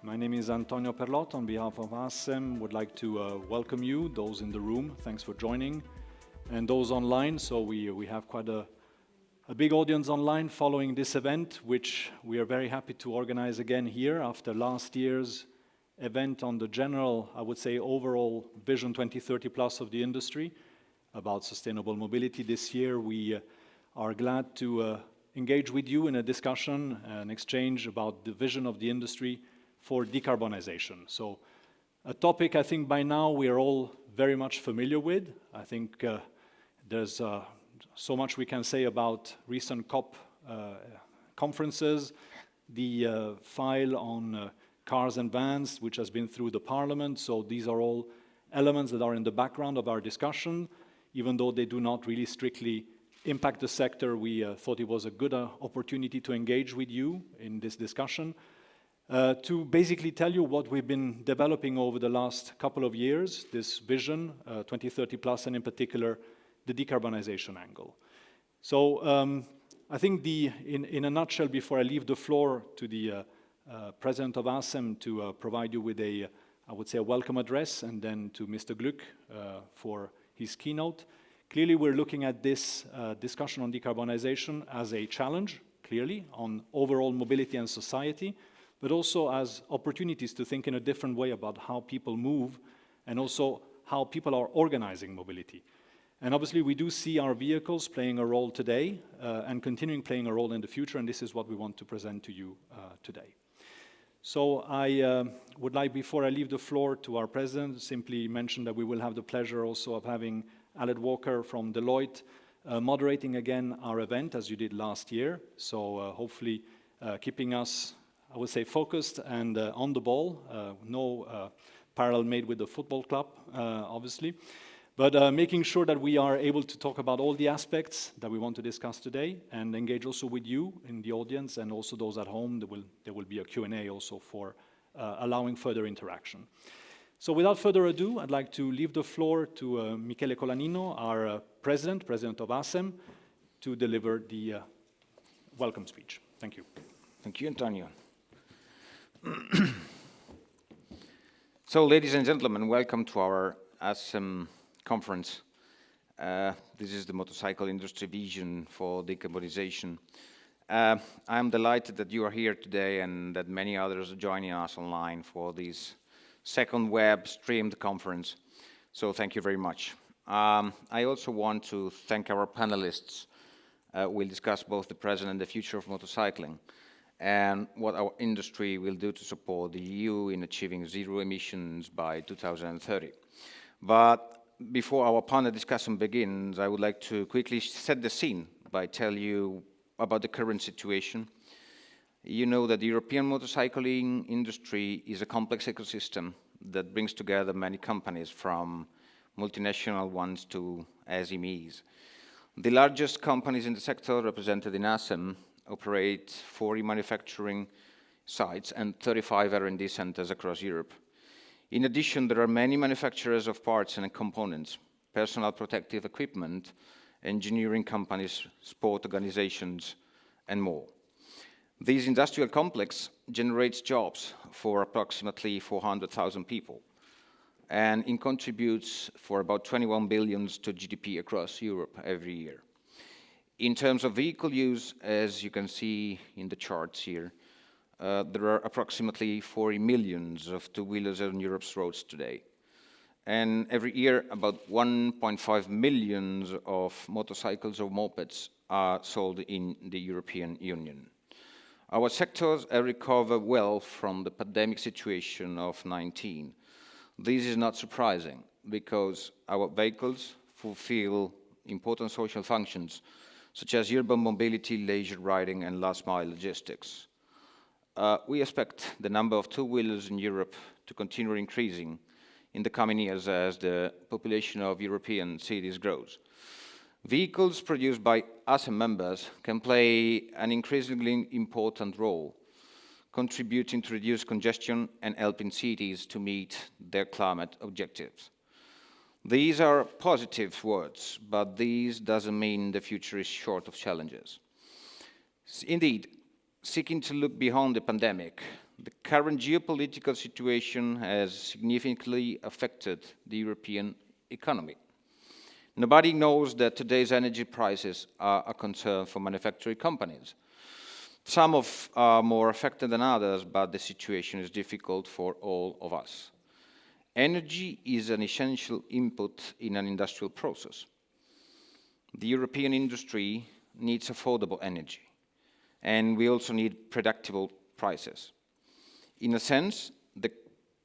My name is Antonio Perlot. On behalf of ACEM, would like to welcome you, those in the room. Thanks for joining. And those online, so we have quite a big audience online following this event, which we are very happy to organize again here after last year's event on the general, I would say, overall Vision 2030 plus of the industry about sustainable mobility. This year, we are glad to engage with you in a discussion, an exchange about the vision of the industry for decarbonization. So a topic I think by now we are all very much familiar with. I think there's so much we can say about recent COP conferences, the file on cars and vans, which has been through the parliament. So these are all elements that are in the background of our discussion. Even though they do not really strictly impact the sector, we thought it was a good opportunity to engage with you in this discussion. To basically tell you what we've been developing over the last couple of years, this vision, 2030 plus, and in particular, the decarbonization angle. So I think in a nutshell, before I leave the floor to the President of ACEM to provide you with I would say, a welcome address, and then to Mr. Gluck for his keynote. Clearly, we're looking at this discussion on decarbonization as a challenge, clearly, on overall mobility and society, but also as opportunities to think in a different way about how people move and also how people are organizing mobility. And obviously, we do see our vehicles playing a role today and continuing playing a role in the future, and this is what we want to present to you today. So I would like, before I leave the floor to our president, simply mention that we will have the pleasure also of having Aled Walker from Deloitte moderating again our event as you did last year. So hopefully keeping us, I would say, focused and on the ball. No parallel made with the football club, obviously. But making sure that we are able to talk about all the aspects that we want to discuss today and engage also with you in the audience and also those at home. There will be a Q&A also for allowing further interaction. So without further ado, I'd like to leave the floor to Michele Colanino, our president of ACEM, to deliver the welcome speech. Thank you. Thank you, Antonio. So, ladies and gentlemen, welcome to our ACEM conference. This is the motorcycle industry vision for decarbonization. I'm delighted that you are here today and that many others are joining us online for this second web streamed conference. So thank you very much. I also want to thank our panelists. We'll discuss both the present and the future of motorcycling and what our industry will do to support the EU in achieving zero emissions by 2030. But before our panel discussion begins, I would like to quickly set the scene by telling you about the current situation. You know that the European motorcycling industry is a complex ecosystem that brings together many companies, from multinational ones to SMEs. The largest companies in the sector represented in ACEM operate 40 manufacturing sites and 35 R&D centers across Europe. In addition, there are many manufacturers of parts and components, personal protective equipment, engineering companies, sport organizations, and more. This industrial complex generates jobs for approximately 400,000 people, and it contributes for about 21 billion to GDP across Europe every year. In terms of vehicle use, as you can see in the charts here, there are approximately 40 million of two-wheelers on Europe's roads today. And every year, about 1.5 million of motorcycles or mopeds are sold in the European Union. Our sectors have recovered well from the pandemic situation of 2019. This is not surprising because our vehicles fulfill important social functions such as urban mobility, leisure riding, and last-mile logistics. We expect the number of two-wheelers in Europe to continue increasing in the coming years as the population of European cities grows. Vehicles produced by ACEM members can play an increasingly important role, contributing to reduce congestion and helping cities to meet their climate objectives. These are positive words, but this doesn't mean the future is short of challenges. Indeed, seeking to look beyond the pandemic, the current geopolitical situation has significantly affected the European economy. Nobody knows that today's energy prices are a concern for manufacturing companies. Some are more affected than others, but the situation is difficult for all of us. Energy is an essential input in an industrial process. The European industry needs affordable energy, and we also need predictable prices. In a sense, the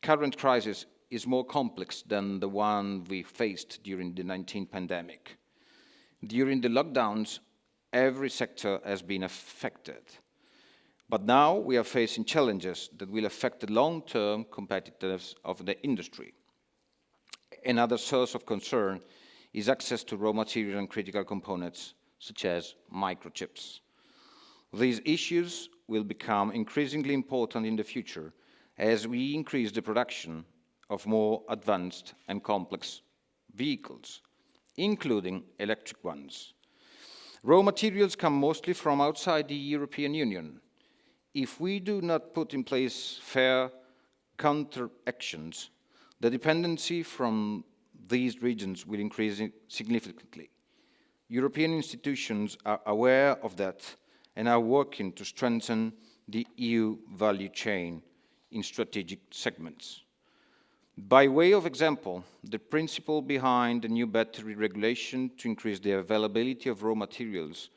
current crisis is more complex than the one we faced during the COVID-19 pandemic. During the lockdowns, every sector has been affected. But now we are facing challenges that will affect the long-term competitiveness of the industry. Another source of concern is access to raw material and critical components, such as microchips. These issues will become increasingly important in the future as we increase the production of more advanced and complex vehicles, including electric ones. Raw materials come mostly from outside the European Union. If we do not put in place fair counter-actions, the dependency from these regions will increase significantly. European institutions are aware of that and are working to strengthen the EU value chain in strategic segments. By way of example, the principle behind the new battery regulation to increase the availability of raw materials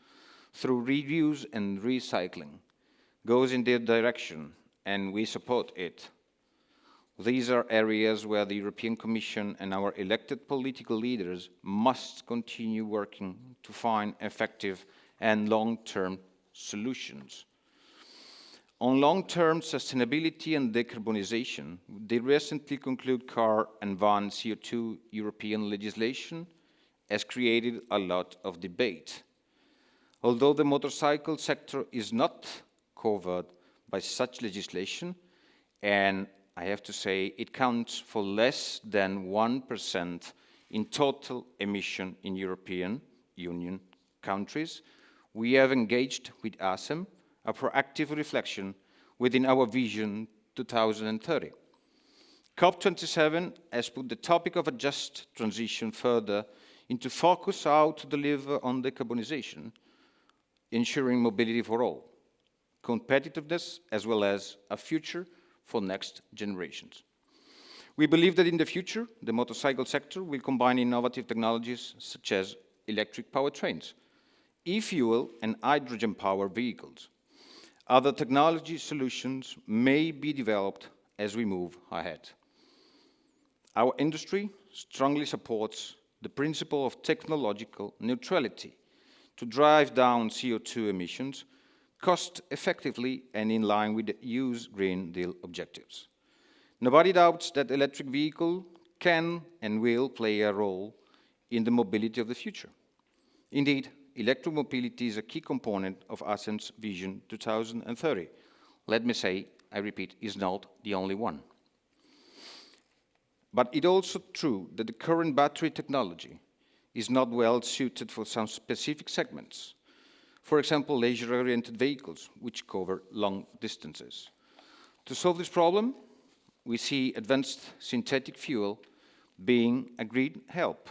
through reuse and recycling goes in that direction, and we support it. These are areas where the European Commission and our elected political leaders must continue working to find effective and long-term solutions. On long-term sustainability and decarbonisation, the recently concluded car and van CO2 European legislation has created a lot of debate. Although the motorcycle sector is not covered by such legislation, and I have to say it counts for less than 1% in total emission in European Union countries, we have engaged with ACEM a proactive reflection within our Vision 2030. COP27 has put the topic of a just transition further into focus how to deliver on decarbonisation, ensuring mobility for all, competitiveness, as well as a future for next generations. We believe that in the future, the motorcycle sector will combine innovative technologies such as electric powertrains, e-fuel and hydrogen-powered vehicles. Other technology solutions may be developed as we move ahead. Our industry strongly supports the principle of technological neutrality to drive down CO2 emissions cost effectively and in line with the EU's Green Deal objectives. Nobody doubts that electric vehicles can and will play a role in the mobility of the future. Indeed, electromobility is a key component of ACEM's Vision 2030. Let me say, I repeat, is not the only one. But it's also true that the current battery technology is not well suited for some specific segments. For example, leisure-oriented vehicles, which cover long distances. To solve this problem, we see advanced synthetic fuel being a great help.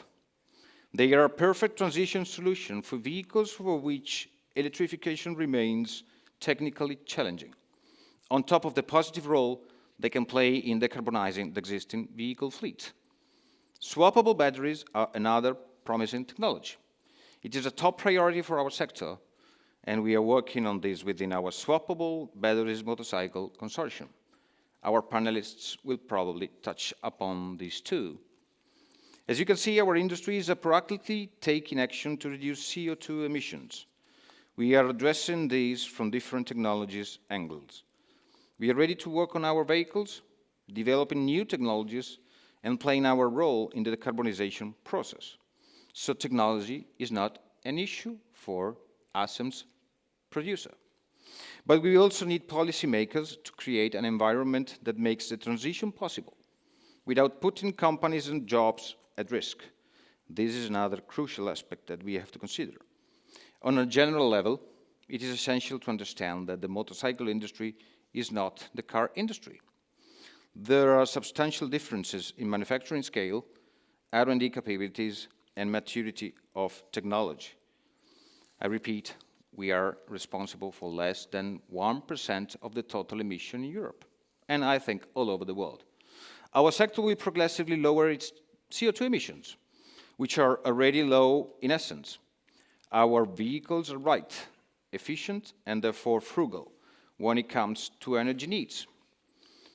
They are a perfect transition solution for vehicles for which electrification remains technically challenging, on top of the positive role they can play in decarbonising the existing vehicle fleet. Swappable batteries are another promising technology. It is a top priority for our sector, and we are working on this within our Swappable Batteries Motorcycle Consortium. Our panelists will probably touch upon this too. As you can see, our industries are proactively taking action to reduce CO2 emissions. We are addressing these from different technologies angles. We are ready to work on our vehicles, developing new technologies, and playing our role in the decarbonisation process. So technology is not an issue for ACEM's producer. But we also need policymakers to create an environment that makes the transition possible without putting companies and jobs at risk. This is another crucial aspect that we have to consider. On a general level, it is essential to understand that the motorcycle industry is not the car industry. There are substantial differences in manufacturing scale, R&D capabilities, and maturity of technology. I repeat, we are responsible for less than 1% of the total emission in Europe, and I think all over the world. Our sector will progressively lower its CO2 emissions, which are already low in essence. Our vehicles are light, efficient, and therefore frugal when it comes to energy needs.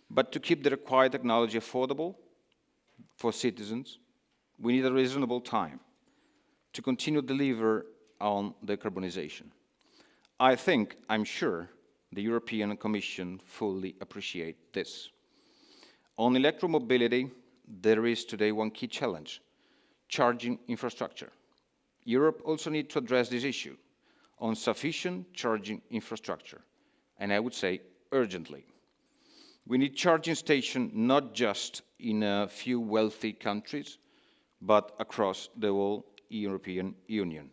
But to keep the required technology affordable for citizens, we need a reasonable time to continue to deliver on decarbonization. I'm sure the European Commission fully appreciates this. On electromobility, there is today one key challenge: charging infrastructure. Europe also needs to address this issue on sufficient charging infrastructure, and I would say urgently. We need charging stations not just in a few wealthy countries, but across the whole European Union.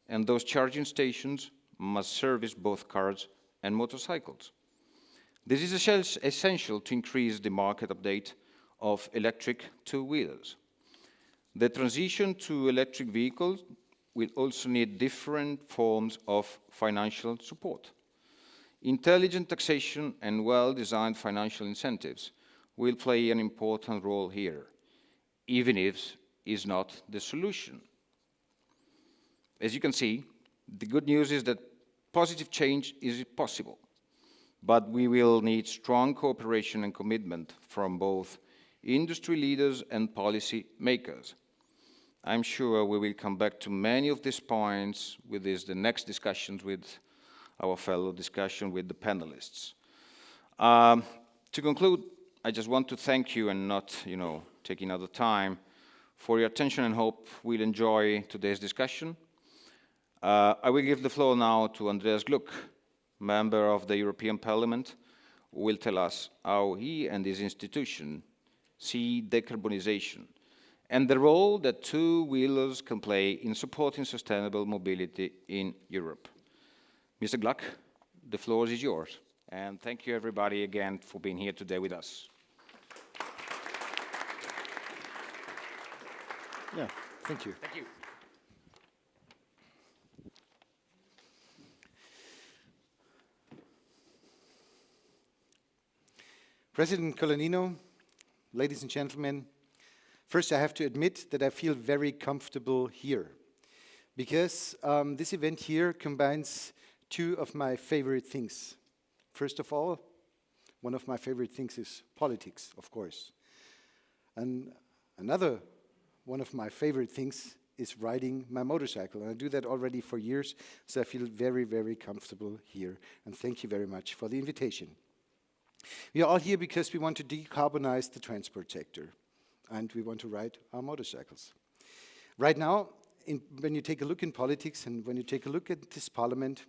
And those charging stations must service both cars and motorcycles. This is essential to increase the market uptake of electric two-wheelers. The transition to electric vehicles will also need different forms of financial support. Intelligent taxation and well-designed financial incentives will play an important role here, even if it's not the solution. As you can see, the good news is that positive change is possible, but we will need strong cooperation and commitment from both industry leaders and policy makers. I'm sure we will come back to many of these points with the next discussions with our fellow discussion with the panelists. To conclude, I just want to thank you and not, taking other time for your attention, and hope we'll enjoy today's discussion. I will give the floor now to Andreas Gluck, member of the European Parliament, who will tell us how he and his institution see decarbonisation and the role that two-wheelers can play in supporting sustainable mobility in Europe. Mr. Gluck, the floor is yours. And thank you, everybody, again, for being here today with us. Yeah, thank you. Thank you. President Colanino, ladies and gentlemen, first I have to admit that I feel very comfortable here because this event here combines two of my favorite things. First of all, one of my favorite things is politics, of course. And another one of my favorite things is riding my motorcycle. And I do that already for years, so I feel very, very comfortable here. And thank you very much for the invitation. We are all here because we want to decarbonize the transport sector, and we want to ride our motorcycles. Right now, when you take a look in politics and when you take a look at this parliament,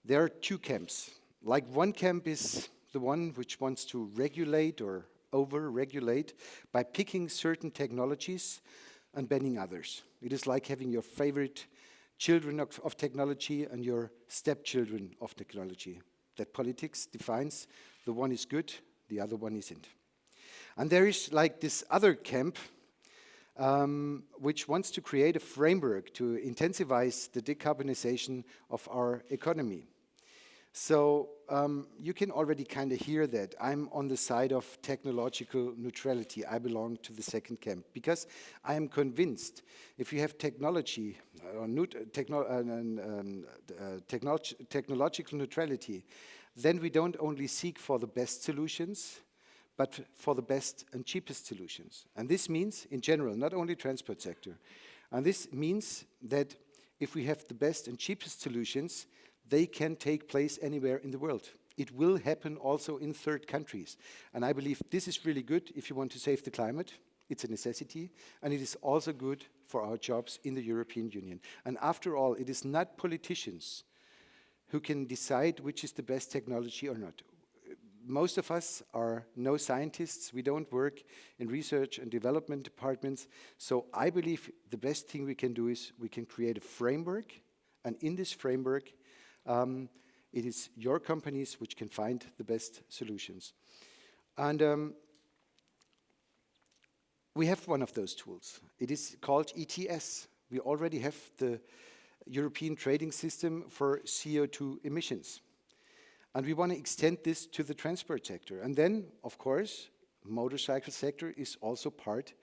there are two camps. Like, one camp is the one which wants to regulate or over-regulate by picking certain technologies and banning others. It is like having your favorite children of technology and your stepchildren of technology. That politics defines the one is good, the other one isn't. And there is like this other camp which wants to create a framework to intensify the decarbonization of our economy. So you can already kind of hear that I'm on the side of technological neutrality. I belong to the second camp because I am convinced if you have technology or technological neutrality, then we don't only seek for the best solutions, but for the best and cheapest solutions. And this means, in general, not only transport sector. And this means that if we have the best and cheapest solutions, they can take place anywhere in the world. It will happen also in third countries. And I believe this is really good if you want to save the climate. It's a necessity. And it is also good for our jobs in the European Union. And after all, it is not politicians who can decide which is the best technology or not. Most of us are no scientists. We don't work in research and development departments. So I believe the best thing we can do is we can create a framework. And in this framework, It is your companies which can find the best solutions. And we have one of those tools. It is called ETS. We already have the European trading system for CO2 emissions. And we want to extend this to the transport sector. And then, of course, motorcycle sector is also part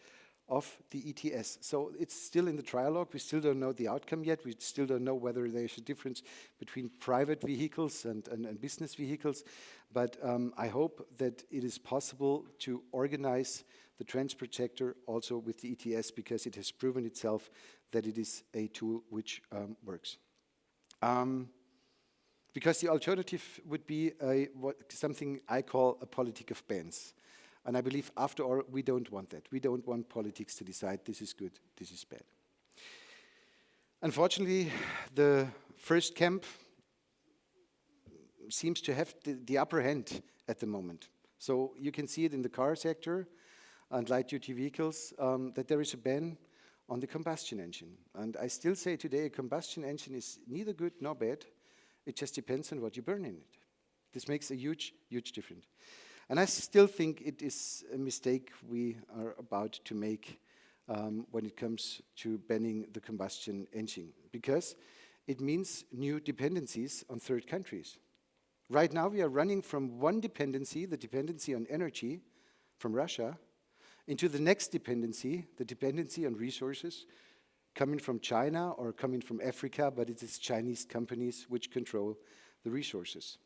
of the ETS. So it's still in the trialogue. We still don't know the outcome yet. We still don't know whether there's a difference between private vehicles and business vehicles. But I hope that it is possible to organize the transport sector also with the ETS, because it has proven itself that it is a tool which works. Because the alternative would be something I call a politic of bans. And I believe, after all, we don't want that. We don't want politics to decide this is good, this is bad. Unfortunately, the first camp seems to have the upper hand at the moment. So you can see it in the car sector and light-duty vehicles, that there is a ban on the combustion engine. And I still say today a combustion engine is neither good nor bad. It just depends on what you burn in it. This makes a huge, huge difference. And I still think it is a mistake we are about to make when it comes to banning the combustion engine, because it means new dependencies on third countries. Right now we are running from one dependency, the dependency on energy from Russia, into the next dependency, the dependency on resources coming from China or coming from Africa, but it is Chinese companies which control the resources.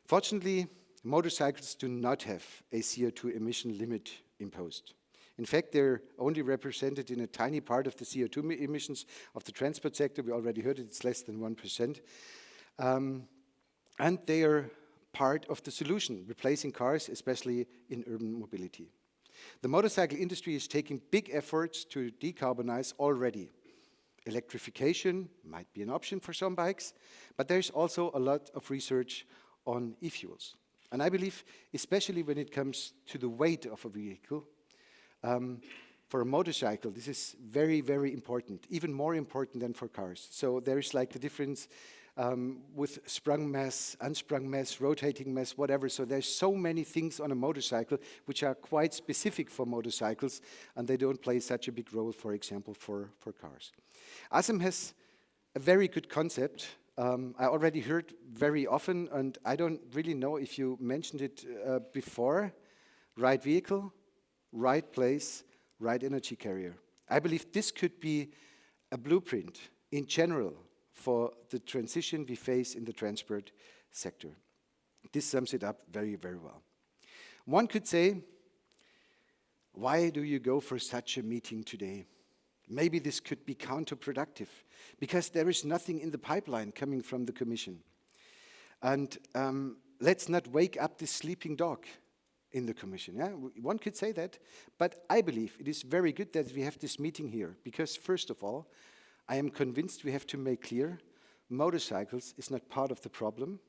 Fortunately, motorcycles do not have a CO2 emission limit imposed. In fact, they're only represented in a tiny part of the CO2 emissions of the transport sector. We already heard it, it's less than 1%. And they are part of the solution, replacing cars, especially in urban mobility. The motorcycle industry is taking big efforts to decarbonize already. Electrification might be an option for some bikes, but there's also a lot of research on e-fuels. And I believe, especially when it comes to the weight of a vehicle, for a motorcycle, this is very, very important, even more important than for cars. So there's like the difference with sprung mass, unsprung mass, rotating mass, whatever. So there's so many things on a motorcycle which are quite specific for motorcycles, and they don't play such a big role, for example, for cars. ACEM has a very good concept. I already heard very often, and I don't really know if you mentioned it before, right vehicle, right place, right energy carrier. I believe this could be a blueprint in general for the transition we face in the transport sector. This sums it up very, very well. One could say, why do you go for such a meeting today? Maybe this could be counterproductive, because there is nothing in the pipeline coming from the Commission. And let's not wake up this sleeping dog in the Commission. Yeah? One could say that, but I believe it is very good that we have this meeting here, because first of all, I am convinced we have to make clear motorcycles is not part of the problem,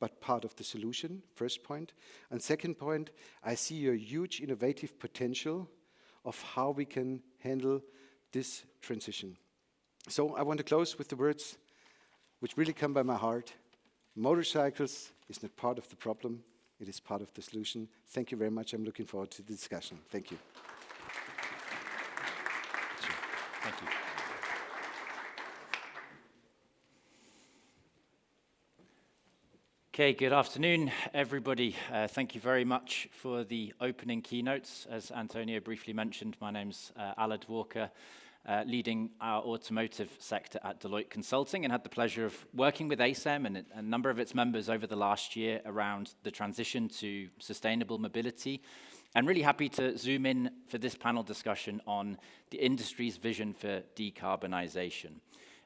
but part of the solution, first point. And second point, I see a huge innovative potential of how we can handle this transition. So I want to close with the words which really come by my heart. Motorcycles is not part of the problem, it is part of the solution. Thank you very much. I'm looking forward to the discussion. Thank you. Thank you. Okay, good afternoon, everybody. Thank you very much for the opening keynotes. As Antonio briefly mentioned, my name's Alad Walker, leading our automotive sector at Deloitte Consulting, and had the pleasure of working with ACEM and a number of its members over the last year around the transition to sustainable mobility. And really happy to zoom in for this panel discussion on the industry's vision for decarbonisation.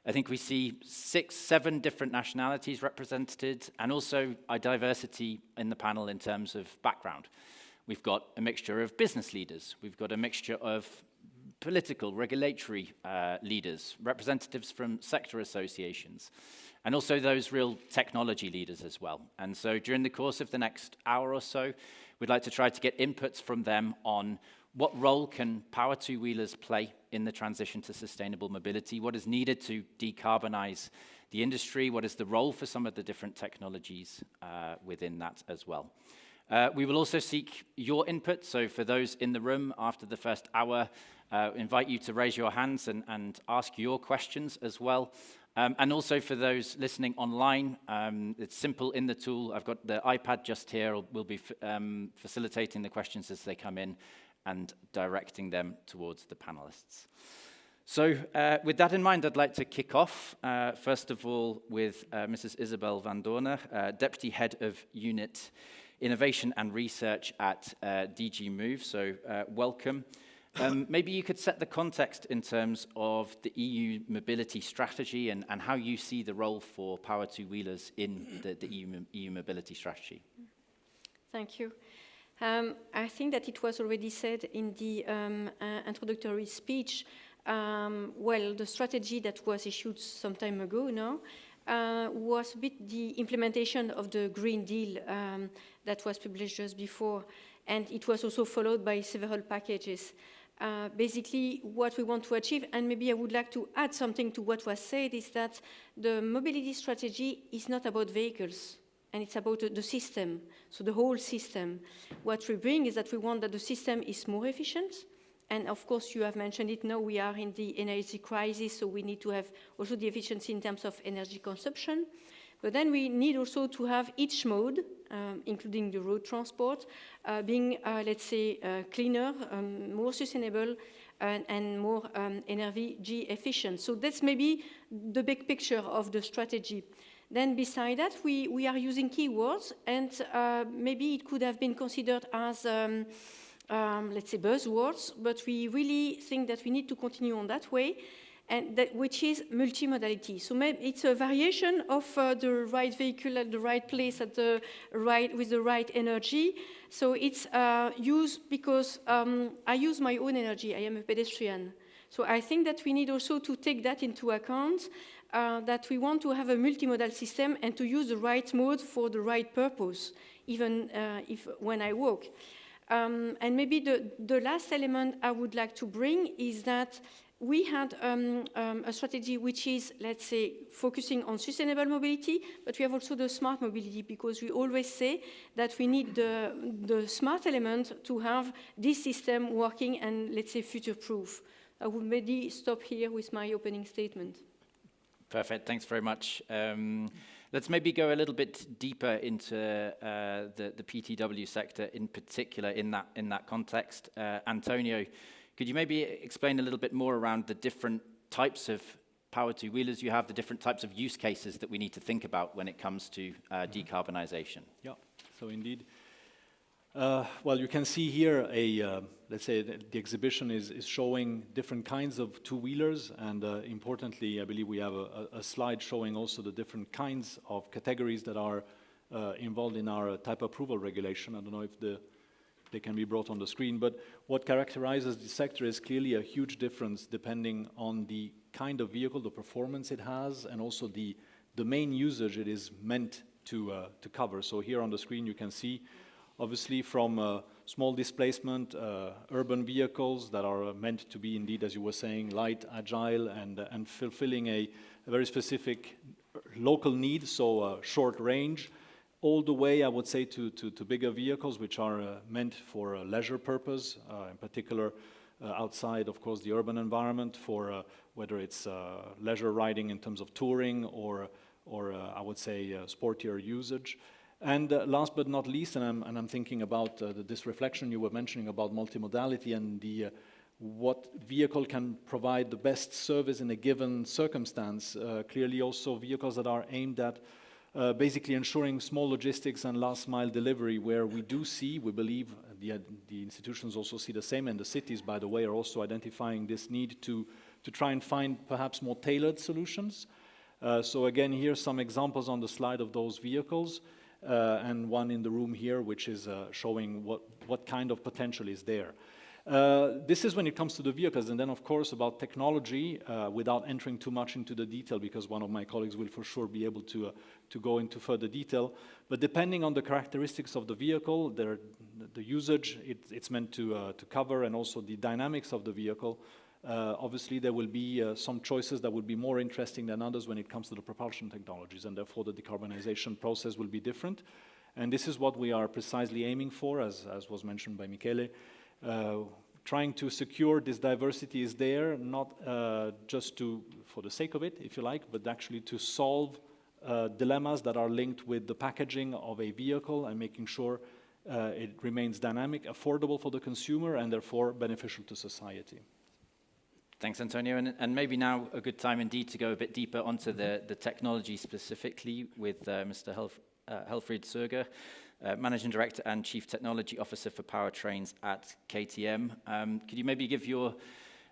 I think we see 6, 7 different nationalities represented, and also a diversity in the panel in terms of background. We've got a mixture of business leaders, we've got a mixture of political, regulatory leaders, representatives from sector associations, and also those real technology leaders as well. And so during the course of the next hour or so, We'd like to try to get inputs from them on what role can power two-wheelers play in the transition to sustainable mobility, what is needed to decarbonize the industry, what is the role for some of the different technologies within that as well. We will also seek your input, so for those in the room after the first hour, invite you to raise your hands and ask your questions as well. And also for those listening online, it's simple in the tool. I've got the iPad just here. We'll be facilitating the questions as they come in and directing them towards the panelists. So with that in mind, I'd like to kick off, first of all, with Mrs. Isabel van Doorne, Deputy Head of Unit Innovation and Research at DG Move. So welcome. Maybe you could set the context in terms of the EU mobility strategy and how you see the role for power two-wheelers in the EU mobility strategy. Thank you. I think that it was already said in the introductory speech. Well, the strategy that was issued some time ago now was a bit the implementation of the Green Deal that was published just before, and it was also followed by several packages. Basically, what we want to achieve, and maybe I would like to add something to what was said, is that the mobility strategy is not about vehicles, and it's about the system, so the whole system. What we bring is that we want that the system is more efficient, and of course, you have mentioned it, now we are in the energy crisis, so we need to have also the efficiency in terms of energy consumption. But then we need also to have each mode, including the road transport, being, let's say, cleaner, more sustainable, and more energy efficient. So that's maybe the big picture of the strategy. Then beside that, we are using keywords, and maybe it could have been considered as, let's say, buzzwords, but we really think that we need to continue on that way, and that, which is multimodality. So maybe it's a variation of the right vehicle at the right place at the right, with the right energy. So it's used because I use my own energy. I am a pedestrian. So I think that we need also to take that into account, that we want to have a multimodal system and to use the right mode for the right purpose, even if when I walk. And maybe the last element I would like to bring is that we had a strategy which is, let's say, focusing on sustainable mobility, but we have also the smart mobility, because we always say that we need the smart element to have this system working and, let's say, future-proof. I will maybe stop here with my opening statement. Perfect, thanks very much. Let's maybe go a little bit deeper into the PTW sector in particular in that context. Antonio, could you maybe explain a little bit more around the different types of power two-wheelers you have, the different types of use cases that we need to think about when it comes to decarbonisation? Yeah, so indeed. Well, you can see here let's say the exhibition is showing different kinds of two-wheelers, and importantly, I believe we have a slide showing also the different kinds of categories that are involved in our type approval regulation. I don't know if they can be brought on the screen, but what characterizes the sector is clearly a huge difference depending on the kind of vehicle, the performance it has, and also the main usage it is meant to cover. So here on the screen you can see, obviously, from small displacement, urban vehicles that are meant to be indeed, as you were saying, light, agile, and fulfilling a very specific local need, so short range, all the way, I would say, to bigger vehicles, which are meant for a leisure purpose, in particular outside, of course, the urban environment, for whether it's leisure riding in terms of touring or I would say, sportier usage. And last but not least, and I'm thinking about this reflection you were mentioning about multimodality and what vehicle can provide the best service in a given circumstance. Clearly also vehicles that are aimed at basically ensuring small logistics and last mile delivery, where we do see, we believe, the institutions also see the same, and the cities, by the way, are also identifying this need to try and find perhaps more tailored solutions. So again, here's some examples on the slide of those vehicles. And one in the room here, which is showing what kind of potential is there. This is when it comes to the vehicles, and then of course about technology, without entering too much into the detail, because one of my colleagues will for sure be able to go into further detail. But depending on the characteristics of the vehicle, the usage it's meant to cover, and also the dynamics of the vehicle, obviously there will be some choices that will be more interesting than others when it comes to the propulsion technologies, and therefore the decarbonization process will be different. And this is what we are precisely aiming for, as was mentioned by Michele. Trying to secure this diversity is there, not just for the sake of it, if you like, but actually to solve dilemmas that are linked with the packaging of a vehicle and making sure it remains dynamic, affordable for the consumer, and therefore beneficial to society. Thanks, Antonio. And maybe now a good time indeed to go a bit deeper onto the technology specifically with Mr. Helfried Söger, Managing Director and Chief Technology Officer for Powertrains at KTM. Could you maybe give your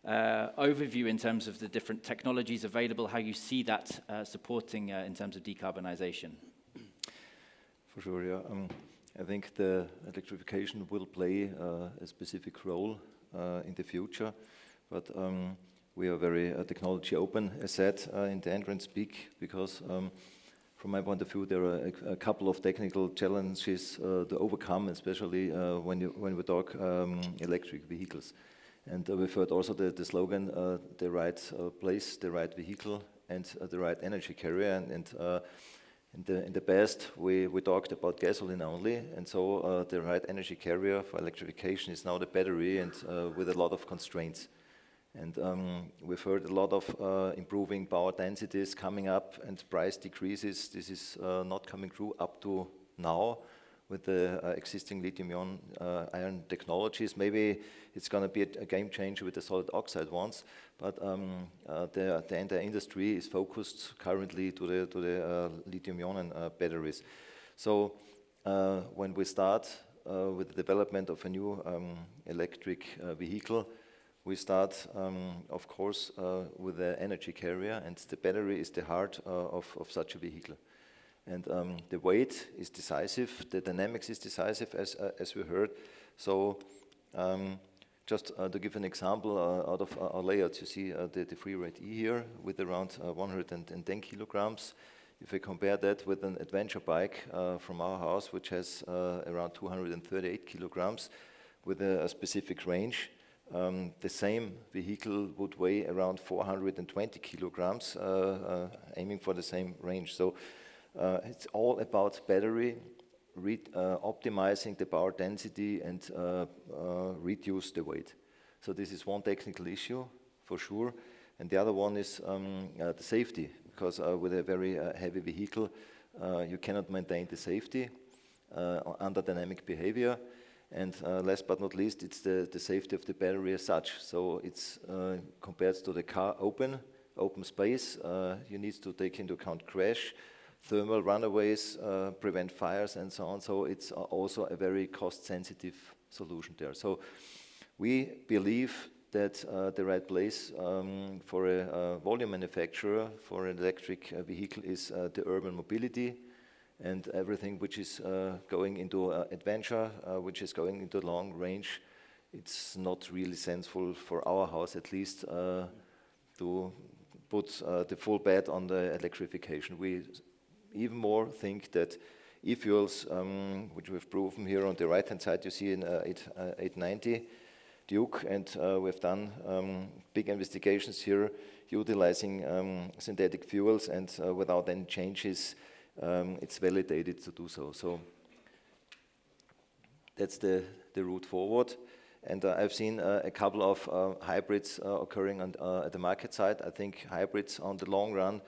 overview in terms of the different technologies available, how you see that supporting in terms of decarbonisation? For sure, yeah. I think the electrification will play a specific role in the future, but we are very technology open, as said in the entrance speak, because from my point of view, there are a couple of technical challenges to overcome, especially when we talk electric vehicles. And we've heard also the slogan, the right place, the right vehicle, and the right energy carrier. And in the past, we talked about gasoline only, and so the right energy carrier for electrification is now the battery, and with a lot of constraints. And we've heard a lot of improving power densities coming up and price decreases. This is not coming through up to now with the existing lithium-ion technologies. Maybe it's going to be a game changer with the solid oxide ones, but the entire industry is focused currently to the lithium-ion batteries. So when we start with the development of a new electric vehicle, we start, of course, with the energy carrier, and the battery is the heart of such a vehicle. And the weight is decisive, the dynamics is decisive, as we heard. So just to give an example, out of our layouts, you see the free rate E here with around 110 kilograms. If we compare that with an adventure bike from our house, which has around 238 kilograms with a specific range, the same vehicle would weigh around 420 kilograms, aiming for the same range. So it's all about battery, optimizing the power density and reduce the weight. So this is one technical issue, for sure. And the other one is the safety, because with a very heavy vehicle, you cannot maintain the safety under dynamic behavior. And last but not least, it's the safety of the battery as such. So it's compared to the car open space, you need to take into account crash, thermal runaways, prevent fires and so on. So it's also a very cost-sensitive solution there. So we believe that the right place for a volume manufacturer for an electric vehicle is the urban mobility, and everything which is going into adventure, which is going into long range, it's not really sensible for our house, at least, to put the full bet on the electrification. We even more think that e-fuels, which we've proven here on the right-hand side, you see in 890 Duke, and we've done big investigations here utilizing synthetic fuels, and without any changes, it's validated to do so. So that's the route forward. And I've seen a couple of hybrids occurring at the market side. I think hybrids on the long run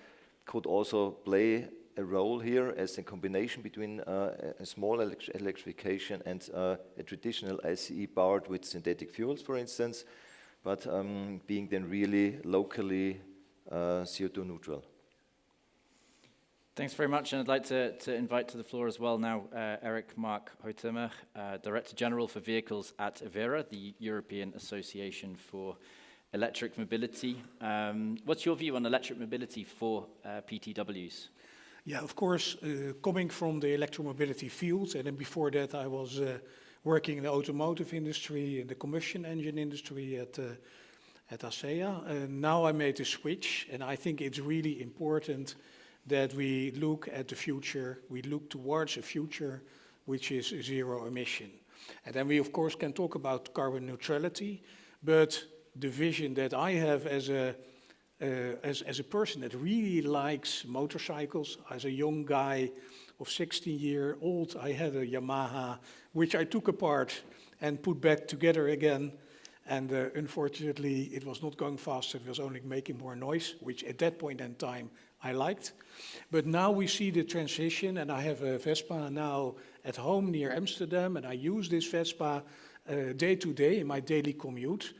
could also play a role here as a combination between a small electrification and a traditional ICE powered with synthetic fuels, for instance, but being then really locally CO2 neutral. Thanks very much, and I'd like to invite to the floor as well now Eric Mark Hoytemer, Director General for Vehicles at Evera, the European Association for Electric Mobility. What's your view on electric mobility for PTWs? Yeah, of course, coming from the electromobility field, and then before that I was working in the automotive industry, in the combustion engine industry at ACEA. And now I made a switch, and I think it's really important that we look at the future, we look towards a future which is zero emission. And then we of course can talk about carbon neutrality, but the vision that I have as a person that really likes motorcycles, as a young guy of 16 years old, I had a Yamaha, which I took apart and put back together again. And unfortunately, it was not going faster, it was only making more noise, which at that point in time I liked. But now we see the transition, and I have a Vespa now at home near Amsterdam, and I use this Vespa day to day in my daily commute.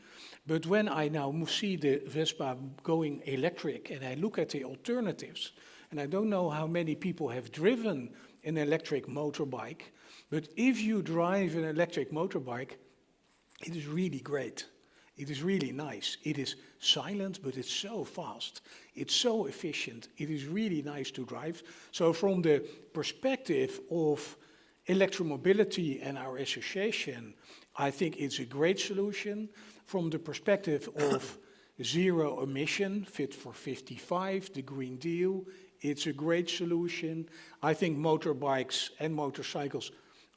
But when I now see the Vespa going electric, and I look at the alternatives, and I don't know how many people have driven an electric motorbike, but if you drive an electric motorbike, it is really great. It is really nice. It is silent, but it's so fast. It's so efficient. It is really nice to drive. So from the perspective of electromobility and our association, I think it's a great solution. From the perspective of zero emission, Fit for 55, the Green Deal, it's a great solution. I think motorbikes and motorcycles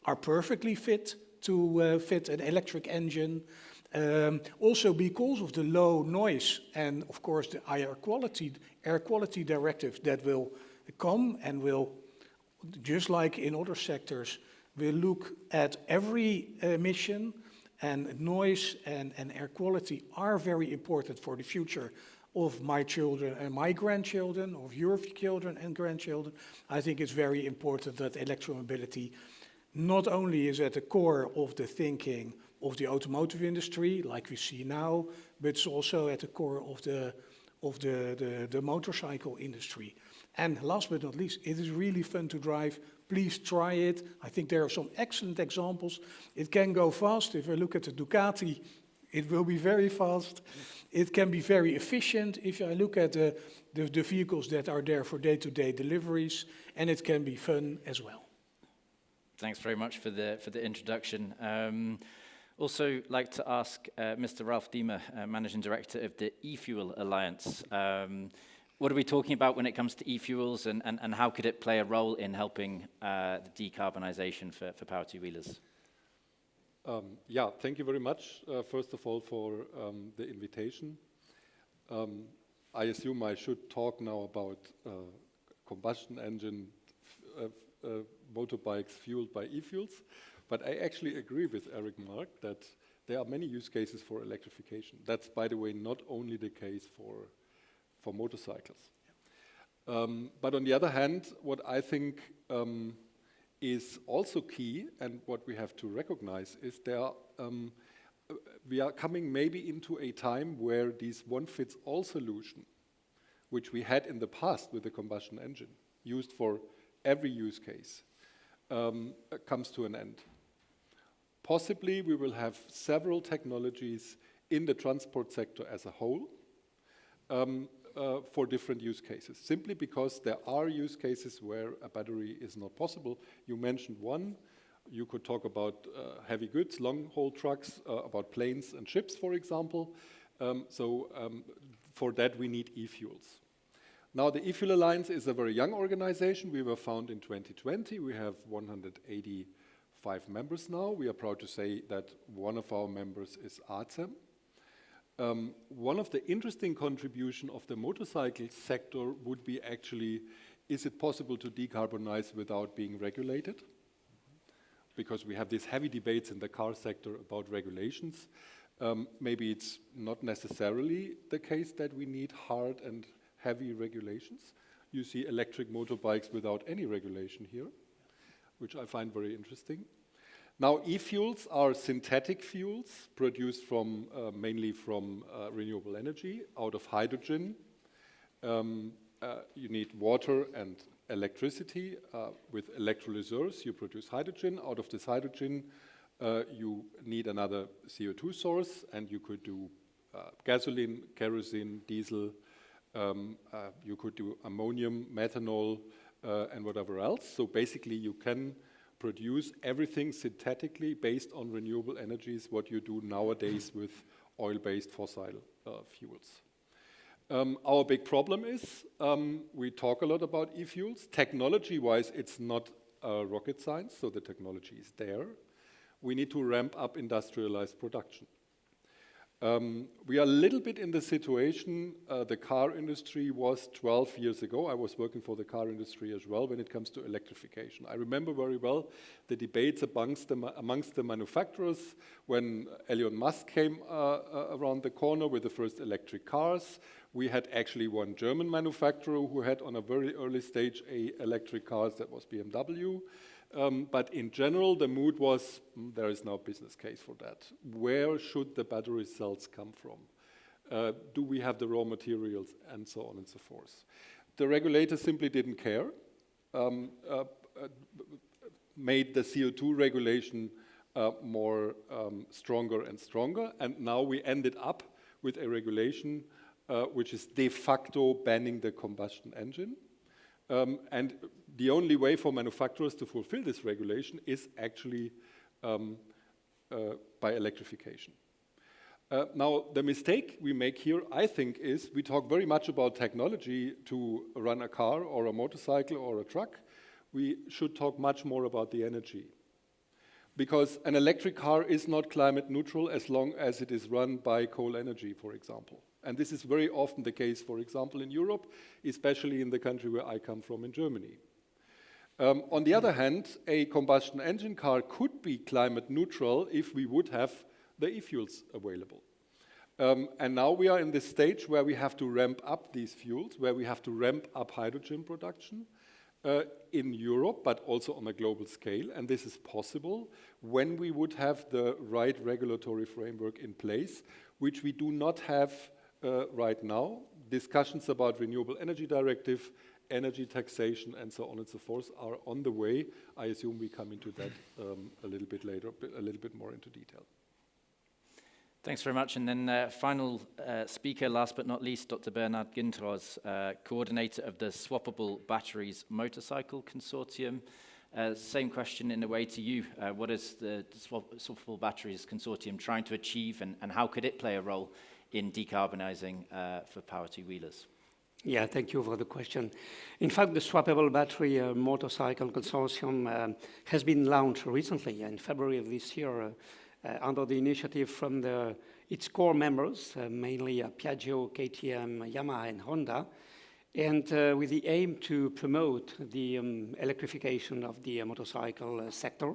are perfectly fit to fit an electric engine. Also because of the low noise and of course the air quality directive that will come and will, just like in other sectors, will look at every emission, and noise and air quality are very important for the future of my children and my grandchildren, of your children and grandchildren. I think it's very important that electromobility not only is at the core of the thinking of the automotive industry, like we see now, but it's also at the core of the motorcycle industry. And last but not least, it is really fun to drive. Please try it. I think there are some excellent examples. It can go fast. If I look at the Ducati, it will be very fast. It can be very efficient if I look at the vehicles that are there for day-to-day deliveries, and it can be fun as well. Thanks very much for the introduction. Also like to ask Mr. Ralf Diemer, Managing Director of the E-Fuel Alliance. What are we talking about when it comes to e-fuels, and how could it play a role in helping the decarbonisation for power two-wheelers? Yeah, thank you very much, first of all, for the invitation. I assume I should talk now about combustion engine motorbikes fueled by e-fuels, but I actually agree with Eric Mark that there are many use cases for electrification. That's, by the way, not only the case for motorcycles. But on the other hand, what I think is also key, and what we have to recognize, is we are coming maybe into a time where this one-fits-all solution, which we had in the past with the combustion engine, used for every use case, comes to an end. Possibly we will have several technologies in the transport sector as a whole for different use cases, simply because there are use cases where a battery is not possible. You mentioned one. You could talk about heavy goods, long-haul trucks, about planes and ships, for example. For that we need e-fuels. Now, the E-Fuel Alliance is a very young organization. We were founded in 2020. We have 185 members now. We are proud to say that one of our members is ACEM. One of the interesting contributions of the motorcycle sector would be actually, is it possible to decarbonize without being regulated? Because we have these heavy debates in the car sector about regulations. Maybe it's not necessarily the case that we need hard and heavy regulations. You see electric motorbikes without any regulation here, which I find very interesting. Now, e-fuels are synthetic fuels produced mainly from renewable energy, out of hydrogen. You need water and electricity. With electrolysers, you produce hydrogen. Out of this hydrogen, you need another CO2 source, and you could do gasoline, kerosene, diesel. You could do ammonium, methanol, and whatever else. So basically, you can produce everything synthetically based on renewable energies, what you do nowadays with oil-based fossil fuels. Our big problem is we talk a lot about e-fuels. Technology-wise, it's not rocket science, so the technology is there. We need to ramp up industrialized production. We are a little bit in the situation the car industry was 12 years ago. I was working for the car industry as well when it comes to electrification. I remember very well the debates amongst the manufacturers when Elon Musk came around the corner with the first electric cars. We had actually one German manufacturer who had on a very early stage electric cars, that was BMW. But in general, the mood was, there is no business case for that. Where should the battery cells come from? Do we have the raw materials, and so on and so forth? The regulator simply didn't care, made the CO2 regulation more stronger and stronger, and now we ended up with a regulation which is de facto banning the combustion engine. And the only way for manufacturers to fulfill this regulation is actually by electrification. Now, the mistake we make here, I think, is we talk very much about technology to run a car or a motorcycle or a truck. We should talk much more about the energy. Because an electric car is not climate neutral as long as it is run by coal energy, for example. And this is very often the case, for example, in Europe, especially in the country where I come from, in Germany. On the other hand, a combustion engine car could be climate neutral if we would have the e-fuels available. And now we are in this stage where we have to ramp up these fuels, where we have to ramp up hydrogen production in Europe, but also on a global scale. And this is possible when we would have the right regulatory framework in place, which we do not have right now. Discussions about Renewable Energy Directive, energy taxation, and so on and so forth are on the way. I assume we come into that a little bit later, a little bit more into detail. Thanks very much. And then final speaker, last but not least, Dr. Bernhard Gintros, coordinator of the Swappable Batteries Motorcycle Consortium. Same question in a way to you. What is the Swappable Batteries Consortium trying to achieve, and how could it play a role in decarbonising for power two-wheelers? Yeah, thank you for the question. In fact, the Swappable Battery Motorcycle Consortium has been launched recently in February of this year under the initiative from its core members, mainly Piaggio, KTM, Yamaha, and Honda, and with the aim to promote the electrification of the motorcycle sector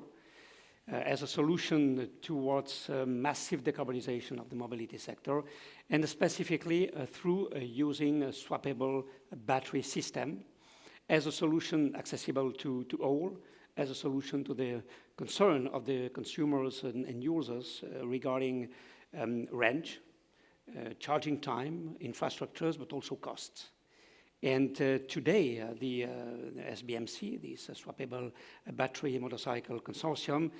as a solution towards massive decarbonization of the mobility sector, and specifically through using a swappable battery system as a solution accessible to all, as a solution to the concern of the consumers and users regarding range, charging time, infrastructures, but also costs. And today, the SBMC, this Swappable Battery Motorcycle Consortium,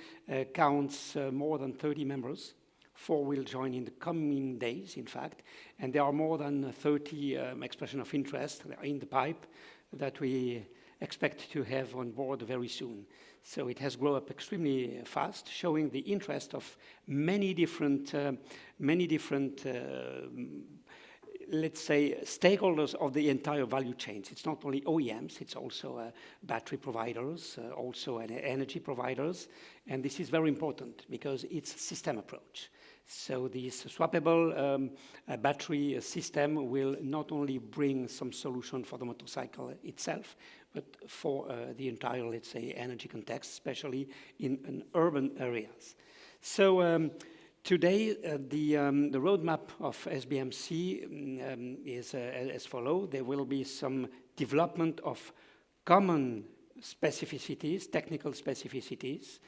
counts more than 30 members. 4 will join in the coming days, in fact, and there are more than 30 expressions of interest in the pipe that we expect to have on board very soon. So it has grown up extremely fast, showing the interest of many different let's say, stakeholders of the entire value chains. It's not only OEMs, it's also battery providers, also energy providers. And this is very important because it's a system approach. So this swappable battery system will not only bring some solution for the motorcycle itself, but for the entire, let's say, energy context, especially in urban areas. So today, the roadmap of SBMC is as follows. There will be some development of common specificities, technical specificities,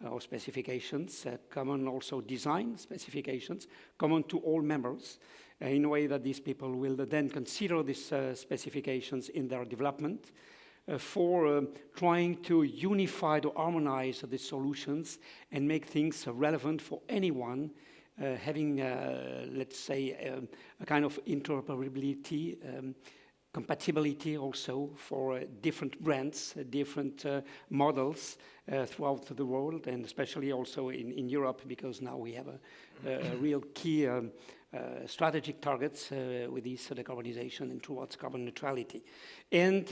or specifications, common also design specifications, common to all members, in a way that these people will then consider these specifications in their development for trying to unify or harmonize the solutions and make things relevant for anyone having, let's say, a kind of interoperability compatibility also for different brands, different models throughout the world, and especially also in Europe, because now we have a real key strategic targets with this decarbonization and towards carbon neutrality. And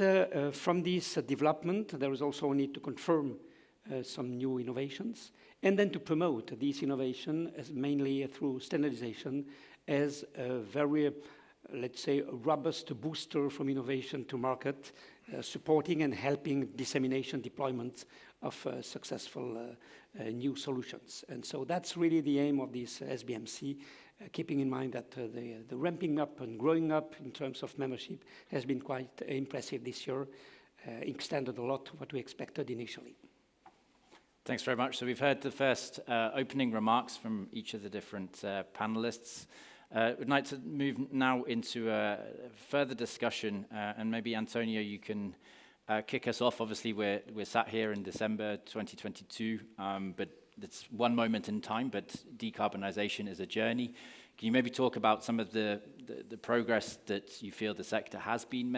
from this development, there is also a need to confirm some new innovations, and then to promote this innovation as mainly through standardization as a very, let's say, a robust booster from innovation to market, supporting and helping dissemination deployment of successful new solutions. And so that's really the aim of this SBMC, keeping in mind that the ramping up and growing up in terms of membership has been quite impressive this year, extended a lot what we expected initially. Thanks very much. So we've heard the first opening remarks from each of the different panelists. We'd like to move now into a further discussion, and maybe Antonio, you can kick us off. Obviously, we're sat here in December 2022, but it's one moment in time, but decarbonisation is a journey. Can you maybe talk about some of the progress that you feel the sector has been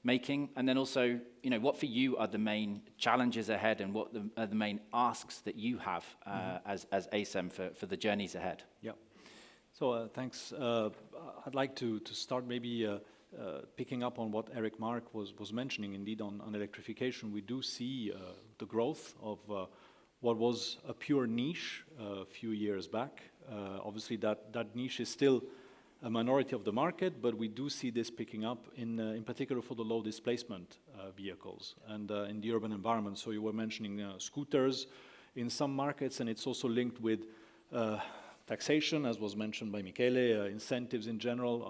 making, and then also, you know, what for you are the main challenges ahead, and what are the main asks that you have as ACEM for the journeys ahead? Yeah. So thanks. I'd like to start maybe picking up on what Eric Mark was mentioning. Indeed, on electrification, we do see the growth of what was a pure niche a few years back. Obviously, that niche is still a minority of the market, but we do see this picking up in particular for the low displacement vehicles and in the urban environment. So you were mentioning scooters in some markets, and it's also linked with taxation, as was mentioned by Michele, incentives in general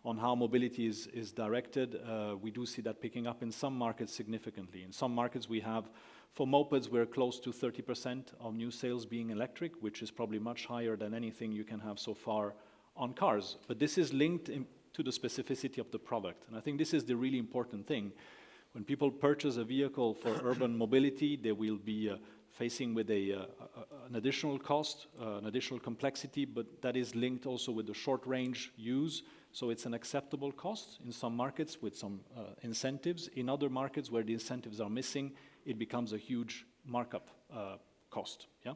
on how mobility is directed. We do see that picking up in some markets significantly. In some markets we have, for mopeds, we're close to 30% of new sales being electric, which is probably much higher than anything you can have so far on cars. But this is linked to the specificity of the product. And I think this is the really important thing. When people purchase a vehicle for urban mobility, they will be facing with an additional cost, an additional complexity, but that is linked also with the short range use. So it's an acceptable cost in some markets with some incentives. In other markets where the incentives are missing, it becomes a huge markup cost. Yeah.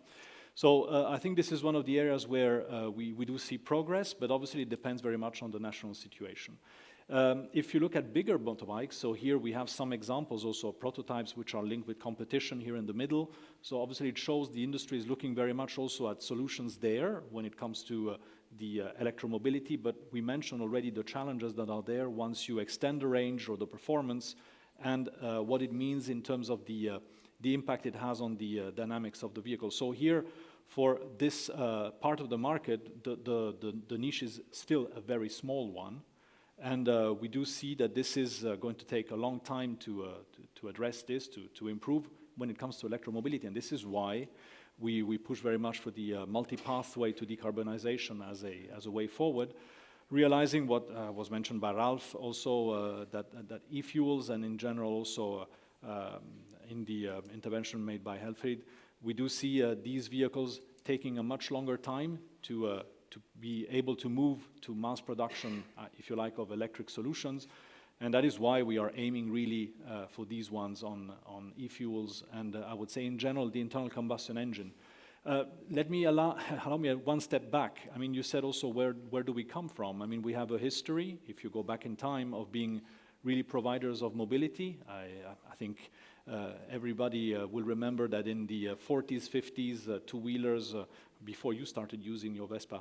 So I think this is one of the areas where we do see progress, but obviously it depends very much on the national situation. If you look at bigger motorbikes, so here we have some examples also of prototypes which are linked with competition here in the middle. So obviously it shows the industry is looking very much also at solutions there when it comes to the electromobility, but we mentioned already the challenges that are there once you extend the range or the performance, and what it means in terms of the impact it has on the dynamics of the vehicle. So here, for this part of the market, the niche is still a very small one. And we do see that this is going to take a long time to address this, to improve when it comes to electromobility. And this is why we push very much for the multi-pathway to decarbonisation as a way forward, realizing what was mentioned by Ralph also, that e-fuels and in general also in the intervention made by Helfried, we do see these vehicles taking a much longer time to be able to move to mass production, if you like, of electric solutions. And that is why we are aiming really for these ones on e-fuels and I would say in general the internal combustion engine. Let me allow me one step back. I mean, you said also where do we come from? I mean, we have a history, if you go back in time, of being really providers of mobility. I think everybody will remember that in the 40s, 50s, two-wheelers, before you started using your Vespa,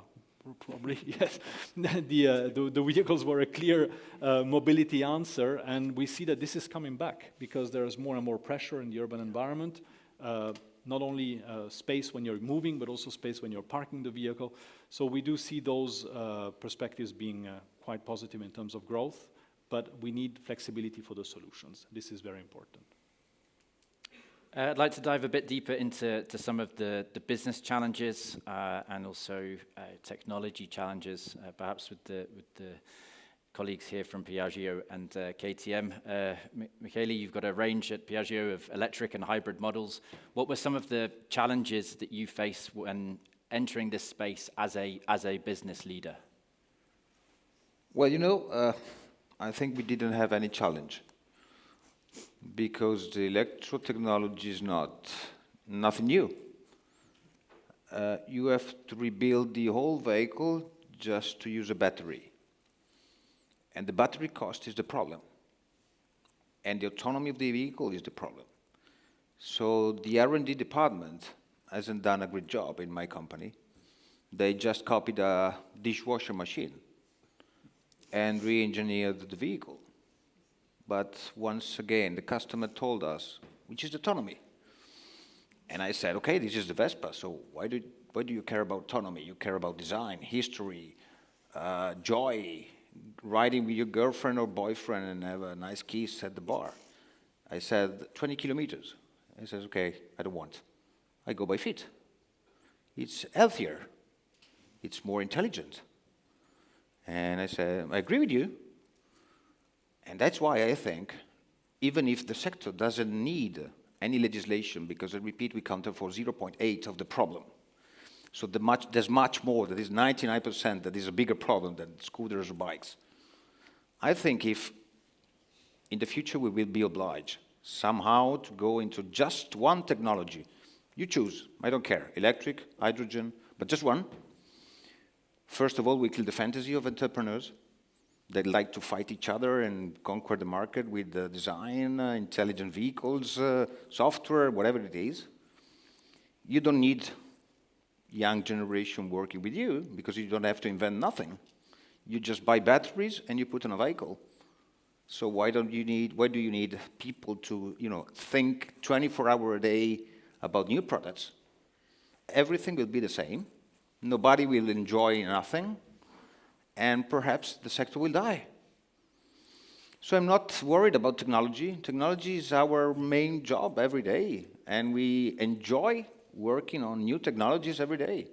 probably, yes, the vehicles were a clear mobility answer, and we see that this is coming back because there is more and more pressure in the urban environment, not only space when you're moving, but also space when you're parking the vehicle. So we do see those perspectives being quite positive in terms of growth, but we need flexibility for the solutions. This is very important. I'd like to dive a bit deeper into some of the business challenges and also technology challenges, perhaps with the colleagues here from Piaggio and KTM. Michele, you've got a range at Piaggio of electric and hybrid models. What were some of the challenges that you faced when entering this space as a business leader? Well, you know, I think we didn't have any challenge, because the electro technology is nothing new. You have to rebuild the whole vehicle just to use a battery. And the battery cost is the problem. And the autonomy of the vehicle is the problem. So the R&D department hasn't done a great job in my company. They just copied a dishwasher machine and re-engineered the vehicle. But once again, the customer told us, which is autonomy. And I said, okay, this is the Vespa, so why do you care about autonomy? You care about design, history, joy, riding with your girlfriend or boyfriend and have a nice kiss at the bar. I said, 20 kilometers. He says, okay, I don't want. I go by feet. It's healthier. It's more intelligent. And I said, I agree with you. And that's why I think, even if the sector doesn't need any legislation, because I repeat, we counter for 0.8 of the problem. So there's much more, that is 99%, that is a bigger problem than scooters or bikes. I think if in the future we will be obliged somehow to go into just one technology, you choose, I don't care, electric, hydrogen, but just one. First of all, we kill the fantasy of entrepreneurs. They like to fight each other and conquer the market with design, intelligent vehicles, software, whatever it is. You don't need young generation working with you because you don't have to invent nothing. You just buy batteries and you put on a vehicle. So why do you need people to, think 24 hours a day about new products? Everything will be the same. Nobody will enjoy nothing. And perhaps the sector will die. So I'm not worried about technology. Technology is our main job every day, and we enjoy working on new technologies every day.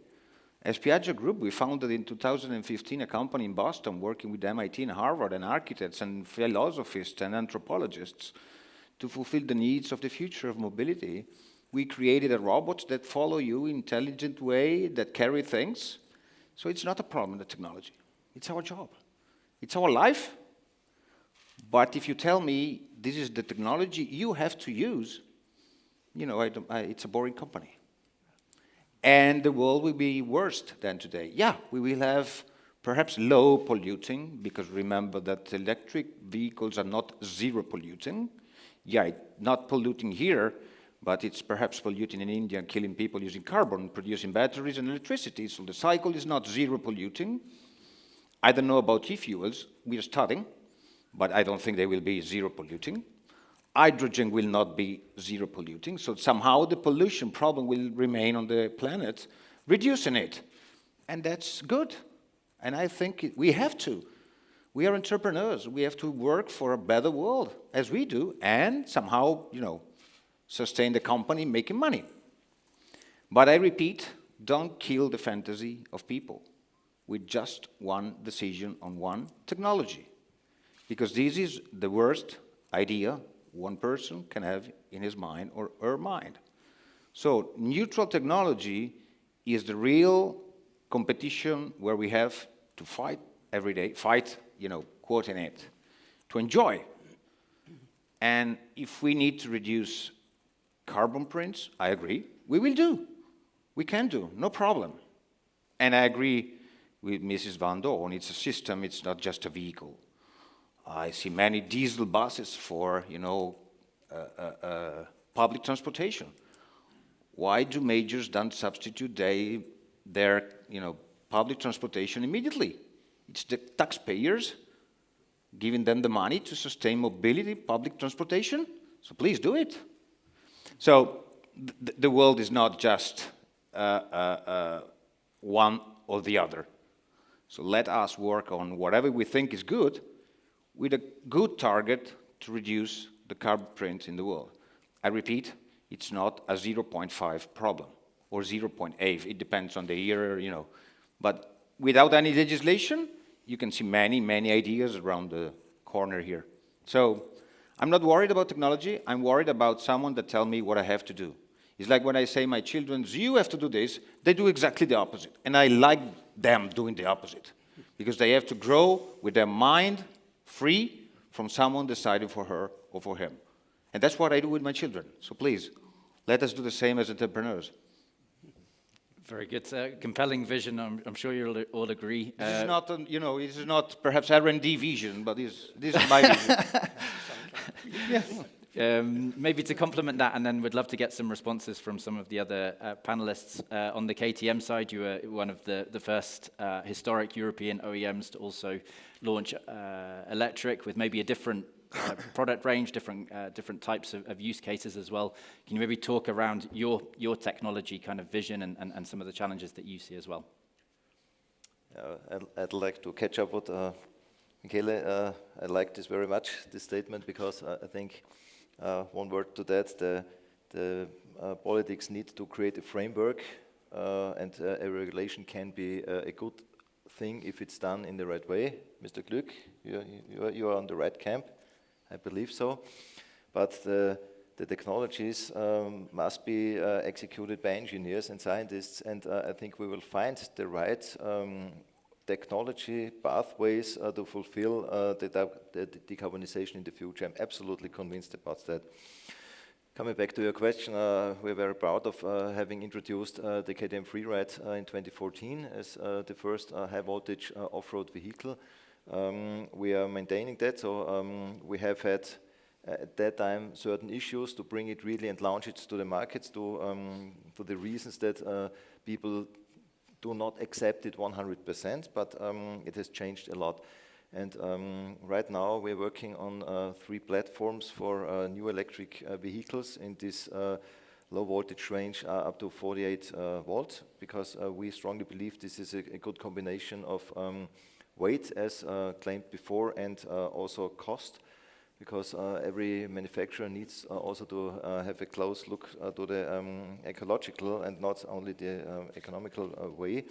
As Piaggio Group, we founded in 2015 a company in Boston working with MIT and Harvard and architects and philosophists and anthropologists to fulfill the needs of the future of mobility. We created a robot that follow you in intelligent way, that carry things. So it's not a problem, the technology. It's our job. It's our life. But if you tell me this is the technology you have to use, it's a boring company. And the world will be worse than today. Yeah, we will have perhaps low polluting, because remember that electric vehicles are not zero polluting. Yeah, not polluting here, but it's perhaps polluting in India and killing people using carbon, producing batteries and electricity. So the cycle is not zero polluting. I don't know about e-fuels, we are studying, but I don't think they will be zero polluting. Hydrogen will not be zero polluting, so somehow the pollution problem will remain on the planet, reducing it. And that's good. And I think we have to. We are entrepreneurs. We have to work for a better world, as we do, and somehow, sustain the company making money. But I repeat, don't kill the fantasy of people with just one decision on one technology. Because this is the worst idea one person can have in his mind or her mind. So neutral technology is the real competition where we have to fight every day, quote in it, to enjoy. And if we need to reduce carbon prints, I agree, we will do. We can do, no problem. And I agree with Mrs. Van Doorn, it's a system, it's not just a vehicle. I see many diesel buses for, public transportation. Why do majors don't substitute their public transportation immediately? It's the taxpayers giving them the money to sustain mobility, public transportation, so please do it. So the world is not just one or the other. So let us work on whatever we think is good with a good target to reduce the carbon print in the world. I repeat, it's not a 0.5 problem or 0.8. It depends on the year, But without any legislation, you can see many, many ideas around the corner here. So I'm not worried about technology. I'm worried about someone that tells me what I have to do. It's like when I say my children, you have to do this, they do exactly the opposite. And I like them doing the opposite because they have to grow with their mind free from someone deciding for her or for him. And that's what I do with my children. So please, let us do the same as entrepreneurs. Very good. Compelling vision. I'm sure you'll all agree. This is not, this is not perhaps R&D vision, but this is my vision. Maybe to complement that, and then we'd love to get some responses from some of the other panelists. On the KTM side, you were one of the first historic European OEMs to also launch electric with maybe a different product range, different types of use cases as well. Can you maybe talk around your technology kind of vision and some of the challenges that you see as well? I'd like to catch up with Michele. I like this very much, this statement, because I think one word to that, the politics need to create a framework, and a regulation can be a good thing if it's done in the right way. Mr. Glück, you are on the right camp. I believe so, but the technologies must be executed by engineers and scientists, and I think we will find the right technology pathways to fulfill the decarbonization in the future. I'm absolutely convinced about that. Coming back to your question, we're very proud of having introduced the KTM Freeride in 2014 as the first high voltage off-road vehicle. We are maintaining that, so we have had at that time certain issues to bring it really and launch it to the markets for the reasons that people do not accept it 100%, but it has changed a lot. And right now we're working on 3 platforms for new electric vehicles in this low voltage range up to 48 volts, because we strongly believe this is a good combination of weight, as claimed before, and also cost, because every manufacturer needs also to have a close look to the ecological and not only the economical way.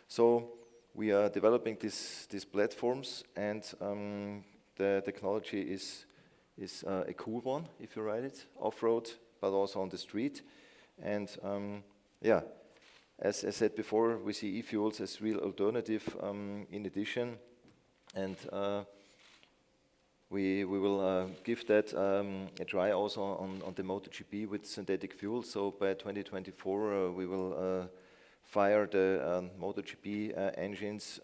So we are developing these platforms, and the technology is a cool one if you ride it off-road, but also on the street. And yeah, as I said before, we see e-fuels as real alternative in addition, and we will give that a try also on the MotoGP with synthetic fuel. So by 2024 we will fire the MotoGP engines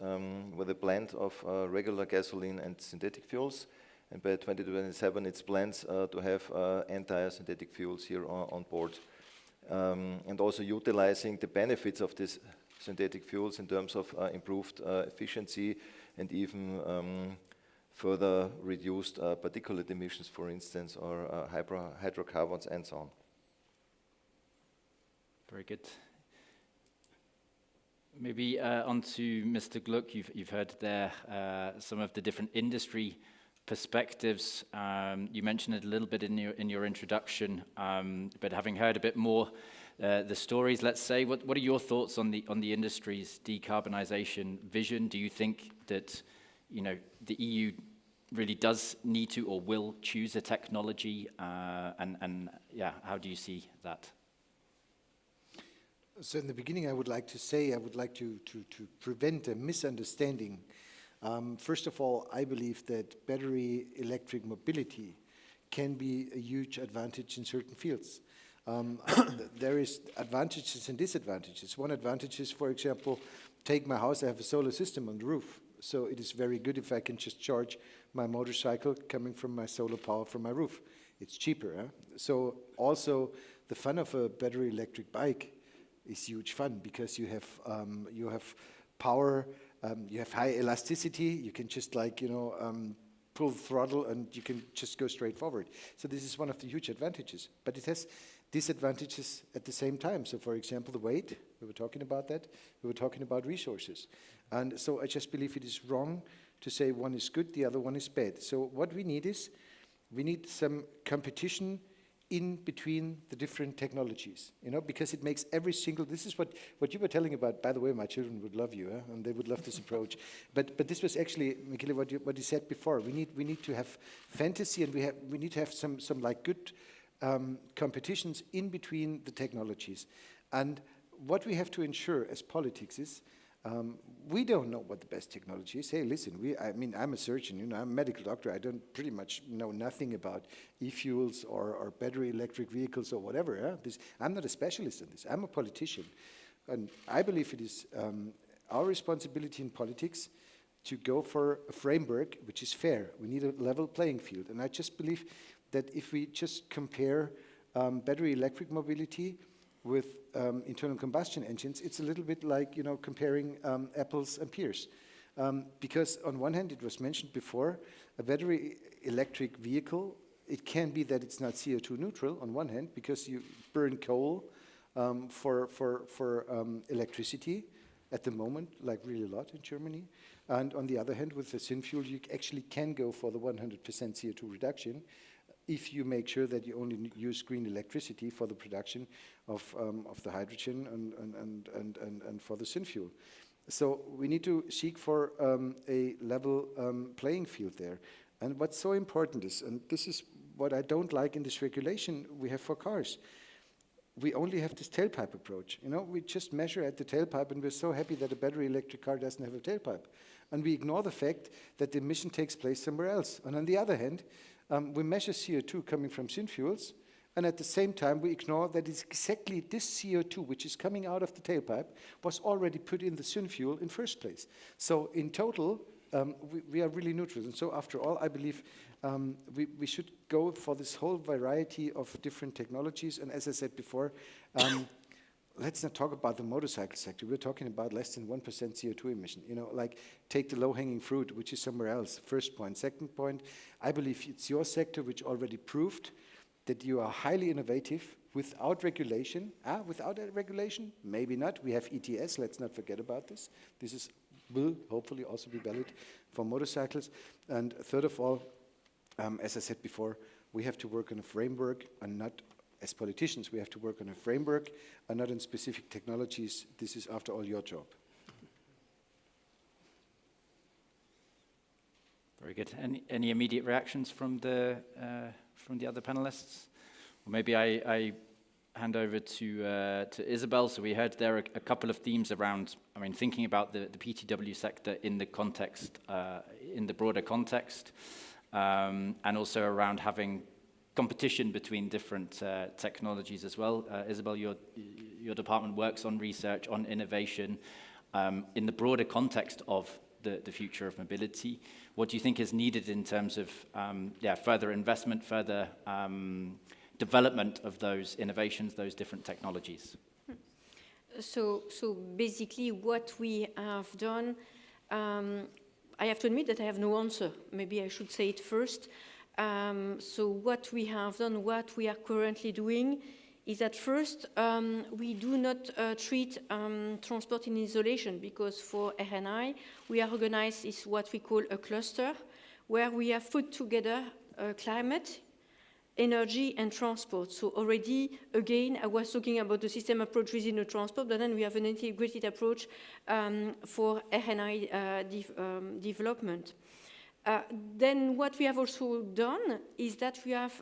with a blend of regular gasoline and synthetic fuels, and by 2027 it's planned to have entire synthetic fuels here on board. And also utilizing the benefits of these synthetic fuels in terms of improved efficiency and even further reduced particulate emissions, for instance, or hydrocarbons and so on. Very good. Maybe on to Mr. Gluck. You've heard there some of the different industry perspectives. You mentioned it a little bit in your introduction, but having heard a bit more the stories, let's say, what are your thoughts on the industry's decarbonisation vision? Do you think that the EU really does need to or will choose a technology, and yeah, how do you see that? So in the beginning, I would like to say, I would like to prevent a misunderstanding. First of all, I believe that battery electric mobility can be a huge advantage in certain fields. There is advantages and disadvantages. One advantage is, for example, take my house, I have a solar system on the roof. So it is very good if I can just charge my motorcycle coming from my solar power from my roof. It's cheaper. Huh? So also the fun of a battery electric bike is huge fun, because you have power, you have high elasticity, you can just pull the throttle and you can just go straight forward. So this is one of the huge advantages, but it has disadvantages at the same time. So for example, the weight, we were talking about that, we were talking about resources. And so I just believe it is wrong to say one is good, the other one is bad. So what we need is, we need some competition in between the different technologies, because it makes every single, this is what you were telling about, by the way, my children would love you, and they would love this approach. But this was actually, Michele, what you said before. We need to have fantasy, and we need to have some like good competitions in between the technologies. And what we have to ensure as politics is, We don't know what the best technology is. Hey, listen, I mean, I'm a surgeon, I'm a medical doctor. I don't pretty much know nothing about e-fuels or battery electric vehicles or whatever. I'm not a specialist in this. I'm a politician. And I believe it is our responsibility in politics to go for a framework which is fair. We need a level playing field. And I just believe that if we just compare battery electric mobility with internal combustion engines, it's a little bit like comparing apples and pears. Because on one hand, it was mentioned before, a battery electric vehicle, it can be that it's not CO2 neutral on one hand, because you burn coal for electricity at the moment, like really a lot in Germany. And on the other hand, with the synfuel, you actually can go for the 100% CO2 reduction if you make sure that you only use green electricity for the production of the hydrogen and for the synfuel. So we need to seek for a level playing field there. And what's so important is, and this is what I don't like in this regulation we have for cars, we only have this tailpipe approach. We just measure at the tailpipe, and we're so happy that a battery electric car doesn't have a tailpipe. And we ignore the fact that the emission takes place somewhere else. And on the other hand, we measure CO2 coming from synfuels, and at the same time we ignore that it's exactly this CO2 which is coming out of the tailpipe was already put in the synfuel in first place. So in total, we are really neutral. And so after all, I believe we should go for this whole variety of different technologies. And as I said before, let's not talk about the motorcycle sector. We're talking about less than 1% CO2 emission. Like take the low-hanging fruit, which is somewhere else. First point. Second point, I believe it's your sector which already proved that you are highly innovative without regulation. Without regulation? Maybe not. We have ETS. Let's not forget about this. This will hopefully also be valid for motorcycles. And third of all, as I said before, we have to work on a framework and not, as politicians, we have to work on a framework and not on specific technologies. This is, after all, your job. Very good. Any immediate reactions from the other panelists? Or maybe I hand over to Isabel. So we heard there a couple of themes around, thinking about the PTW sector in the context, in the broader context, and also around having competition between different technologies as well. Isabel, your department works on research, on innovation, in the broader context of the future of mobility. What do you think is needed in terms of further investment, further development of those innovations, those different technologies? So basically what we have done, I have to admit that I have no answer. Maybe I should say it first. So what we have done, what we are currently doing, is that first, we do not treat transport in isolation, because for RNI, we are organized is what we call a cluster, where we have put together climate, energy, and transport. So already, again, I was talking about the system approach within the transport, but then we have an integrated approach for RNI development. Then what we have also done is that we have,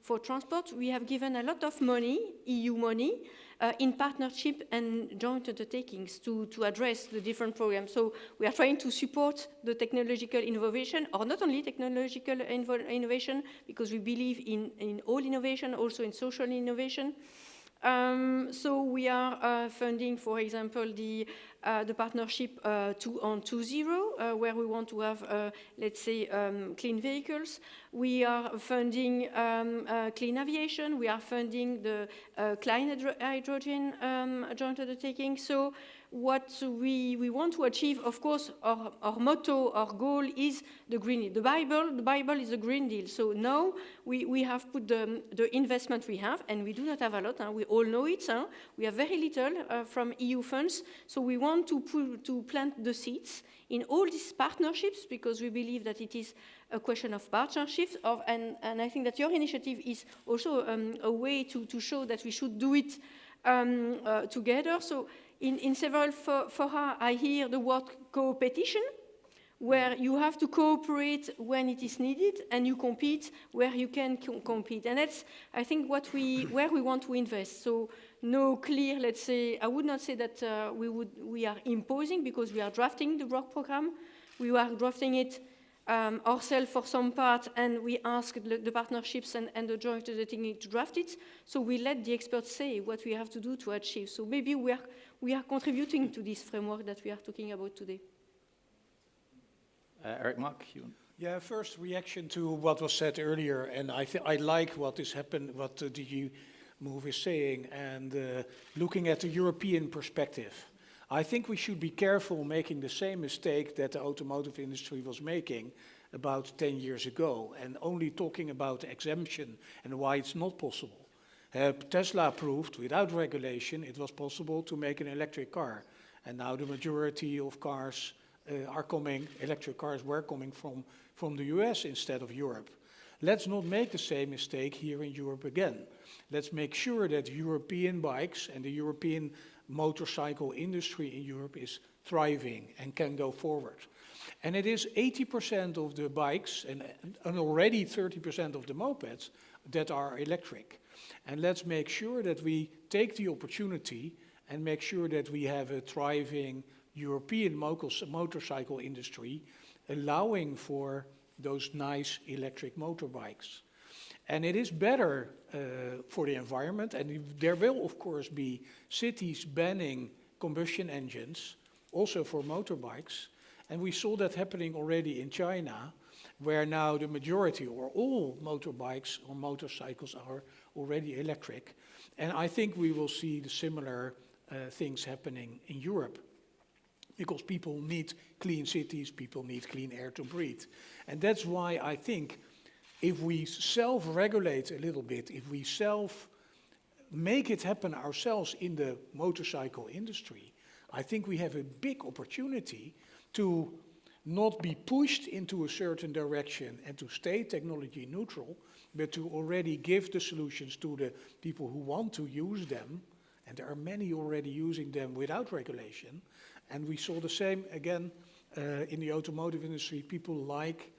for transport, we have given a lot of money, EU money, in partnership and joint undertakings to address the different programs. So we are trying to support the technological innovation, or not only technological innovation, because we believe in all innovation, also in social innovation. So we are funding, for example, the partnership 2on20, where we want to have, let's say, clean vehicles. We are funding clean aviation. We are funding the clean hydrogen joint undertaking. So what we want to achieve, of course, our motto, our goal is the Green Deal. The Bible is a Green Deal. So now we have put the investment we have, and we do not have a lot. We all know it. We have very little from EU funds. So we want to plant the seeds in all these partnerships, because we believe that it is a question of partnerships. And I think that your initiative is also a way to show that we should do it together. So in several fora, I hear the word co-petition. where you have to cooperate when it is needed, and you compete where you can compete. And that's, I think, where we want to invest. So no clear, let's say, I would not say that we are imposing, because we are drafting the work program. We are drafting it ourselves for some part, and we ask the partnerships and the joint undertaking to draft it. So we let the experts say what we have to do to achieve. So maybe we are contributing to this framework that we are talking about today. Eric Mark, you want? Yeah, first reaction to what was said earlier, and I like what the DG Move is saying, and looking at the European perspective. I think we should be careful making the same mistake that the automotive industry was making about 10 years ago, and only talking about exemption and why it's not possible. Tesla proved, without regulation, it was possible to make an electric car, and now the majority of cars electric cars were coming from the US instead of Europe. Let's not make the same mistake here in Europe again. Let's make sure that European bikes and the European motorcycle industry in Europe is thriving and can go forward. And it is 80% of the bikes and already 30% of the mopeds that are electric. And let's make sure that we take the opportunity and make sure that we have a thriving European motorcycle industry, allowing for those nice electric motorbikes. And it is better for the environment, and there will of course be cities banning combustion engines, also for motorbikes. And we saw that happening already in China, where now the majority or all motorbikes or motorcycles are already electric. And I think we will see the similar things happening in Europe, because people need clean cities, people need clean air to breathe. And that's why I think if we self-regulate a little bit, if we make it happen ourselves in the motorcycle industry, I think we have a big opportunity to not be pushed into a certain direction and to stay technology neutral, but to already give the solutions to the people who want to use them. And there are many already using them without regulation. And we saw the same again in the automotive industry. People like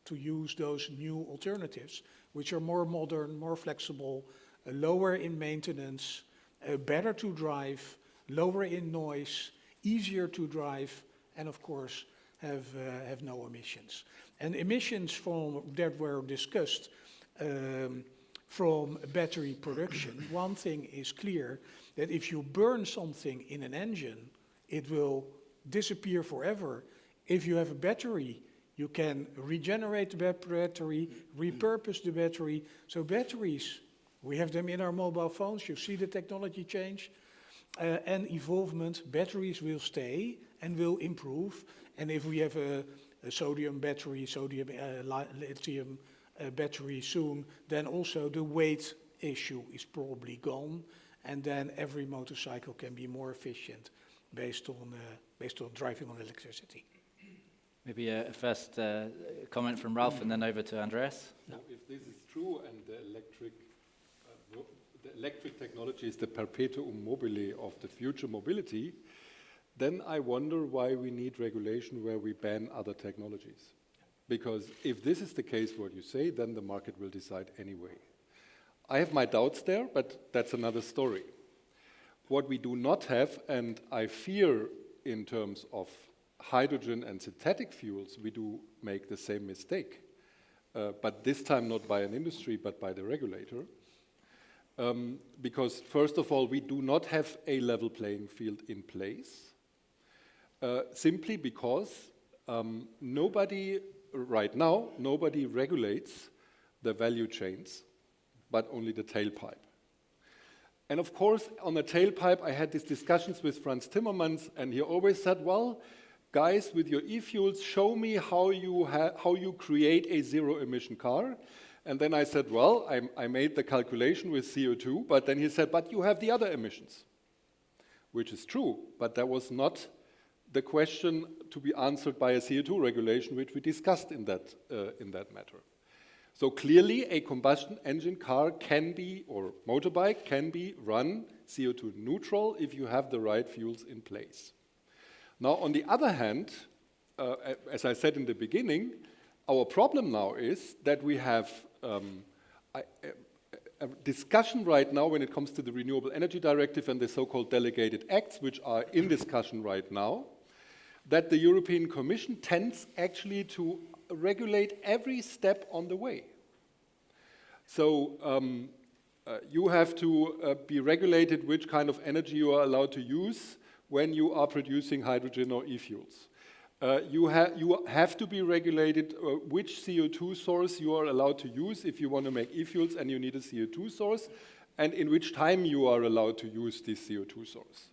to use those new alternatives, which are more modern, more flexible, lower in maintenance, better to drive, lower in noise, easier to drive, and of course have no emissions. And emissions that were discussed from battery production, one thing is clear, that if you burn something in an engine, it will disappear forever. If you have a battery, you can regenerate the battery, repurpose the battery. So batteries, we have them in our mobile phones. You see the technology change and evolvement. Batteries will stay and will improve. And if we have a sodium battery, lithium battery soon, then also the weight issue is probably gone. And then every motorcycle can be more efficient based on driving on electricity. Maybe a first comment from Ralph and then over to Andreas. No. If this is true and the electric technology is the perpetuum mobile of the future mobility, then I wonder why we need regulation where we ban other technologies. Because if this is the case, what you say, then the market will decide anyway. I have my doubts there, but that's another story. What we do not have, and I fear in terms of hydrogen and synthetic fuels, we do make the same mistake. But this time not by an industry, but by the regulator. Because first of all, we do not have a level playing field in place. Simply because nobody regulates the value chains, but only the tailpipe. And of course, on the tailpipe, I had these discussions with Franz Timmermans, and he always said, well, guys, with your e-fuels, show me how you create a zero-emission car. And then I said, well, I made the calculation with CO2, but then he said, but you have the other emissions, which is true, but that was not the question to be answered by a CO2 regulation, which we discussed in that matter. So clearly, a combustion engine car can be, or motorbike can be run CO2 neutral if you have the right fuels in place. Now, on the other hand, as I said in the beginning, our problem now is that we have a discussion right now when it comes to the Renewable Energy Directive and the so-called delegated acts, which are in discussion right now, that the European Commission tends actually to regulate every step on the way. So you have to be regulated which kind of energy you are allowed to use when you are producing hydrogen or e-fuels. You have to be regulated which CO2 source you are allowed to use if you want to make e-fuels and you need a CO2 source, and in which time you are allowed to use this CO2 source.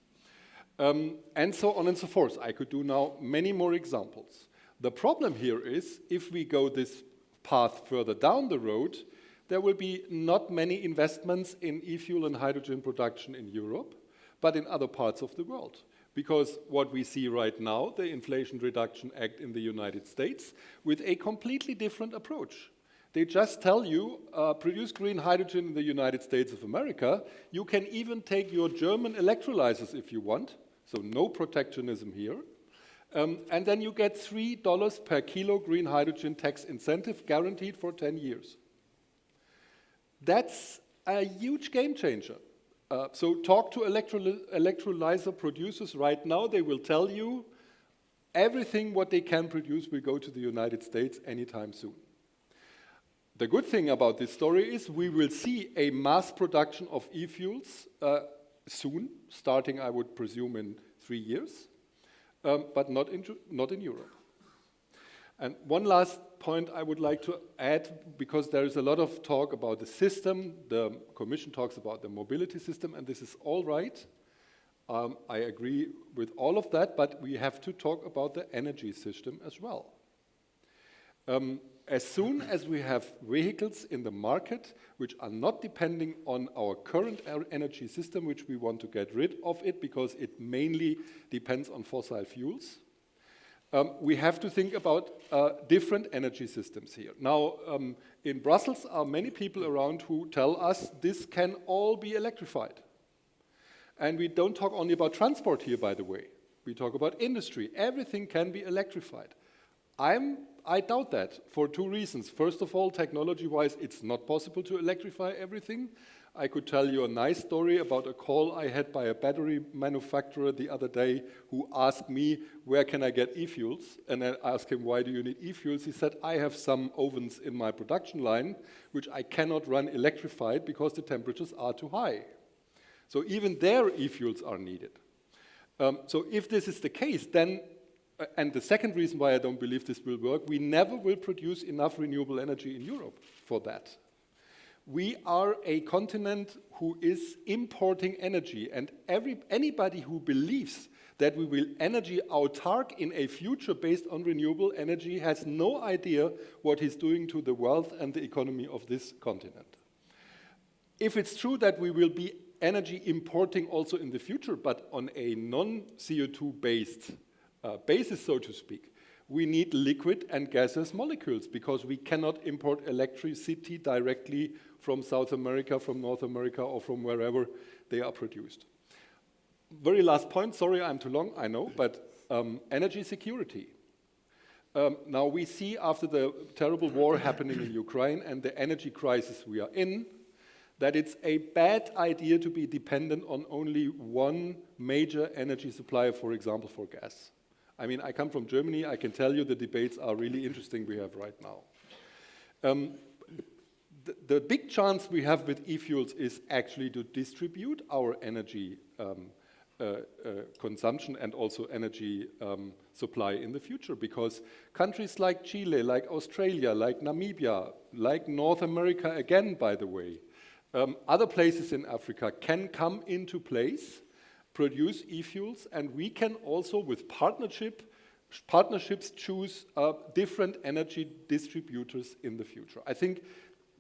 And so on and so forth. I could do now many more examples. The problem here is, if we go this path further down the road, there will be not many investments in e-fuel and hydrogen production in Europe, but in other parts of the world. Because what we see right now, the Inflation Reduction Act in the United States, with a completely different approach. They just tell you, produce green hydrogen in the United States of America. You can even take your German electrolyzers if you want, so no protectionism here. And then you get $3 per kilo green hydrogen tax incentive guaranteed for 10 years. That's a huge game changer. So talk to electrolyzer producers right now. They will tell you everything what they can produce will go to the United States anytime soon. The good thing about this story is we will see a mass production of e-fuels soon, starting, I would presume, in 3 years, but not in Europe. And one last point I would like to add, because there is a lot of talk about the system. The Commission talks about the mobility system, and this is all right. I agree with all of that, but we have to talk about the energy system as well. As soon as we have vehicles in the market which are not depending on our current energy system, which we want to get rid of it because it mainly depends on fossil fuels, we have to think about different energy systems here. Now, in Brussels are many people around who tell us this can all be electrified. And we don't talk only about transport here, by the way. We talk about industry. Everything can be electrified. I doubt that for 2 reasons. First of all, technology-wise, it's not possible to electrify everything. I could tell you a nice story about a call I had by a battery manufacturer the other day who asked me, where can I get e-fuels? And I asked him, why do you need e-fuels? He said, I have some ovens in my production line which I cannot run electrified because the temperatures are too high. So even there, e-fuels are needed. So if this is the case, then, and the second reason why I don't believe this will work, we never will produce enough renewable energy in Europe for that. We are a continent who is importing energy, and anybody who believes that we will energy autark in a future based on renewable energy has no idea what he's doing to the wealth and the economy of this continent. If it's true that we will be energy importing also in the future, but on a non-CO2 based basis, so to speak, we need liquid and gaseous molecules because we cannot import electricity directly from South America, from North America, or from wherever they are produced. Very last point, sorry I'm too long, I know, but energy security. Now we see after the terrible war happening in Ukraine and the energy crisis we are in, that it's a bad idea to be dependent on only one major energy supplier, for example, for gas. I mean, I come from Germany, I can tell you the debates are really interesting we have right now. The big chance we have with e-fuels is actually to distribute our energy consumption and also energy supply in the future, because countries like Chile, like Australia, like Namibia, like North America again, by the way, other places in Africa can come into place, produce e-fuels, and we can also, with partnerships, choose different energy distributors in the future. I think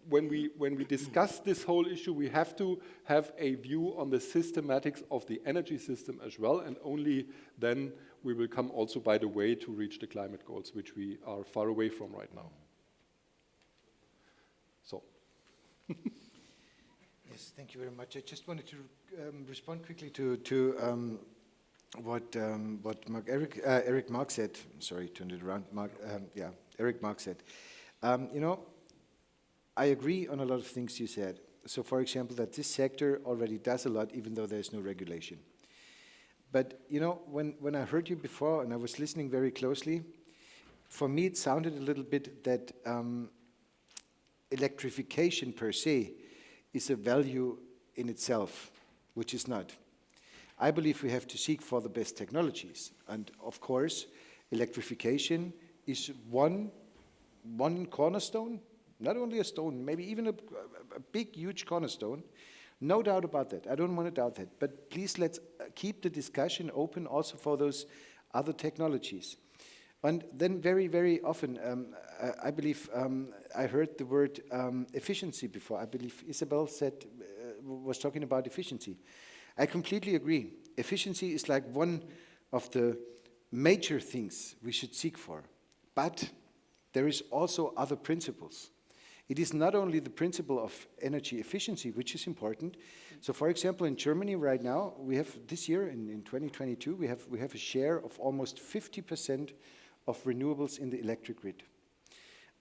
when we discuss this whole issue, we have to have a view on the systematics of the energy system as well, and only then we will come also by the way to reach the climate goals, which we are far away from right now. So. Yes, thank you very much. I just wanted to respond quickly to what Eric Mark said. Sorry, turned it around. Eric Mark said. You know, I agree on a lot of things you said. So, for example, that this sector already does a lot, even though there's no regulation. But you know, when I heard you before and I was listening very closely, for me it sounded a little bit that electrification per se is a value in itself, which is not. I believe we have to seek for the best technologies. And of course, electrification is one cornerstone, not only a stone, maybe even a big, huge cornerstone. No doubt about that. I don't want to doubt that. But please let's keep the discussion open also for those other technologies. And then very, very often, I believe I heard the word efficiency before. I believe Isabel was talking about efficiency. I completely agree. Efficiency is like one of the major things we should seek for. But there is also other principles. It is not only the principle of energy efficiency, which is important. So for example, in Germany right now, we have this year, in 2022, we have a share of almost 50% of renewables in the electric grid.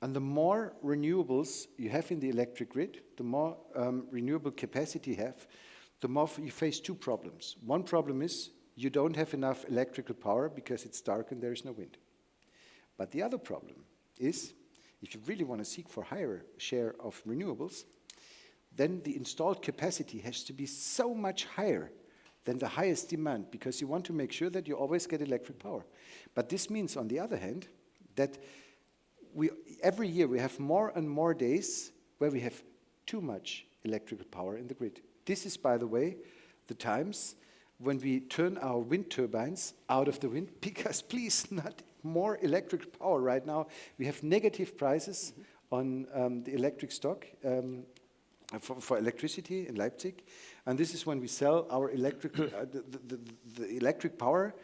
And the more renewables you have in the electric grid, the more renewable capacity you have, the more you face two problems. One problem is you don't have enough electrical power because it's dark and there is no wind. But the other problem is, if you really want to seek for higher share of renewables, then the installed capacity has to be so much higher than the highest demand, because you want to make sure that you always get electric power. But this means, on the other hand, that every year we have more and more days where we have too much electrical power in the grid. This is, by the way, the times when we turn our wind turbines out of the wind, because please, not more electric power right now. We have negative prices on the electric stock for electricity in Leipzig. And this is when we sell our electrical, the electric power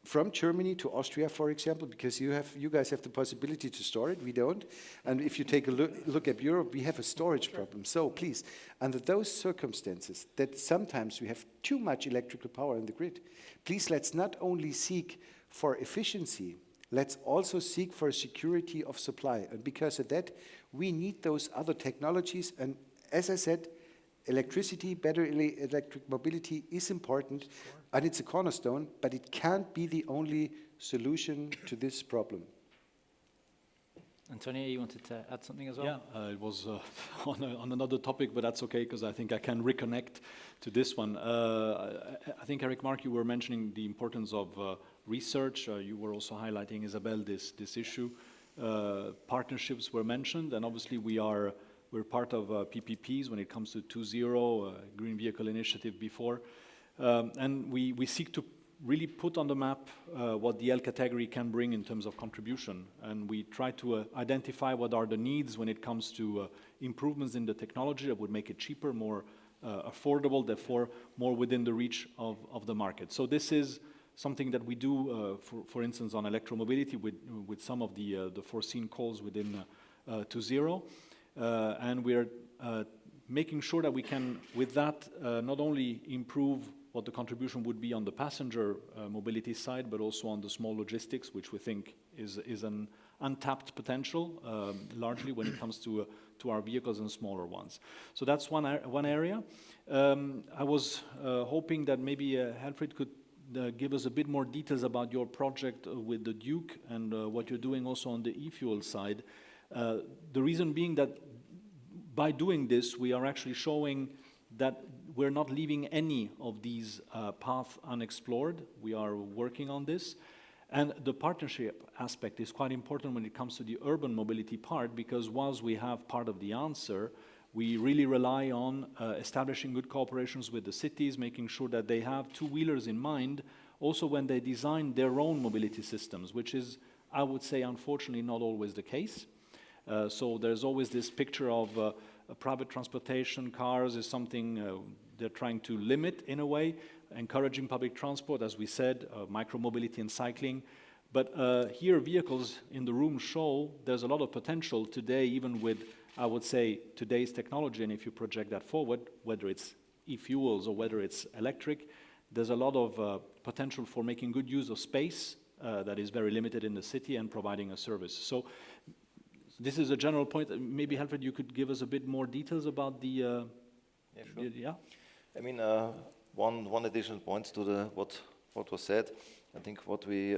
from Germany to Austria, for example, because you guys have the possibility to store it, we don't. And if you take a look at Europe, we have a storage problem. So please, under those circumstances, that sometimes we have too much electrical power in the grid, please let's not only seek for efficiency, let's also seek for security of supply. And because of that, we need those other technologies. And as I said, electricity, better electric mobility is important, and it's a cornerstone, but it can't be the only solution to this problem. Antonio, you wanted to add something as well? Yeah, it was on another topic, but that's okay, because I think I can reconnect to this one. I think, Eric Mark, you were mentioning the importance of research. You were also highlighting, Isabel, this issue. Partnerships were mentioned, and obviously we're part of PPPs when it comes to 2.0, Green Vehicle Initiative before. And we seek to really put on the map what the L category can bring in terms of contribution. And we try to identify what are the needs when it comes to improvements in the technology that would make it cheaper, more affordable, therefore more within the reach of the market. So this is something that we do, for instance, on electromobility with some of the foreseen calls within 2.0. And we're making sure that we can, with that, not only improve what the contribution would be on the passenger mobility side, but also on the small logistics, which we think is an untapped potential, largely when it comes to our vehicles and smaller ones. So that's one area. I was hoping that maybe Helfried could give us a bit more details about your project with the Duke and what you're doing also on the e-fuel side. The reason being that by doing this, we are actually showing that we're not leaving any of these paths unexplored. We are working on this. And the partnership aspect is quite important when it comes to the urban mobility part, because whilst we have part of the answer, we really rely on establishing good cooperations with the cities, making sure that they have two-wheelers in mind, also when they design their own mobility systems, which is, I would say, unfortunately not always the case. So there's always this picture of private transportation, cars is something they're trying to limit in a way, encouraging public transport, as we said, micro-mobility and cycling. But here vehicles in the room show there's a lot of potential today, even with, I would say, today's technology. And if you project that forward, whether it's e-fuels or whether it's electric, there's a lot of potential for making good use of space that is very limited in the city and providing a service. So this is a general point. Maybe, Helfried, you could give us a bit more details about the... Yeah, sure. Yeah? I mean, one additional point to what was said. I think what we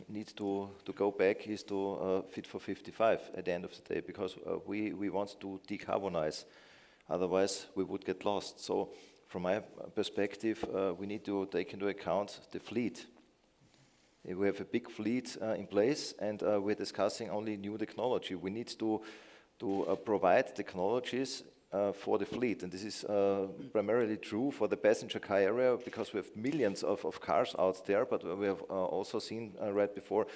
need to go back is to Fit for 55 at the end of the day, because we want to decarbonize. Otherwise, we would get lost. So, from my perspective, we need to take into account the fleet. We have a big fleet in place, and we're discussing only new technology. We need to provide technologies for the fleet, and this is primarily true for the passenger car area, because we have millions of cars out there, but we have also seen right before,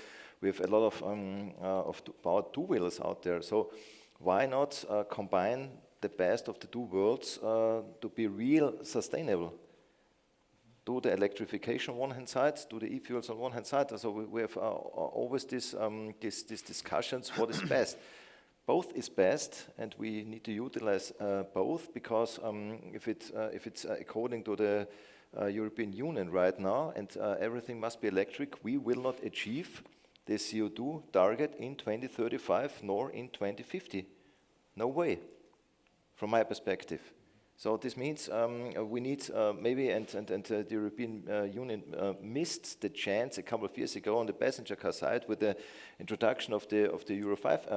we have a lot of powered two-wheelers out there. So why not combine the best of the two worlds to be real sustainable? Do the electrification on one hand side, do the e-fuels on one hand side. So we have always these discussions, what is best? Both is best, and we need to utilize both, because if it's according to the European Union right now, and everything must be electric, we will not achieve the CO2 target in 2035 nor in 2050. No way, from my perspective. So this means we need maybe, and the European Union missed the chance a couple of years ago on the passenger car side with the introduction of the Euro 5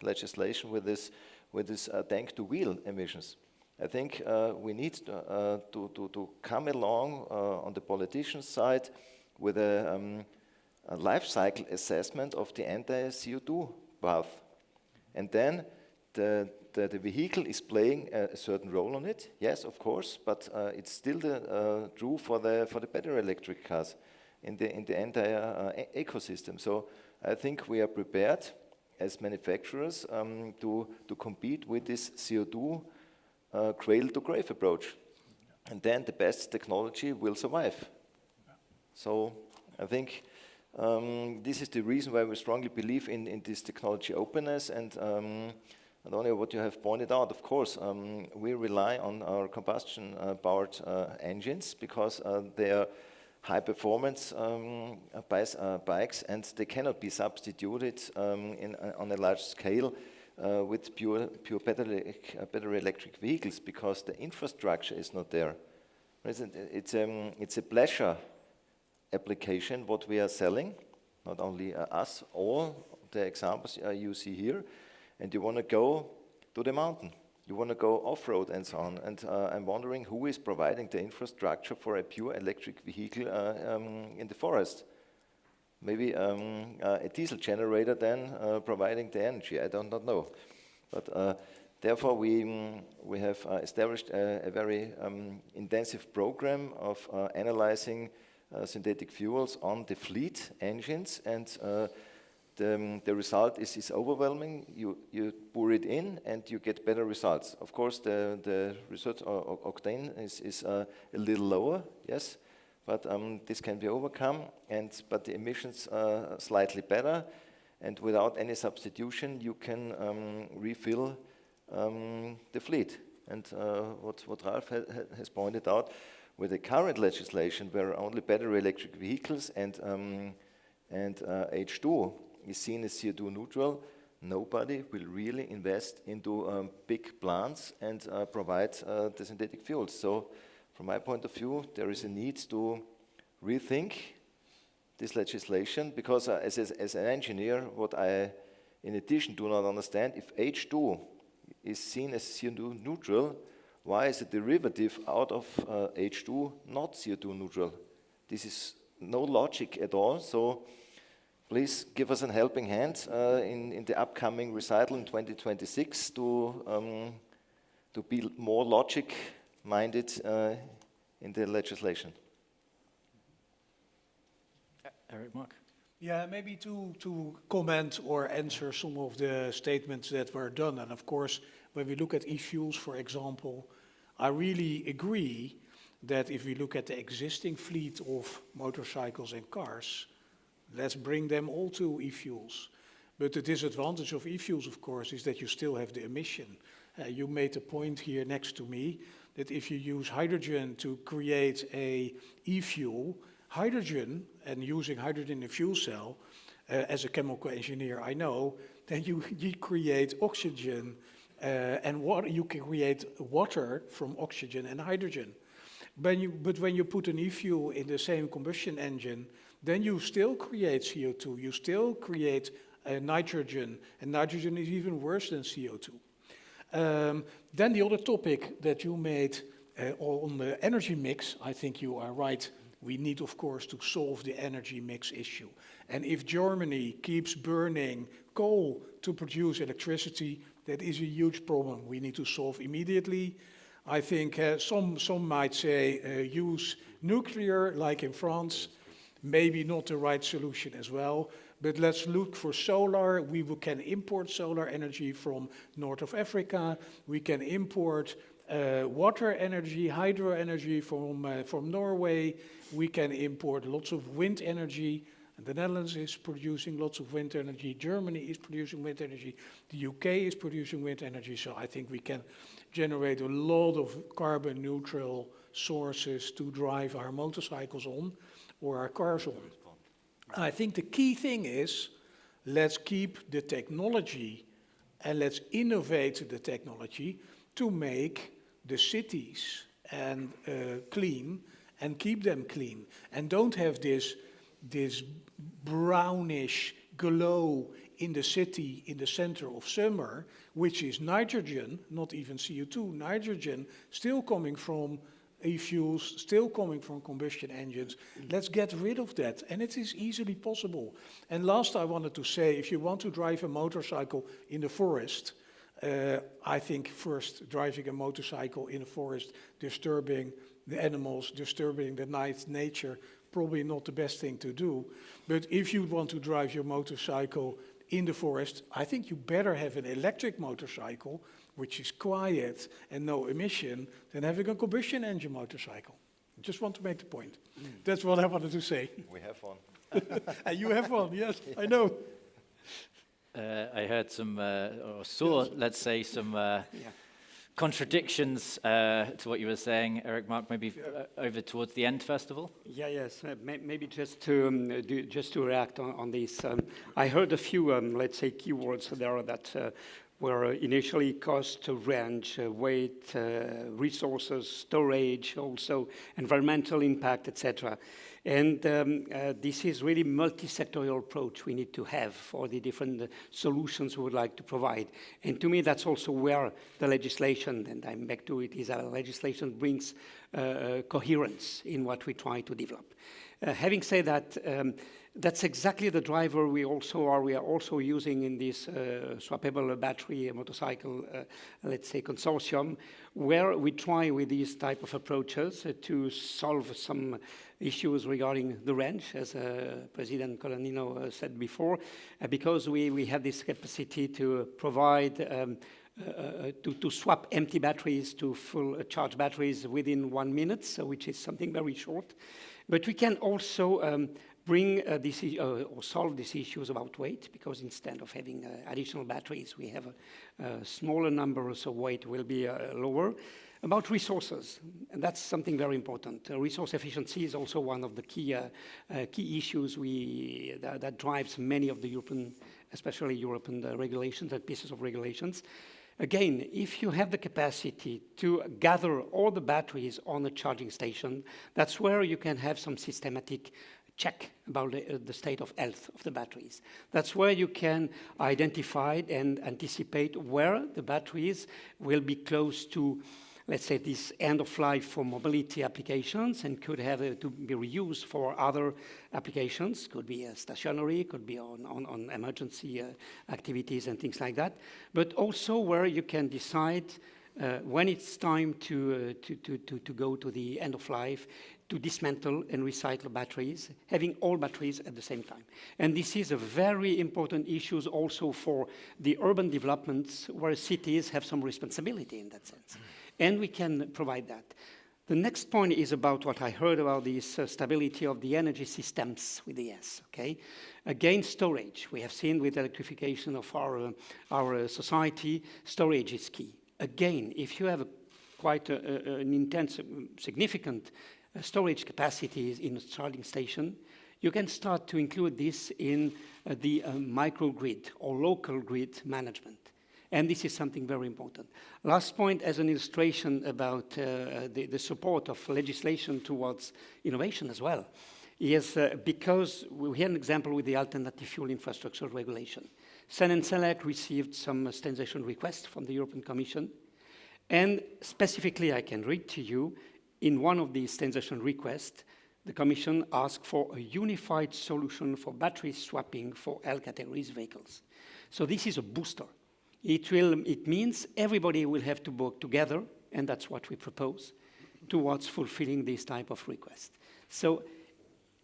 legislation with this tank to wheel emissions. I think we need to come along on the politician side with a life cycle assessment of the entire CO2 path, and then the vehicle is playing a certain role on it, yes, of course, but it's still true for the battery electric cars in the entire ecosystem. So I think we are prepared as manufacturers to compete with this CO2 cradle-to-grave approach, and then the best technology will survive. So I think this is the reason why we strongly believe in this technology openness, and only what you have pointed out, of course, we rely on our combustion-powered engines, because they are high-performance bikes, and they cannot be substituted on a large scale with pure battery electric vehicles, because the infrastructure is not there. It's a pleasure application what we are selling, not only us, all the examples you see here. And you want to go to the mountain, you want to go off-road and so on. And I'm wondering who is providing the infrastructure for a pure electric vehicle in the forest. Maybe a diesel generator then providing the energy, I don't know. But therefore we have established a very intensive program of analyzing synthetic fuels on the fleet engines, and the result is overwhelming. You pour it in and you get better results. Of course, the research octane is a little lower, yes, but this can be overcome. But the emissions are slightly better, and without any substitution, you can refill the fleet. And what Ralf has pointed out, with the current legislation, where only battery electric vehicles and H2 is seen as CO2 neutral, nobody will really invest into big plants and provide the synthetic fuels. So from my point of view, there is a need to rethink this legislation, because as an engineer, what I in addition do not understand, if H2 is seen as CO2 neutral, why is a derivative out of H2 not CO2 neutral? This is no logic at all. So please give us a helping hand in the upcoming recital in 2026 to be more logic-minded in the legislation. Eric, Mark? Yeah, maybe to comment or answer some of the statements that were done. And of course, when we look at e-fuels, for example, I really agree that if we look at the existing fleet of motorcycles and cars, let's bring them all to e-fuels. But the disadvantage of e-fuels, of course, is that you still have the emission. You made a point here next to me that if you use hydrogen to create a e-fuel, hydrogen, and using hydrogen in a fuel cell, as a chemical engineer I know, then you create oxygen and water. You can create water from oxygen and hydrogen. But when you put an e-fuel in the same combustion engine, then you still create CO2, you still create nitrogen, and nitrogen is even worse than CO2. Then the other topic that you made on the energy mix, I think you are right. We need, of course, to solve the energy mix issue. And if Germany keeps burning coal to produce electricity, that is a huge problem we need to solve immediately. I think some might say use nuclear, like in France, maybe not the right solution as well. But let's look for solar. We can import solar energy from north of Africa. We can import water energy, hydro energy from Norway. We can import lots of wind energy. The Netherlands is producing lots of wind energy. Germany is producing wind energy. The UK is producing wind energy. So I think we can generate a lot of carbon neutral sources to drive our motorcycles on or our cars on. I think the key thing is, let's keep the technology and let's innovate the technology to make the cities and clean and keep them clean. And don't have this brownish glow in the city in the center of summer, which is nitrogen, not even CO2, nitrogen still coming from e-fuels, still coming from combustion engines. Let's get rid of that, and it is easily possible. And last, I wanted to say, if you want to drive a motorcycle in the forest, I think first driving a motorcycle in a forest, disturbing the animals, disturbing the night nature, probably not the best thing to do. But if you want to drive your motorcycle in the forest, I think you better have an electric motorcycle, which is quiet and no emission, than having a combustion engine motorcycle. I just want to make the point. That's what I wanted to say. We have one. And you have one, yes, I know. I heard some, or saw, let's say, some contradictions to what you were saying, Eric, Mark, maybe over towards the end, first of all? Yes. Maybe just to react on this. I heard a few, let's say, keywords there that were initially cost, range, weight, resources, storage, also environmental impact, etc. And this is really multi-sectorial approach we need to have for the different solutions we would like to provide. And to me, that's also where the legislation, and I'm back to it, is our legislation brings coherence in what we try to develop. Having said that, that's exactly the driver we are also using in this swappable battery motorcycle, let's say, consortium, where we try with these type of approaches to solve some issues regarding the range, as President Colanino said before, because we have this capacity to provide to swap empty batteries to full charge batteries within 1 minute, so which is something very short. But we can also bring or solve these issues about weight, because instead of having additional batteries, we have a smaller number, so weight will be lower. About resources, and that's something very important. Resource efficiency is also one of the key issues that drives many of the European, especially European regulations and pieces of regulations. Again, if you have the capacity to gather all the batteries on a charging station, that's where you can have some systematic check about the state of health of the batteries. That's where you can identify and anticipate where the batteries will be close to, let's say, this end of life for mobility applications, and could have to be reused for other applications. Could be stationary, could be on emergency activities and things like that. But also where you can decide when it's time to go to the end of life, to dismantle and recycle batteries, having all batteries at the same time. And this is a very important issue also for the urban developments, where cities have some responsibility in that sense. And we can provide that. The next point is about what I heard about this stability of the energy systems with the S, okay? Again, storage. We have seen with electrification of our society, storage is key. Again, if you have quite an intense, significant storage capacities in a charging station, you can start to include this in the microgrid or local grid management. And this is something very important. Last point as an illustration about the support of legislation towards innovation as well is because we had an example with the alternative fuel infrastructure regulation. Sen and Select received some standardization requests from the European Commission. And specifically, I can read to you, in one of these standardization requests, the Commission asked for a unified solution for battery swapping for L categories vehicles. So this is a booster. It means everybody will have to work together, and that's what we propose, towards fulfilling this type of request. So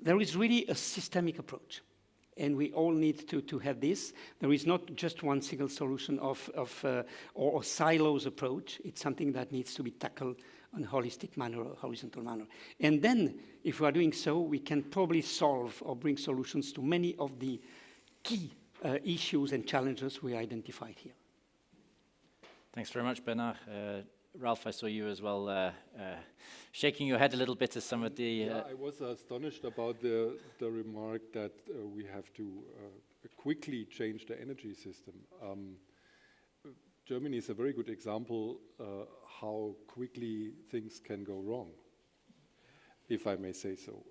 there is really a systemic approach, and we all need to have this. There is not just one single solution or silos approach. It's something that needs to be tackled in a holistic manner, or horizontal manner. And then, if we are doing so, we can probably solve or bring solutions to many of the key issues and challenges we identified here. Thanks very much, Bernard. Ralph, I saw you as well shaking your head a little bit as some of the... Yeah, I was astonished about the remark that we have to quickly change the energy system. Germany is a very good example how quickly things can go wrong, if I may say so.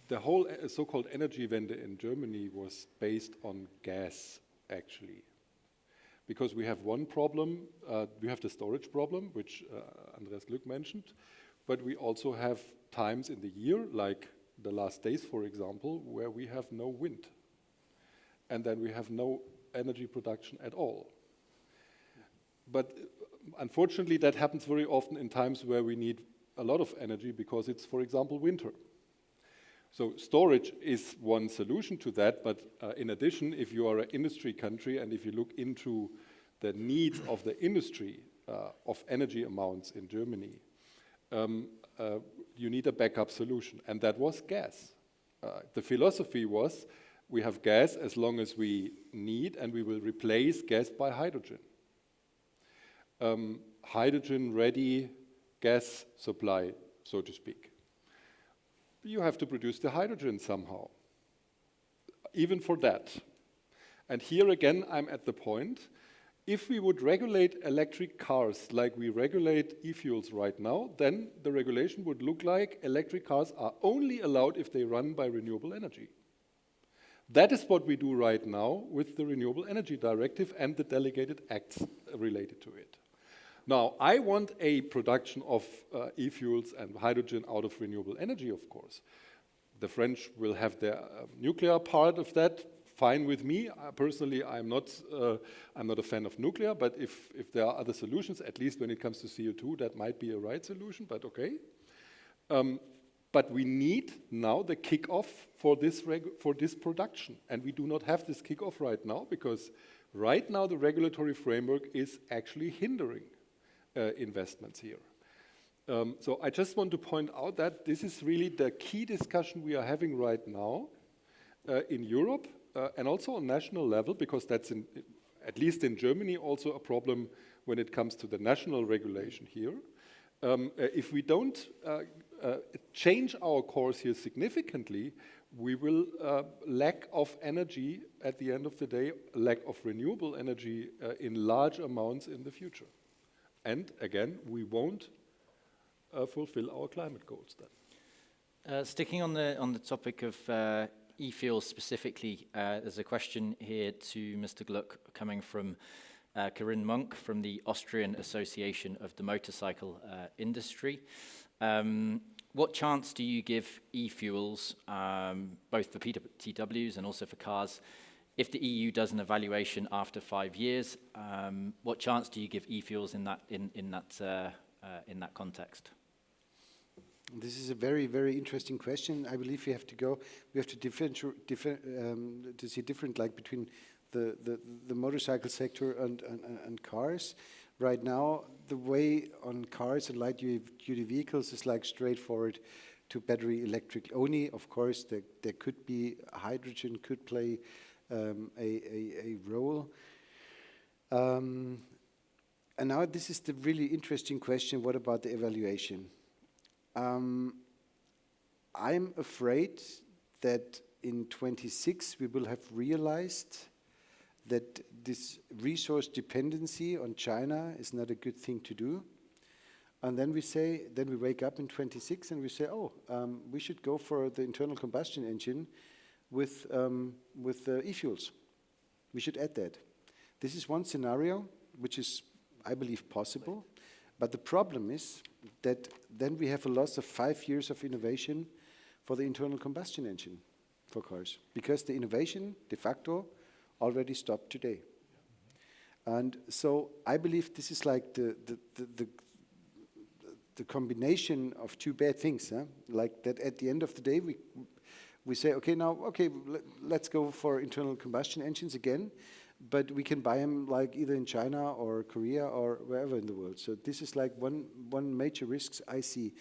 The whole so-called energy Wende in Germany was based on gas, actually. Because we have one problem, we have the storage problem, which Andreas Glück mentioned, but we also have times in the year, like the last days, for example, where we have no wind. And then we have no energy production at all. But unfortunately, that happens very often in times where we need a lot of energy because it's, for example, winter. So storage is one solution to that, but in addition, if you are an industry country and if you look into the needs of the industry of energy amounts in Germany, you need a backup solution, and that was gas. The philosophy was, we have gas as long as we need, and we will replace gas by hydrogen. Hydrogen-ready gas supply, so to speak. You have to produce the hydrogen somehow, even for that. And here again, I'm at the point, if we would regulate electric cars like we regulate e-fuels right now, then the regulation would look like electric cars are only allowed if they run by renewable energy. That is what we do right now with the Renewable Energy Directive and the delegated acts related to it. Now, I want a production of e-fuels and hydrogen out of renewable energy, of course. The French will have their nuclear part of that, fine with me. Personally, I'm not a fan of nuclear, but if there are other solutions, at least when it comes to CO2, that might be a right solution, but okay. But we need now the kickoff for this production, and we do not have this kickoff right now because right now the regulatory framework is actually hindering investments here. So I just want to point out that this is really the key discussion we are having right now in Europe and also on national level, because that's, at least in Germany, also a problem when it comes to the national regulation here. If we don't change our course here significantly, we will lack of energy at the end of the day, lack of renewable energy in large amounts in the future. And again, we won't fulfill our climate goals then. Sticking on the topic of e-fuels specifically, there's a question here to Mr. Gluck coming from Corinne Monk from the Austrian Association of the Motorcycle Industry. What chance do you give e-fuels, both for PTWs and also for cars, if the EU does an evaluation after 5 years? What chance do you give e-fuels in that context? This is a very, very interesting question. I believe we have to see different, like between the motorcycle sector and cars. Right now, the way on cars and light-duty vehicles is like straightforward to battery electric only. Of course, there could be hydrogen could play a role. And now this is the really interesting question, what about the evaluation? I'm afraid that in 26 we will have realized that this resource dependency on China is not a good thing to do. And then we wake up in 26 and we say, oh, we should go for the internal combustion engine with e-fuels. We should add that. This is one scenario which is, I believe, possible. But the problem is that then we have a loss of 5 years of innovation for the internal combustion engine for cars, because the innovation de facto already stopped today. And so I believe this is like the combination of two bad things, huh? Like that at the end of the day we say, okay, let's go for internal combustion engines again, but we can buy them like either in China or Korea or wherever in the world. So this is like one major risk I see.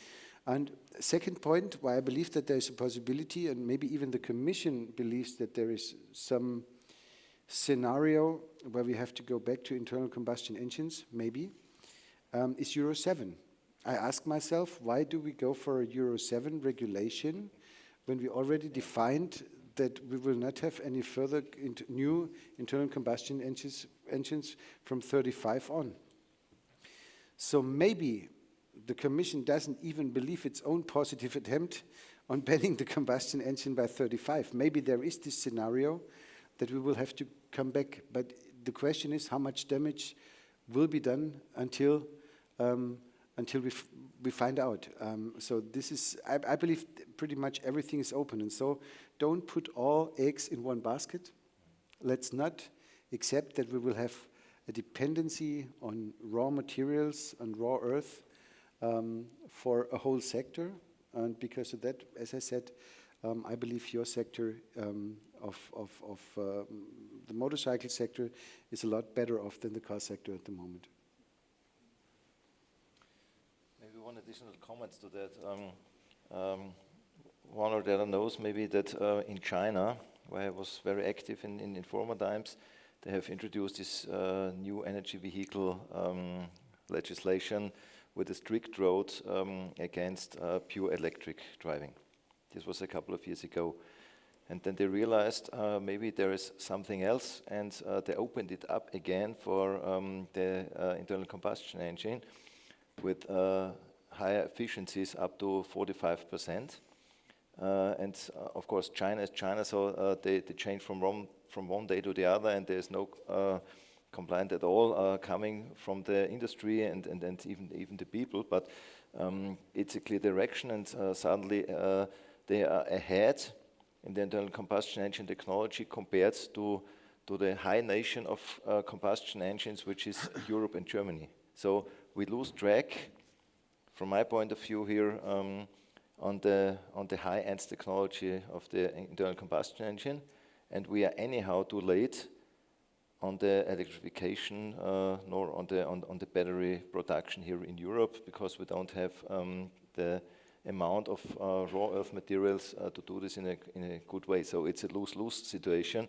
And second point, why I believe that there is a possibility, and maybe even the Commission believes that there is some scenario where we have to go back to internal combustion engines, maybe, is Euro 7. I ask myself, why do we go for a Euro 7 regulation when we already defined that we will not have any further new internal combustion engines from 35 on? So maybe the Commission doesn't even believe its own positive attempt on banning the combustion engine by 35. Maybe there is this scenario that we will have to come back, but the question is how much damage will be done until we find out. So this is, I believe pretty much everything is open, and so don't put all eggs in one basket. Let's not accept that we will have a dependency on raw materials, on raw earth, for a whole sector, and because of that, as I said, I believe your sector of the motorcycle sector is a lot better off than the car sector at the moment. Maybe one additional comment to that. One or the other knows maybe that in China, where I was very active in former times, they have introduced this new energy vehicle legislation with a strict road against pure electric driving. This was a couple of years ago. And then they realized maybe there is something else, and they opened it up again for the internal combustion engine with higher efficiencies up to 45%. And of course, China is China, so they change from one day to the other, and there's no compliant at all coming from the industry and even the people. But it's a clear direction, and suddenly they are ahead in the internal combustion engine technology compared to the high nation of combustion engines, which is Europe and Germany. So we lose track, from my point of view here, on the high-end technology of the internal combustion engine, and we are anyhow too late on the electrification nor on the battery production here in Europe, because we don't have the amount of raw earth materials to do this in a good way. So it's a lose-lose situation.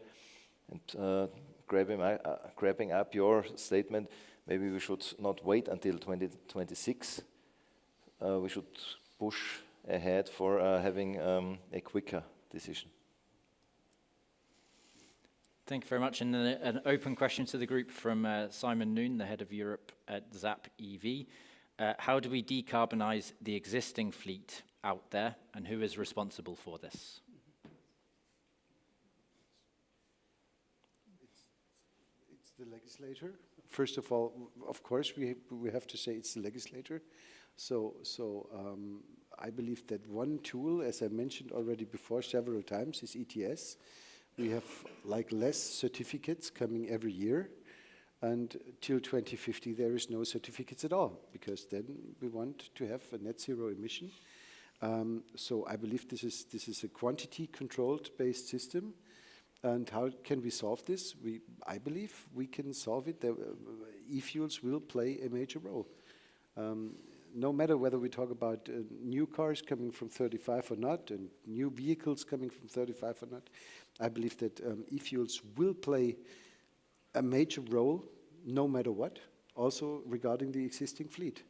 And grabbing up your statement, maybe we should not wait until 2026. We should push ahead for having a quicker decision. Thank you very much. And an open question to the group from Simon Noon, the head of Europe at ZAP EV. How do we decarbonize the existing fleet out there, and who is responsible for this? It's the legislator. First of all, of course, we have to say it's the legislator. So I believe that one tool, as I mentioned already before several times, is ETS. We have like less certificates coming every year. And till 2050, there is no certificates at all, because then we want to have a net zero emission. So I believe this is a quantity-controlled based system. And how can we solve this? I believe we can solve it. E-fuels will play a major role. No matter whether we talk about new cars coming from 35 or not, and new vehicles coming from 35 or not, I believe that e-fuels will play a major role, no matter what. also regarding the existing fleet.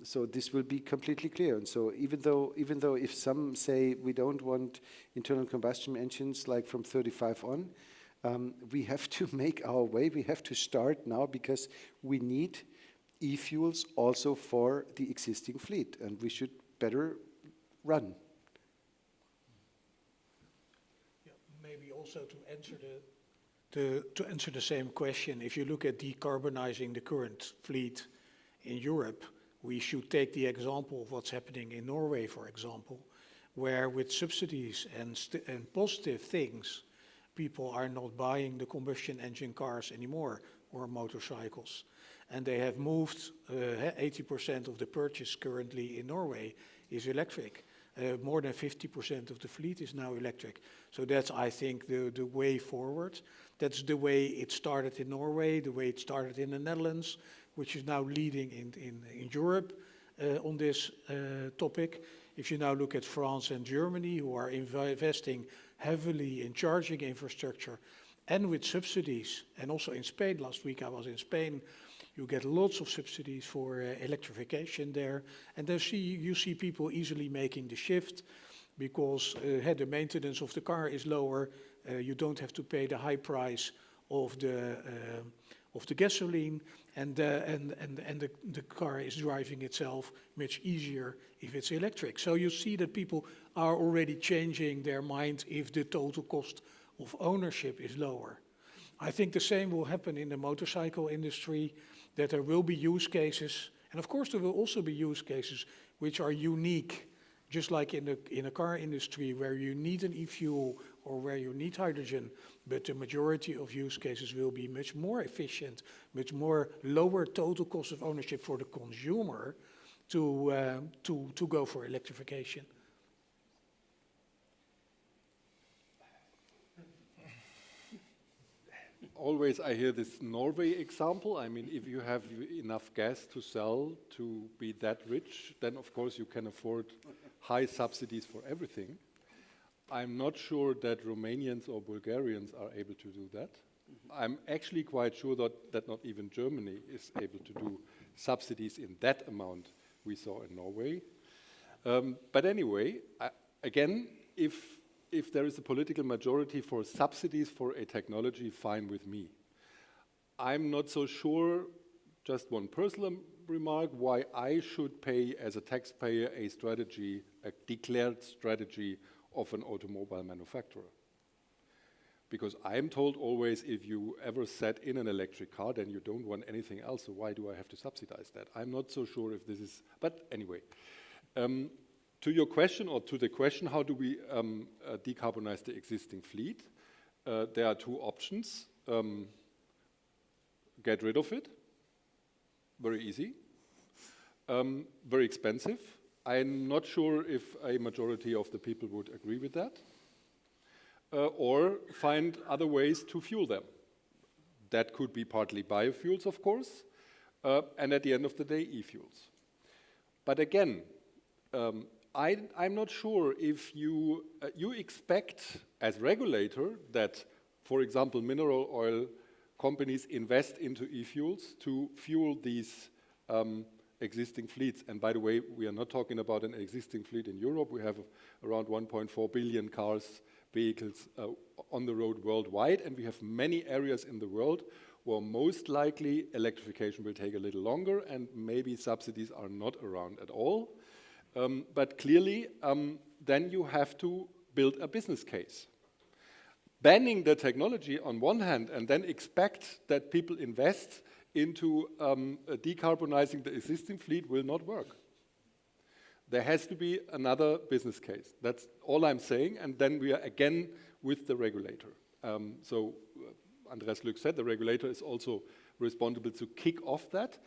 So this will be completely clear. And so even though if some say we don't want internal combustion engines like from 35 on, we have to make our way. We have to start now because we need e-fuels also for the existing fleet, and we should better run. Yeah, maybe also to answer the same question, if you look at decarbonizing the current fleet in Europe, we should take the example of what's happening in Norway, for example, where with subsidies and positive things, people are not buying the combustion engine cars anymore or motorcycles. And they have moved 80% of the purchase currently in Norway is electric. More than 50% of the fleet is now electric. So that's, I think, the way forward. That's the way it started in Norway, the way it started in the Netherlands, which is now leading in Europe on this topic. If you now look at France and Germany, who are investing heavily in charging infrastructure and with subsidies, and also in Spain, last week I was in Spain, you get lots of subsidies for electrification there. And there you see people easily making the shift because the maintenance of the car is lower. You don't have to pay the high price of the gasoline, and the car is driving itself much easier if it's electric. So you see that people are already changing their mind if the total cost of ownership is lower. I think the same will happen in the motorcycle industry, that there will be use cases, and of course there will also be use cases which are unique, just like in a car industry where you need an e-fuel or where you need hydrogen, but the majority of use cases will be much more efficient, much more lower total cost of ownership for the consumer to go for electrification. Always I hear this Norway example. I mean, if you have enough gas to sell to be that rich, then of course you can afford high subsidies for everything. I'm not sure that Romanians or Bulgarians are able to do that. I'm actually quite sure that not even Germany is able to do subsidies in that amount we saw in Norway. But anyway, again, if there is a political majority for subsidies for a technology, fine with me. I'm not so sure, just one personal remark, why I should pay as a taxpayer a strategy, a declared strategy of an automobile manufacturer. Because I'm told always, if you ever sat in an electric car, then you don't want anything else, so why do I have to subsidize that? I'm not so sure if this is, but anyway. To your question, or to the question, how do we decarbonize the existing fleet? There are two options. Get rid of it, very easy. Very expensive. I'm not sure if a majority of the people would agree with that. Or find other ways to fuel them. That could be partly biofuels, of course, and at the end of the day, e-fuels. But again, I'm not sure if you expect as regulator that, for example, mineral oil companies invest into e-fuels to fuel these existing fleets. And by the way, we are not talking about an existing fleet in Europe. We have around 1.4 billion vehicles on the road worldwide, and we have many areas in the world where most likely electrification will take a little longer and maybe subsidies are not around at all. But clearly, then you have to build a business case. Banning the technology on one hand and then expect that people invest into decarbonizing the existing fleet will not work. There has to be another business case. That's all I'm saying, and then we are again with the regulator. So Andreas Lück said the regulator is also responsible to kick off that.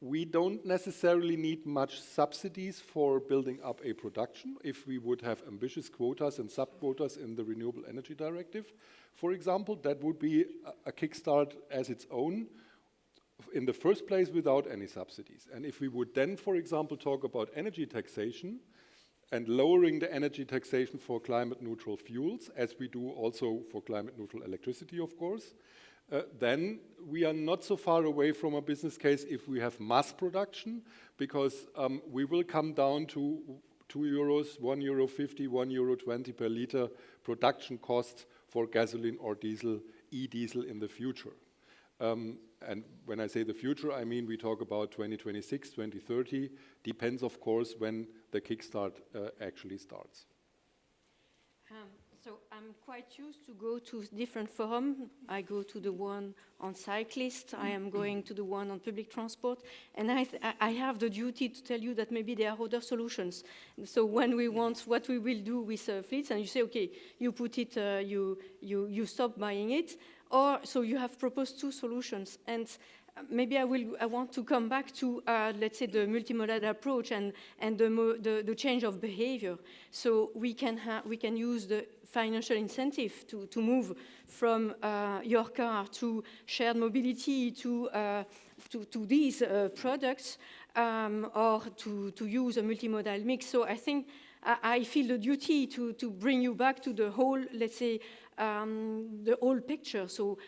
We don't necessarily need much subsidies for building up a production if we would have ambitious quotas and sub-quotas in the Renewable Energy Directive. For example, that would be a kickstart as its own in the first place without any subsidies. And if we would then, for example, talk about energy taxation and lowering the energy taxation for climate neutral fuels, as we do also for climate neutral electricity, of course, then we are not so far away from a business case if we have mass production, because we will come down to €2, €1.50, €1.20 per liter production cost for gasoline or diesel, e-diesel in the future. And when I say the future, I mean we talk about 2026, 2030, depends of course when the kickstart actually starts. So I'm quite used to go to different forums. I go to the one on cyclists, I am going to the one on public transport, and I have the duty to tell you that maybe there are other solutions. So when we want what we will do with fleets, and you say, okay, you put it, you stop buying it, or so you have proposed two solutions. And maybe I want to come back to, let's say, the multimodal approach and the change of behavior. So we can use the financial incentive to move from your car to shared mobility to these products, or to use a multimodal mix. So I think I feel the duty to bring you back to the whole, let's say, the whole picture. So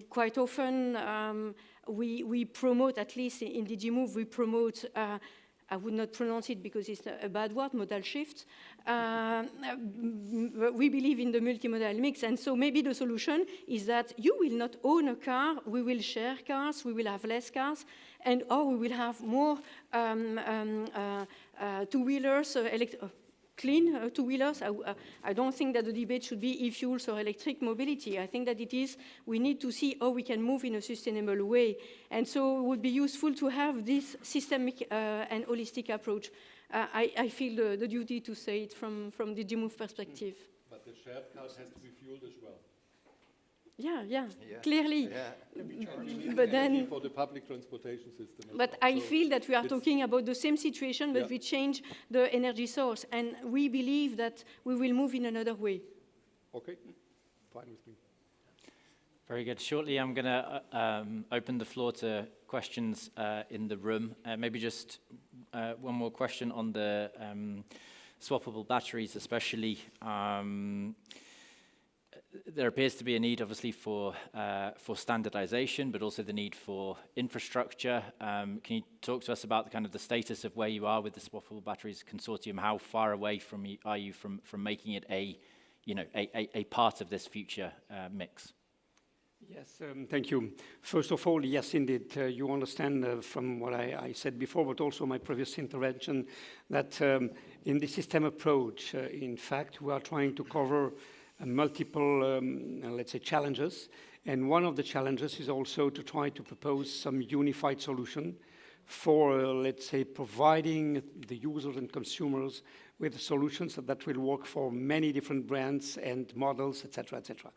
quite often we promote, at least in DG Move, we promote, I would not pronounce it because it's a bad word, modal shift. We believe in the multimodal mix, and so maybe the solution is that you will not own a car, we will share cars, we will have less cars, and or we will have more two-wheelers, clean two-wheelers. I don't think that the debate should be e-fuels or electric mobility. I think that we need to see how we can move in a sustainable way. And so it would be useful to have this systemic and holistic approach. I feel the duty to say it from the DG Move perspective. But the shared car has to be fueled as well. Yeah, clearly. Yeah. But then, for the public transportation system. But I feel that we are talking about the same situation, but we change the energy source, and we believe that we will move in another way. Okay, fine with me. Very good. Shortly, I'm going to open the floor to questions in the room. Maybe just one more question on the swappable batteries, especially. There appears to be a need, obviously, for standardization, but also the need for infrastructure. Can you talk to us about the status of where you are with the Swappable Batteries Consortium? How far away are you from making it a part of this future mix? Yes, thank you. First of all, yes, indeed, you understand from what I said before, but also my previous intervention, that in the system approach, in fact, we are trying to cover multiple, let's say, challenges. And one of the challenges is also to try to propose some unified solution for, let's say, providing the users and consumers with solutions that will work for many different brands and models, etc., etc.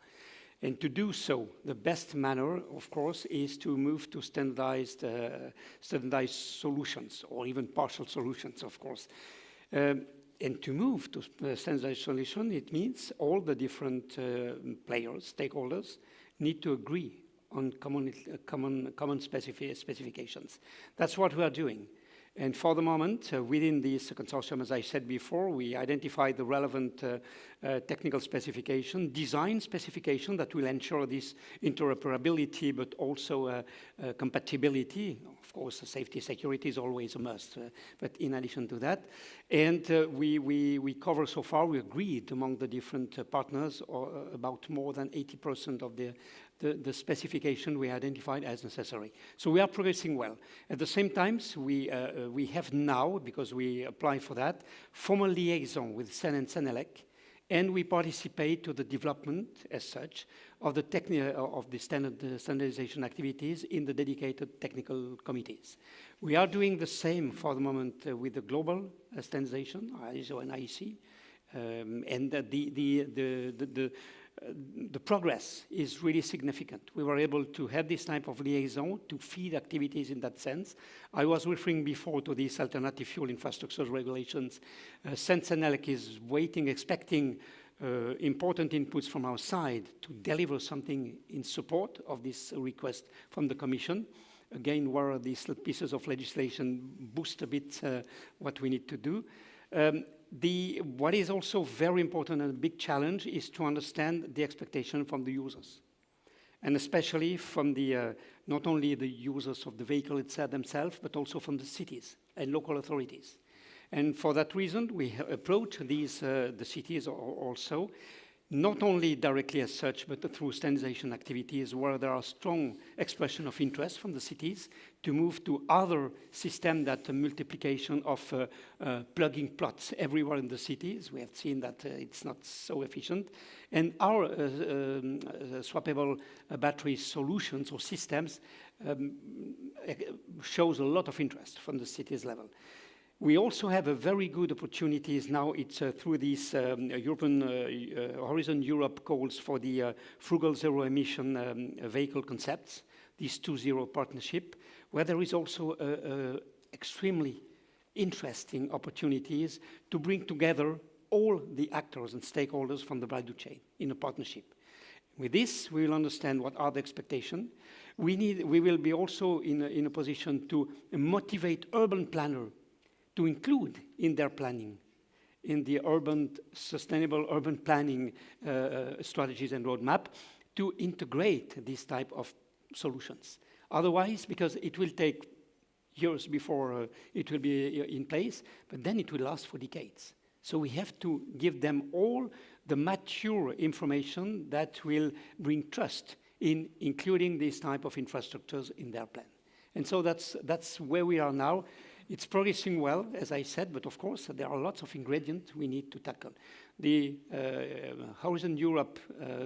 And to do so, the best manner, of course, is to move to standardized solutions, or even partial solutions, of course. And to move to standardized solution, it means all the different players, stakeholders, need to agree on common specifications. That's what we are doing. And for the moment, within this consortium, as I said before, we identified the relevant technical specification, design specification that will ensure this interoperability, but also compatibility. Of course, safety, security is always a must, but in addition to that. And we cover so far, we agreed among the different partners about more than 80% of the specification we identified as necessary. So we are progressing well. At the same time, we have now, because we apply for that, formal liaison with CEN and CENELEC, and we participate to the development, as such, of the standardization activities in the dedicated technical committees. We are doing the same for the moment with the global standardization, ISO and IEC, and the progress is really significant. We were able to have this type of liaison to feed activities in that sense. I was referring before to these alternative fuel infrastructure regulations. CEN-CENELEC is waiting, expecting important inputs from our side to deliver something in support of this request from the Commission. Again, where these pieces of legislation boost a bit what we need to do. What is also very important and a big challenge is to understand the expectation from the users. and especially from the, not only the users of the vehicle itself themselves, but also from the cities and local authorities. And for that reason, we approach these, the cities also, not only directly as such, but through standardization activities where there are strong expression of interest from the cities to move to other systems that multiplication of plugging plots everywhere in the cities. We have seen that it's not so efficient. And our swappable battery solutions or systems shows a lot of interest from the cities level. We also have a very good opportunities now. It's through these European Horizon Europe calls for the frugal zero emission vehicle concepts, this 2.0 partnership, where there is also extremely interesting opportunities to bring together all the actors and stakeholders from the value chain in a partnership. With this, we will understand what are the expectations. We will be also in a position to motivate urban planners to include in their planning, in the sustainable urban planning strategies and roadmap, to integrate these type of solutions. Otherwise, because it will take years before it will be in place, but then it will last for decades. So we have to give them all the mature information that will bring trust in including these type of infrastructures in their plan. And so that's where we are now. It's progressing well, as I said, but of course there are lots of ingredients we need to tackle. The Horizon Europe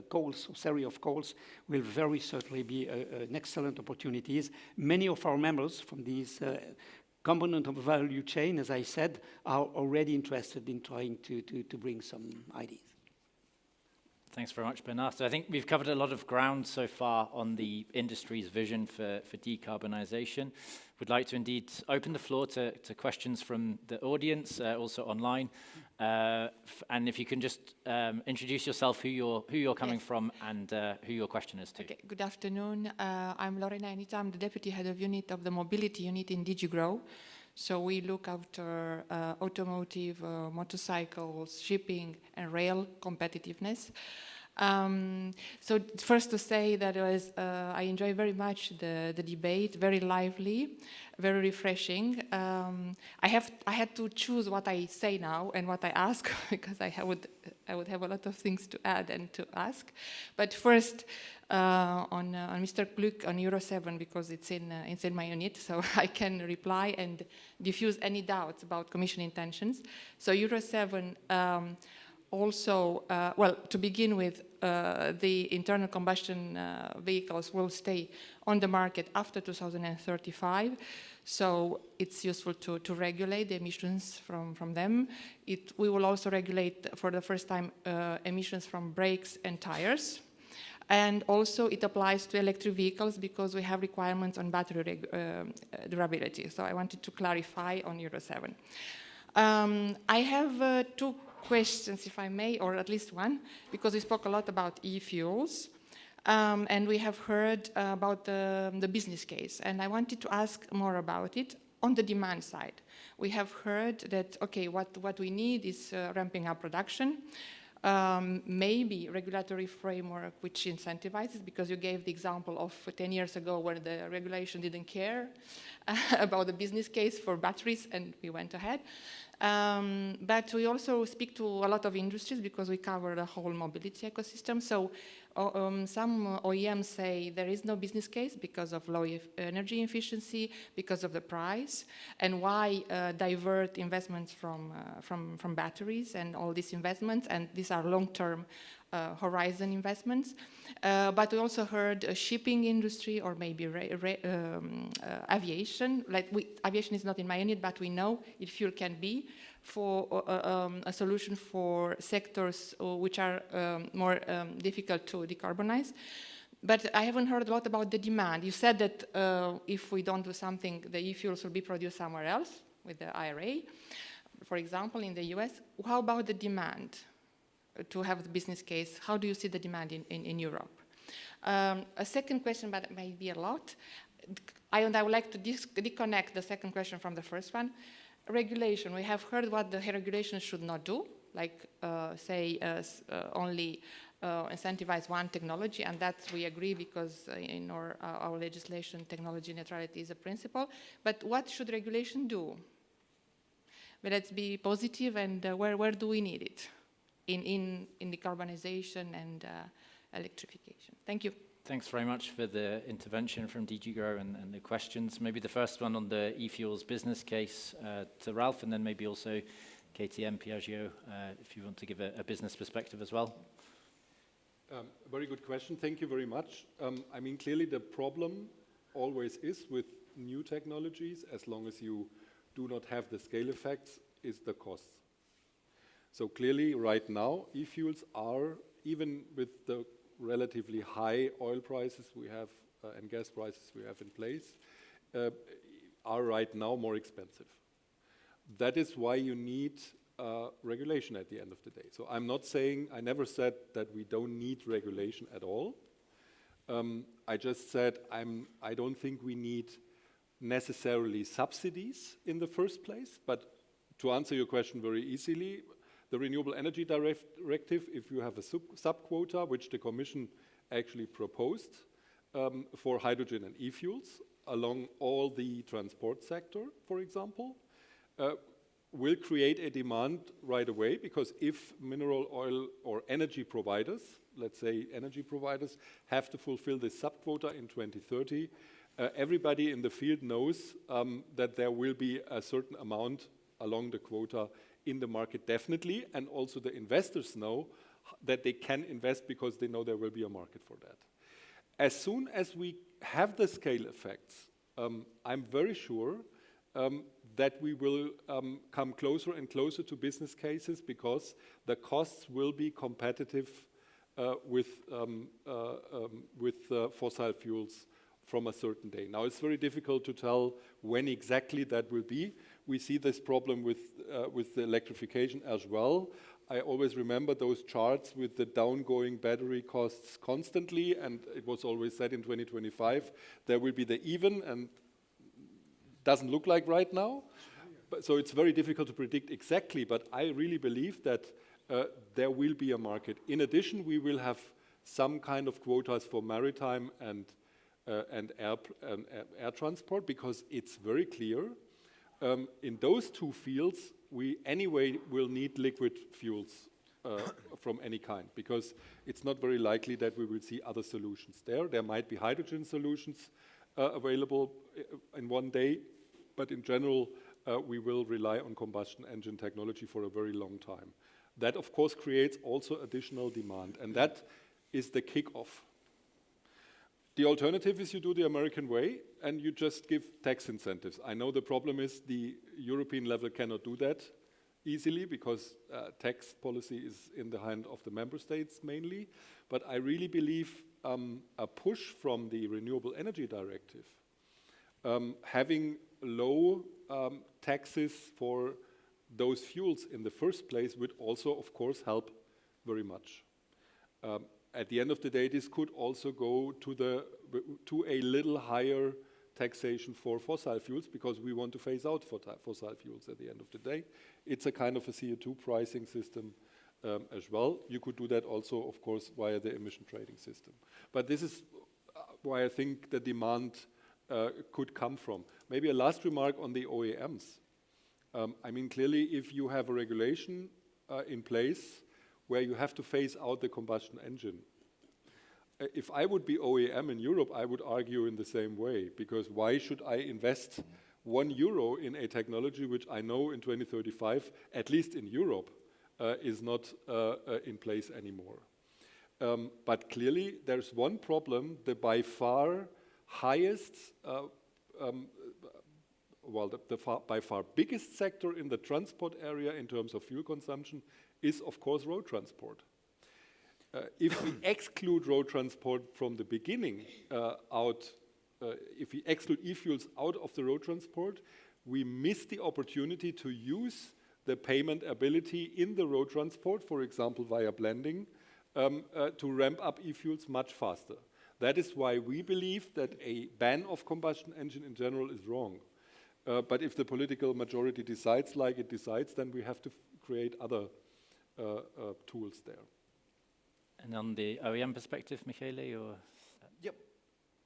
calls, series of calls, will very certainly be an excellent opportunities. Many of our members from these component of the value chain, as I said, are already interested in trying to bring some ideas. Thanks very much, Bernard. So I think we've covered a lot of ground so far on the industry's vision for decarbonisation. We'd like to indeed open the floor to questions from the audience, also online. And if you can just introduce yourself, who you're coming from, and who your question is to. Okay, good afternoon. I'm Lorena Anita. I'm the Deputy Head of Unit of the Mobility Unit in DG GROW. So we look after automotive, motorcycles, shipping, and rail competitiveness. So first to say that I enjoy very much the debate, very lively, very refreshing. I had to choose what I say now and what I ask because I would have a lot of things to add and to ask. But first, on Mr. Gluck on Euro 7, because it's in my unit, so I can reply and diffuse any doubts about Commission intentions. So Euro 7 also, well, to begin with, the internal combustion vehicles will stay on the market after 2035. So it's useful to regulate the emissions from them. We will also regulate for the first time emissions from brakes and tires. And also it applies to electric vehicles because we have requirements on battery durability. So I wanted to clarify on Euro 7. I have two questions, if I may, or at least one, because we spoke a lot about e-fuels. And we have heard about the business case. And I wanted to ask more about it on the demand side. We have heard that, okay, what we need is ramping up production. Maybe regulatory framework which incentivizes, because you gave the example of 10 years ago where the regulation didn't care about the business case for batteries and we went ahead. But we also speak to a lot of industries because we cover the whole mobility ecosystem. So some OEMs say there is no business case because of low energy efficiency, because of the price, and why divert investments from batteries and all these investments, and these are long-term horizon investments. But we also heard shipping industry or maybe aviation. Aviation is not in my unit, but we know if fuel can be for a solution for sectors which are more difficult to decarbonize. But I haven't heard a lot about the demand. You said that if we don't do something, the e-fuels will be produced somewhere else with the IRA, for example, in the US. How about the demand? To have the business case, how do you see the demand in Europe? A second question, but it may be a lot. I would like to disconnect the second question from the first one. Regulation, we have heard what the regulation should not do, like say only incentivize one technology, and that we agree because in our legislation, technology neutrality is a principle. But what should regulation do? But let's be positive, and where do we need it in decarbonization and electrification? Thank you. Thanks very much for the intervention from DG Grow and the questions. Maybe the first one on the e-fuels business case to Ralph, and then maybe also KTM, Piaggio, if you want to give a business perspective as well. Very good question. Thank you very much. I mean, clearly the problem always is with new technologies, as long as you do not have the scale effects, is the costs. So clearly right now, e-fuels are, even with the relatively high oil prices we have and gas prices we have in place, are right now more expensive. That is why you need regulation at the end of the day. So I'm not saying, I never said that we don't need regulation at all. I just said I don't think we need necessarily subsidies in the first place, but to answer your question very easily, the Renewable Energy Directive, if you have a sub-quota, which the Commission actually proposed for hydrogen and e-fuels along all the transport sector, for example, will create a demand right away, because if mineral oil or energy providers, let's say energy providers, have to fulfill this sub-quota in 2030, everybody in the field knows that there will be a certain amount along the quota in the market definitely, and also the investors know that they can invest because they know there will be a market for that. As soon as we have the scale effects, I'm very sure that we will come closer and closer to business cases, because the costs will be competitive with fossil fuels from a certain day. Now, it's very difficult to tell when exactly that will be. We see this problem with the electrification as well. I always remember those charts with the downgoing battery costs constantly, and it was always said in 2025 there will be the even, and doesn't look like right now. So it's very difficult to predict exactly, but I really believe that there will be a market. In addition, we will have some kind of quotas for maritime and air transport, because it's very clear in those two fields we anyway will need liquid fuels from any kind, because it's not very likely that we will see other solutions there. There might be hydrogen solutions available in one day, but in general we will rely on combustion engine technology for a very long time. That of course creates also additional demand, and that is the kick-off. The alternative is you do the American way and you just give tax incentives. I know the problem is the European level cannot do that easily, because tax policy is in the hand of the member states mainly. But I really believe a push from the Renewable Energy Directive, having low taxes for those fuels in the first place, would also of course help very much. At the end of the day, this could also go to a little higher taxation for fossil fuels, because we want to phase out fossil fuels at the end of the day. It's a kind of a CO2 pricing system as well. You could do that also, of course, via the emission trading system. But this is why I think the demand could come from. Maybe a last remark on the OEMs. I mean, clearly, if you have a regulation in place where you have to phase out the combustion engine, if I would be OEM in Europe, I would argue in the same way, because why should I invest €1 in a technology which I know in 2035, at least in Europe, is not in place anymore? But clearly, there's one problem: the by far highest, by far biggest sector in the transport area in terms of fuel consumption is, of course, road transport. If we exclude road transport from the beginning if we exclude e-fuels out of the road transport, we miss the opportunity to use the payment ability in the road transport, for example, via blending, to ramp up e-fuels much faster. That is why we believe that a ban of combustion engine in general is wrong. But if the political majority decides like it decides, then we have to create other tools there. And on the OEM perspective, Michele, or? Yep.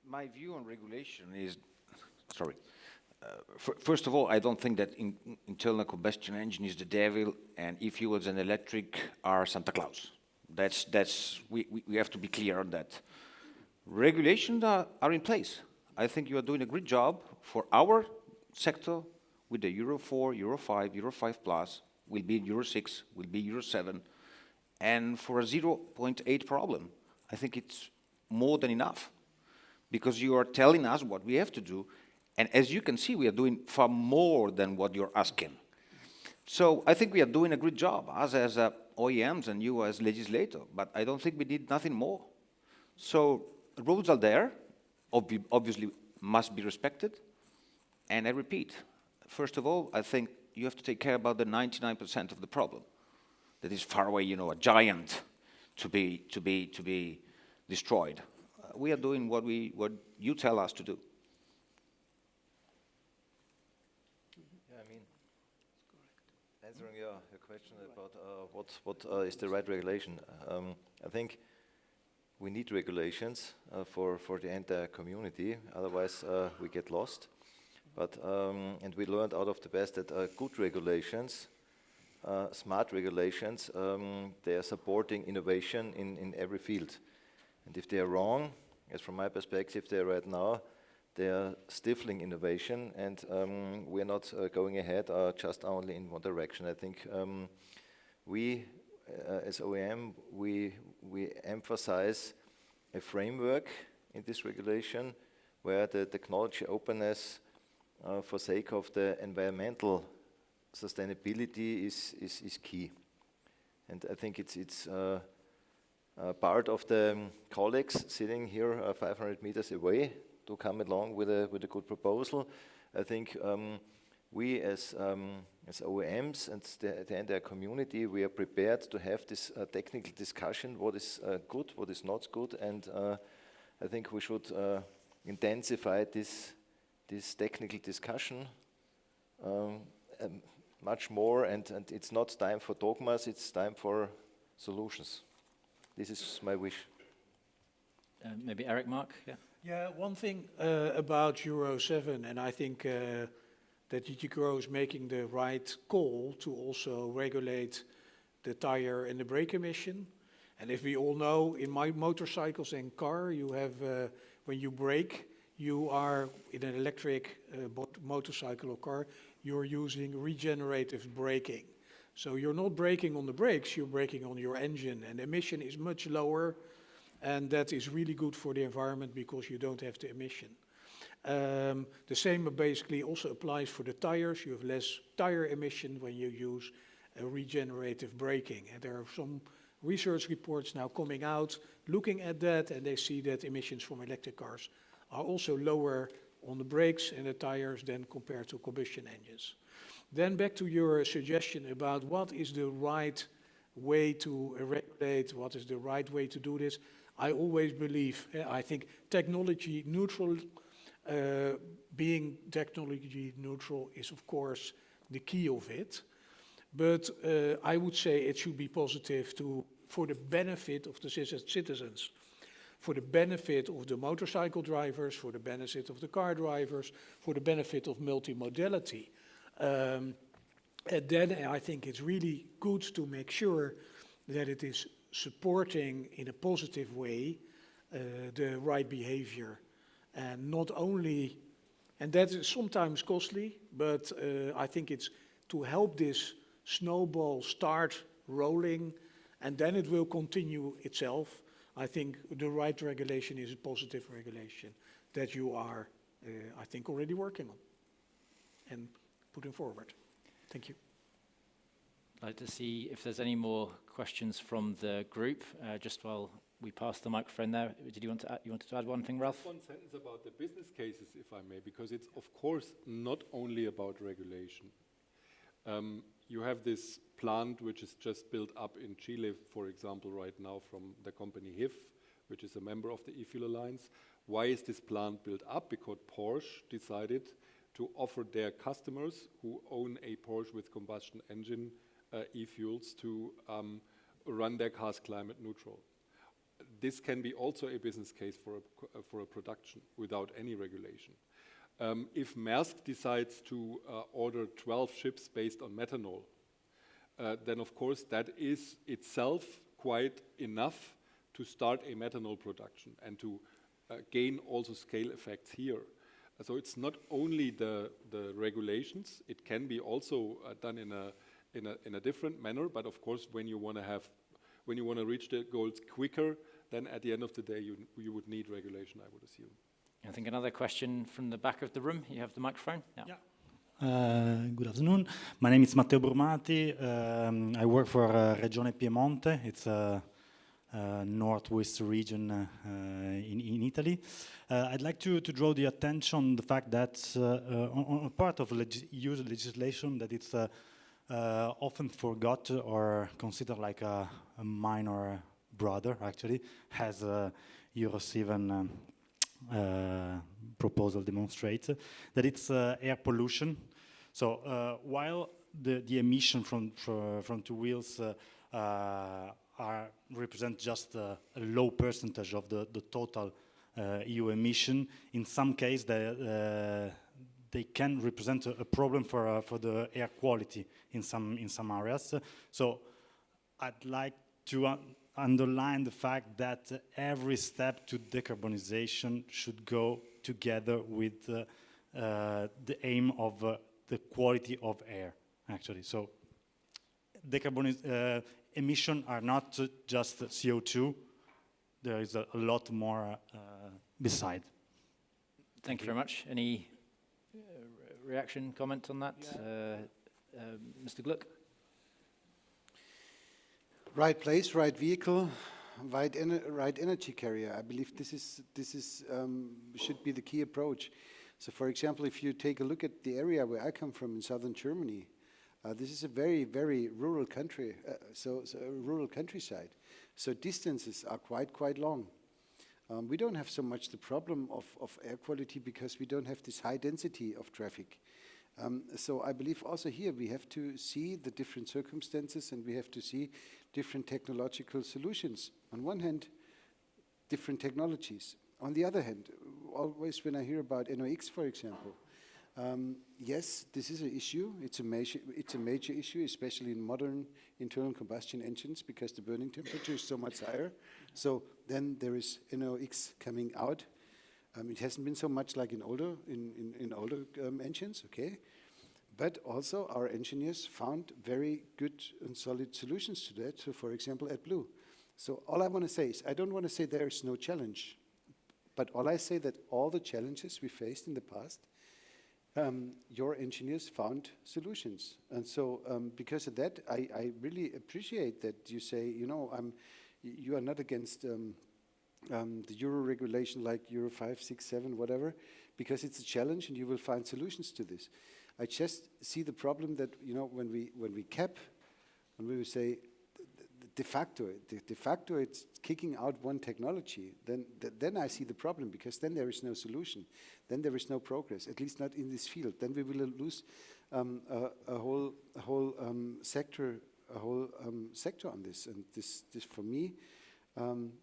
My view on regulation is, sorry. First of all, I don't think that internal combustion engine is the devil and e-fuels and electric are Santa Claus. We have to be clear on that. Regulations are in place. I think you are doing a great job for our sector with the Euro 4, Euro 5, Euro 5 Plus, will be Euro 6, will be Euro 7. And for a 0.8 problem, I think it's more than enough because you are telling us what we have to do. And as you can see, we are doing far more than what you're asking. So I think we are doing a great job, us as OEMs and you as legislator, but I don't think we need nothing more. So rules are there, obviously must be respected. And I repeat, first of all, I think you have to take care about the 99% of the problem. That is far away, you know, a giant to be destroyed. We are doing what you tell us to do. Yeah, I mean, answering your question about what is the right regulation, I think we need regulations for the entire community, otherwise we get lost. But and we learned out of the best that good regulations, smart regulations, they are supporting innovation in every field. And if they are wrong, as from my perspective, they are right now, they are stifling innovation, and we are not going ahead just only in one direction. I think we, as OEM, we emphasize a framework in this regulation where the technology openness for sake of the environmental sustainability is key. And I think it's part of the colleagues sitting here 500 meters away to come along with a good proposal. I think we as OEMs and the entire community, we are prepared to have this technical discussion, what is good, what is not good, and I think we should intensify this technical discussion much more, and it's not time for dogmas, it's time for solutions. This is my wish. Maybe Eric, Mark? Yeah. Yeah, one thing about Euro 7, and I think that DG Grow is making the right call to also regulate the tire and the brake emission. And if we all know, in my motorcycles and car, you have, when you brake, you are, in an electric motorcycle or car, you're using regenerative braking. So you're not braking on the brakes, you're braking on your engine, and emission is much lower, and that is really good for the environment because you don't have the emission. The same basically also applies for the tires. You have less tire emission when you use regenerative braking. And there are some research reports now coming out looking at that, and they see that emissions from electric cars are also lower on the brakes and the tires than compared to combustion engines. Then back to your suggestion about what is the right way to regulate, what is the right way to do this. I always believe, I think technology neutral, being technology neutral is of course the key of it. But I would say it should be positive for the benefit of the citizens, for the benefit of the motorcycle drivers, for the benefit of the car drivers, for the benefit of multimodality. And then I think it's really good to make sure that it is supporting in a positive way the right behavior. And not only, and that is sometimes costly, but I think it's to help this snowball start rolling, and then it will continue itself. I think the right regulation is a positive regulation that you are, I think, already working on and putting forward. Thank you. I'd like to see if there's any more questions from the group, just while we pass the microphone there. Did you want to add one thing, Ralph? One sentence about the business cases, if I may, because it's of course not only about regulation. You have this plant which is just built up in Chile, for example, right now from the company HIF, which is a member of the e-fuel alliance. Why is this plant built up? Because Porsche decided to offer their customers who own a Porsche with combustion engine e-fuels to run their cars climate neutral. this can be also a business case for a production without any regulation. If Maersk decides to order 12 ships based on methanol, then of course that is itself quite enough to start a methanol production and to gain also scale effects here. So it's not only the regulations; it can be also done in a different manner. But of course, when you want to reach the goals quicker, then at the end of the day, you would need regulation, I would assume. I think another question from the back of the room. You have the microphone. Yeah. Good afternoon. My name is Matteo Brumati. I work for Regione Piemonte. It's a northwest region in Italy. I'd like to draw the attention on the fact that on part of EU legislation that it's often forgot or considered like a minor brother, actually, has Euro 7 proposal demonstrates, that it's air pollution. So while the emission from two wheels represent just a low percentage of the total EU emission, in some case they can represent a problem for the air quality in some areas. So I'd like to underline the fact that every step to decarbonization should go together with the aim of the quality of air, actually. So emissions are not just CO2. There is a lot more beside. Thank you very much. Any reaction, comment on that? Mr. Gluck? Right place, right vehicle, right energy carrier. I believe this should be the key approach. So, for example, if you take a look at the area where I come from in southern Germany, this is a very, very rural country, so a rural countryside. So distances are quite long. We don't have so much the problem of air quality because we don't have this high density of traffic. So I believe also here we have to see the different circumstances and we have to see different technological solutions. On one hand, different technologies. On the other hand, always when I hear about NOx, for example, yes, this is an issue. It's a major issue, especially in modern internal combustion engines, because the burning temperature is so much higher. So then there is NOx coming out. It hasn't been so much like in older engines, okay? But also our engineers found very good and solid solutions to that. So, for example, AdBlue. So all I want to say is, I don't want to say there is no challenge, but all I say that all the challenges we faced in the past, your engineers found solutions. And so because of that, I really appreciate that you say, you know, you are not against the Euro regulation like Euro 5, 6, 7, whatever, because it's a challenge and you will find solutions to this. I just see the problem that, you know, when we cap, when we say de facto it's kicking out one technology, then I see the problem, because then there is no solution. Then there is no progress, at least not in this field. Then we will lose a whole sector on this. And this for me,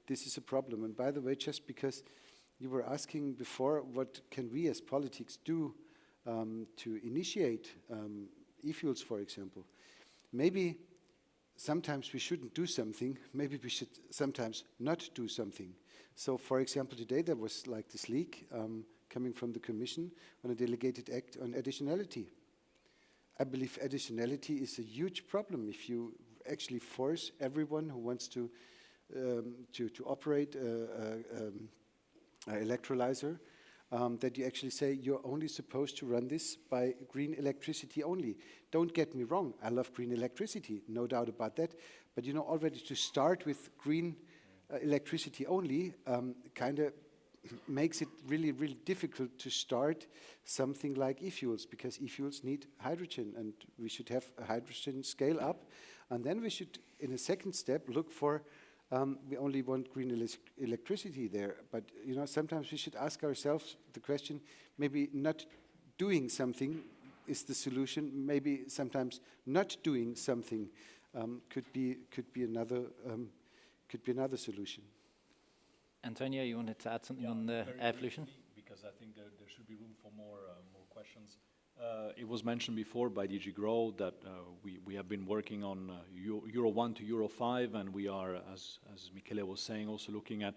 this is a problem. And by the way, just because you were asking before, what can we as politics do to initiate e-fuels, for example? Maybe sometimes we shouldn't do something. Maybe we should sometimes not do something. So, for example, today there was like this leak coming from the Commission on a delegated act on additionality. I believe additionality is a huge problem if you actually force everyone who wants to operate an electrolyzer, that you actually say you're only supposed to run this by green electricity only. Don't get me wrong, I love green electricity, no doubt about that. But you know, already to start with green electricity only kind of makes it really, really difficult to start something like e-fuels, because e-fuels need hydrogen, and we should have a hydrogen scale up. And then we should, in a second step, look for we only want green electricity there, but you know, sometimes we should ask ourselves the question: maybe not doing something is the solution. Maybe sometimes not doing something could be another solution. Antonio, you wanted to add something on the air pollution? Because I think there should be room for more questions. It was mentioned before by DG Grow that we have been working on Euro 1 to Euro 5, and we are, as Michele was saying, also looking at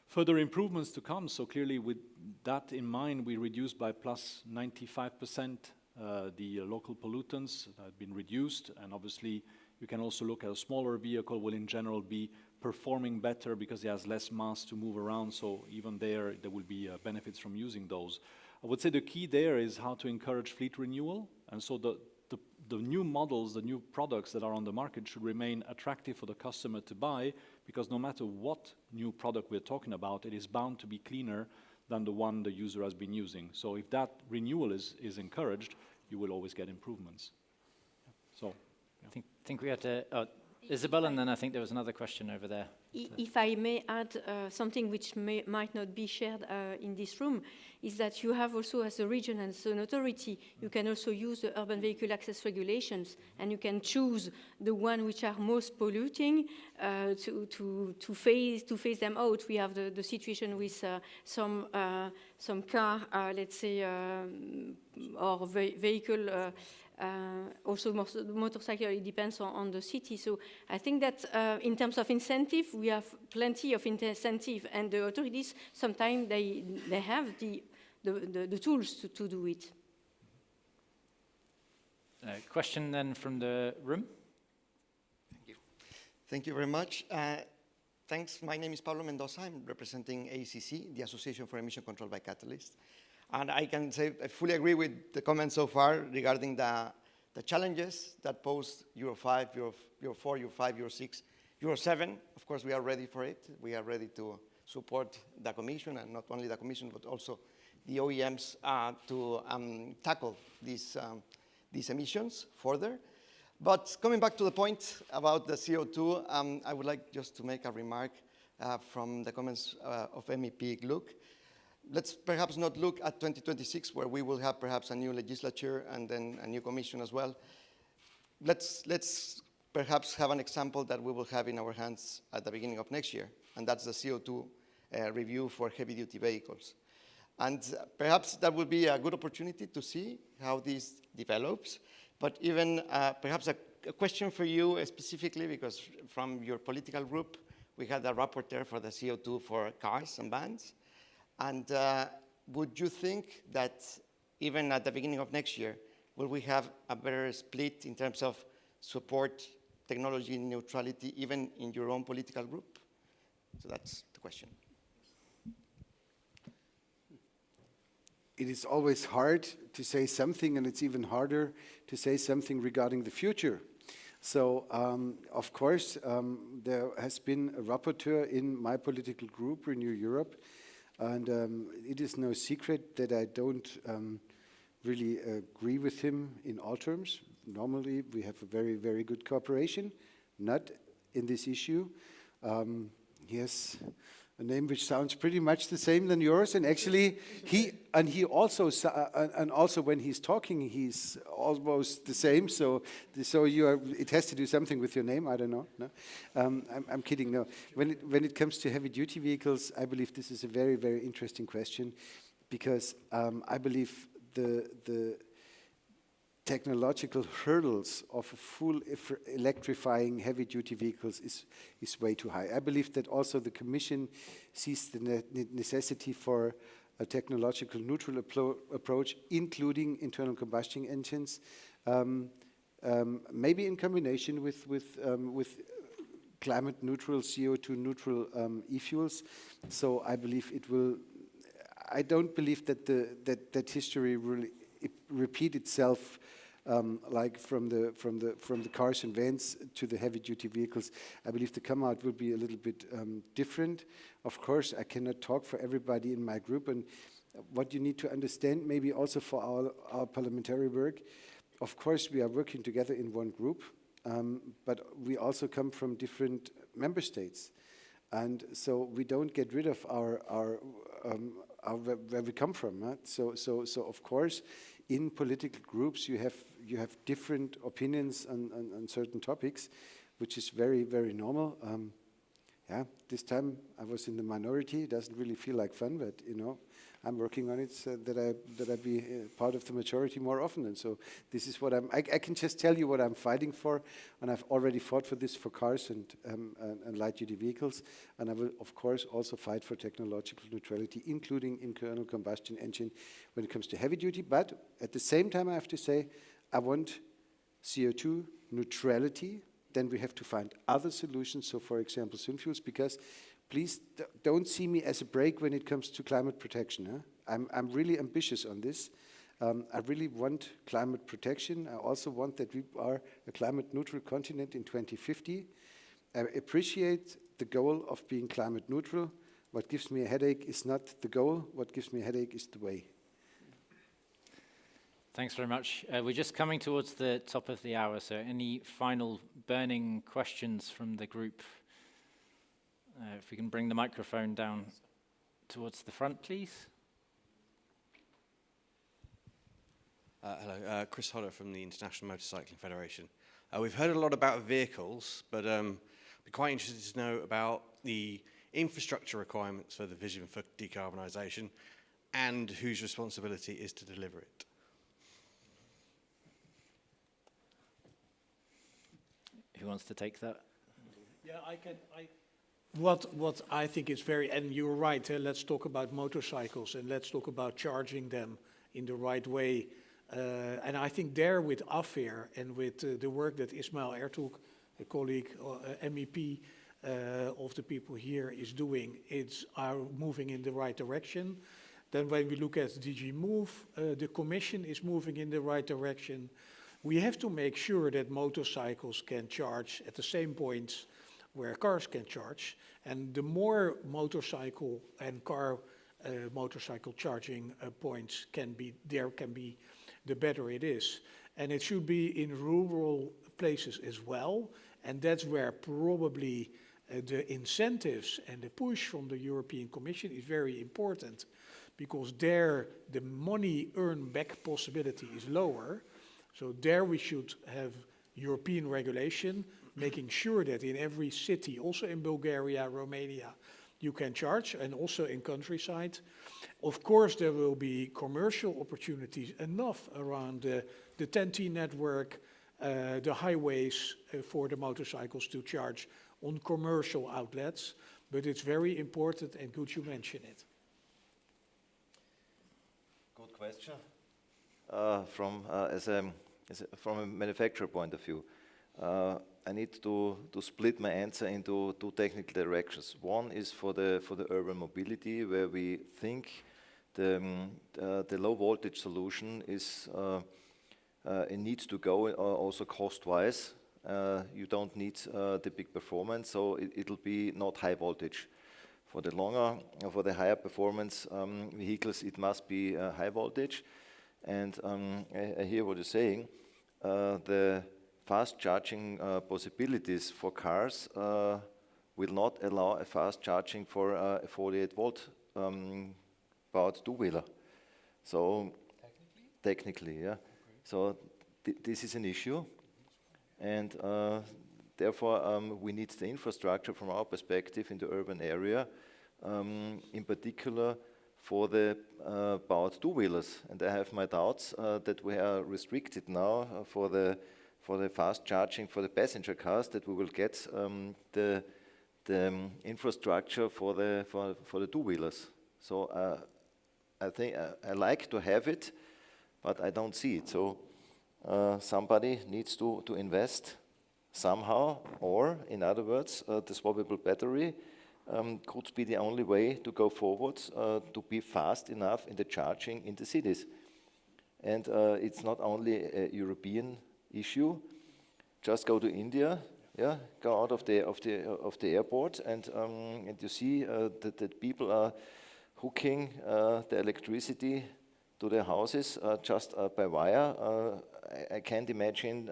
further improvements to come. So clearly with that in mind, we reduced by plus 95% the local pollutants that have been reduced, and obviously you can also look at a smaller vehicle will in general be performing better because it has less mass to move around, so even there will be benefits from using those. I would say the key there is how to encourage fleet renewal, and so the new models, the new products that are on the market should remain attractive for the customer to buy, because no matter what new product we're talking about, it is bound to be cleaner than the one the user has been using. So if that renewal is encouraged, you will always get improvements. So, yeah. I think we had to, Isabel, and then I think there was another question over there. If I may add something which might not be shared in this room, is that you have also, as a region and as an authority, you can also use the urban vehicle access regulations, and you can choose the one which are most polluting to phase them out. We have the situation with some car, let's say, or vehicle. Also, motorcycle, it depends on the city. So I think that in terms of incentive, we have plenty of incentive, and the authorities, sometimes they have the tools to do it. Question then from the room. Thank you. Thank you very much. Thanks. My name is Pablo Mendoza. I'm representing ACC, the Association for Emission Control by Catalyst. And I can say I fully agree with the comments so far regarding the challenges that pose Euro 5, Euro 4, Euro 5, Euro 6, Euro 7. Of course, we are ready for it. We are ready to support the Commission, and not only the Commission, but also the OEMs to tackle these emissions further. But coming back to the point about the CO2, I would like just to make a remark from the comments of MEP Gluck. Let's perhaps not look at 2026, where we will have perhaps a new legislature and then a new commission as well. Let's perhaps have an example that we will have in our hands at the beginning of next year, and that's the CO2 review for heavy-duty vehicles. And perhaps that would be a good opportunity to see how this develops. But even perhaps a question for you specifically, because from your political group, we had a rapporteur for the CO2 for cars and vans. And would you think that even at the beginning of next year, will we have a better split in terms of support, technology neutrality, even in your own political group? So that's the question. It is always hard to say something, and it's even harder to say something regarding the future. So, of course, there has been a rapporteur in my political group, Renew Europe, and it is no secret that I don't really agree with him in all terms. Normally, we have a very, very good cooperation, not in this issue. He has a name which sounds pretty much the same than yours, and actually, he also when he's talking, he's almost the same. So it has to do something with your name. I don't know. No, I'm kidding. No, when it comes to heavy duty vehicles, I believe this is a very, very interesting question, because I believe the technological hurdles of full electrifying heavy-duty vehicles is way too high. I believe that also the Commission sees the necessity for a technological neutral approach, including internal combustion engines, maybe in combination with climate neutral, CO2 neutral e-fuels. So I believe it will. I don't believe that that history really repeat itself. Like from the cars and vans to the heavy-duty vehicles. I believe the come out will be a little bit different. Of course, I cannot talk for everybody in my group, and what you need to understand, maybe also for our parliamentary work, of course, we are working together in one group, but we also come from different member states, and so we don't get rid of our where we come from. Huh? So of course, in political groups, you have different opinions on certain topics, which is very, very normal. Yeah, this time I was in the minority. It doesn't really feel like fun, but you know, I'm working on it so that I be part of the majority more often. And so this is what I can just tell you what I'm fighting for, and I've already fought for this for cars and light-duty vehicles, and I will of course also fight for technological neutrality, including internal combustion engine when it comes to heavy duty. But at the same time, I have to say, I want CO2 neutrality. Then we have to find other solutions. So, for example, synfuels, because please don't see me as a brake when it comes to climate protection. Huh? I'm really ambitious on this. I really want climate protection. I also want that we are a climate neutral continent in 2050. I appreciate the goal of being climate neutral. What gives me a headache is not the goal. What gives me a headache is the way. Thanks very much. We're just coming towards the top of the hour, so any final burning questions from the group? If we can bring the microphone down towards the front, please. Hello, Chris Hodder from the International Motorcycling Federation. We've heard a lot about vehicles, but I'd be quite interested to know about the infrastructure requirements for the vision for decarbonisation and whose responsibility is to deliver it. Who wants to take that? Yeah, I can. What I think is very, and you're right, let's talk about motorcycles and let's talk about charging them in the right way. And I think there with AFER and with the work that Ismail Ertug, a colleague, MEP of the people here is doing, are moving in the right direction. Then when we look at DG Move, the Commission is moving in the right direction. We have to make sure that motorcycles can charge at the same points where cars can charge. And the more motorcycle and car motorcycle charging points can be, the better it is. And it should be in rural places as well. And that's where probably the incentives and the push from the European Commission is very important, because there the money earned back possibility is lower. So there we should have European regulation, making sure that in every city, also in Bulgaria, Romania, you can charge, and also in countryside. Of course, there will be commercial opportunities enough around the TEN-T network, the highways for the motorcycles to charge on commercial outlets, but it's very important and good you mention it. Good question. From a manufacturer point of view, I need to split my answer into two technical directions. One is for the urban mobility, where we think the low voltage solution is it needs to go also cost-wise. You don't need the big performance, so it'll be not high voltage. For the higher performance vehicles, it must be high voltage. And I hear what you're saying. The fast charging possibilities for cars will not allow a fast charging for a 48 volt powered two-wheeler. So technically, yeah. Okay. So this is an issue, and therefore we need the infrastructure from our perspective in the urban area, in particular for the powered two-wheelers. And I have my doubts that we are restricted now for the fast charging for the passenger cars, that we will get the infrastructure for the two-wheelers. So I think I like to have it, but I don't see it. So somebody needs to invest somehow, or in other words, the swappable battery could be the only way to go forward to be fast enough in the charging in the cities. And it's not only a European issue. Just go to India, yeah, go out of the airport, and you see that people are hooking the electricity to their houses just by wire. I can't imagine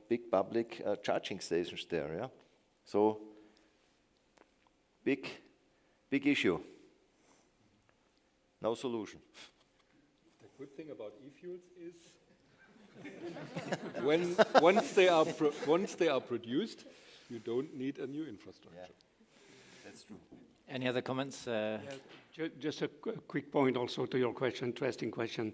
big public charging stations there. Yeah, so big issue. No solution. The good thing about e-fuels is once they are produced, you don't need a new infrastructure. Yeah. That's true. Any other comments? Just a quick point also to your question, interesting question.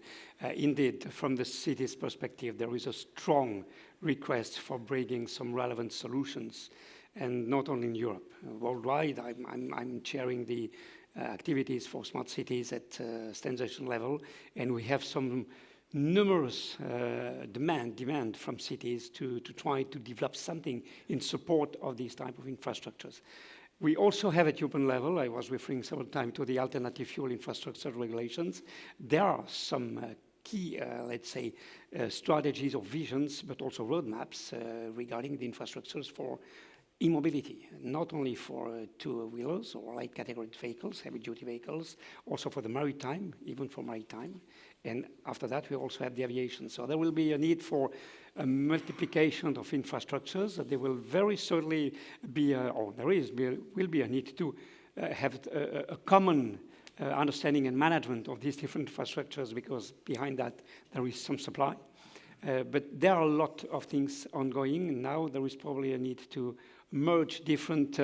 Indeed, from the city's perspective, there is a strong request for bringing some relevant solutions, and not only in Europe. Worldwide, I'm chairing the activities for smart cities at standardisation level, and we have some numerous demand from cities to try to develop something in support of these type of infrastructures. We also have at European level, I was referring several times to the alternative fuel infrastructure regulations. There are some key, let's say, strategies or visions, but also roadmaps regarding the infrastructures for e-mobility, not only for two-wheelers or light category vehicles, heavy-duty vehicles, also for the maritime, even for maritime. And after that, we also have the aviation. So there will be a need for a multiplication of infrastructures. There will very certainly be, will be a need to have a common understanding and management of these different infrastructures, because behind that, there is some supply. But there are a lot of things ongoing. Now there is probably a need to merge different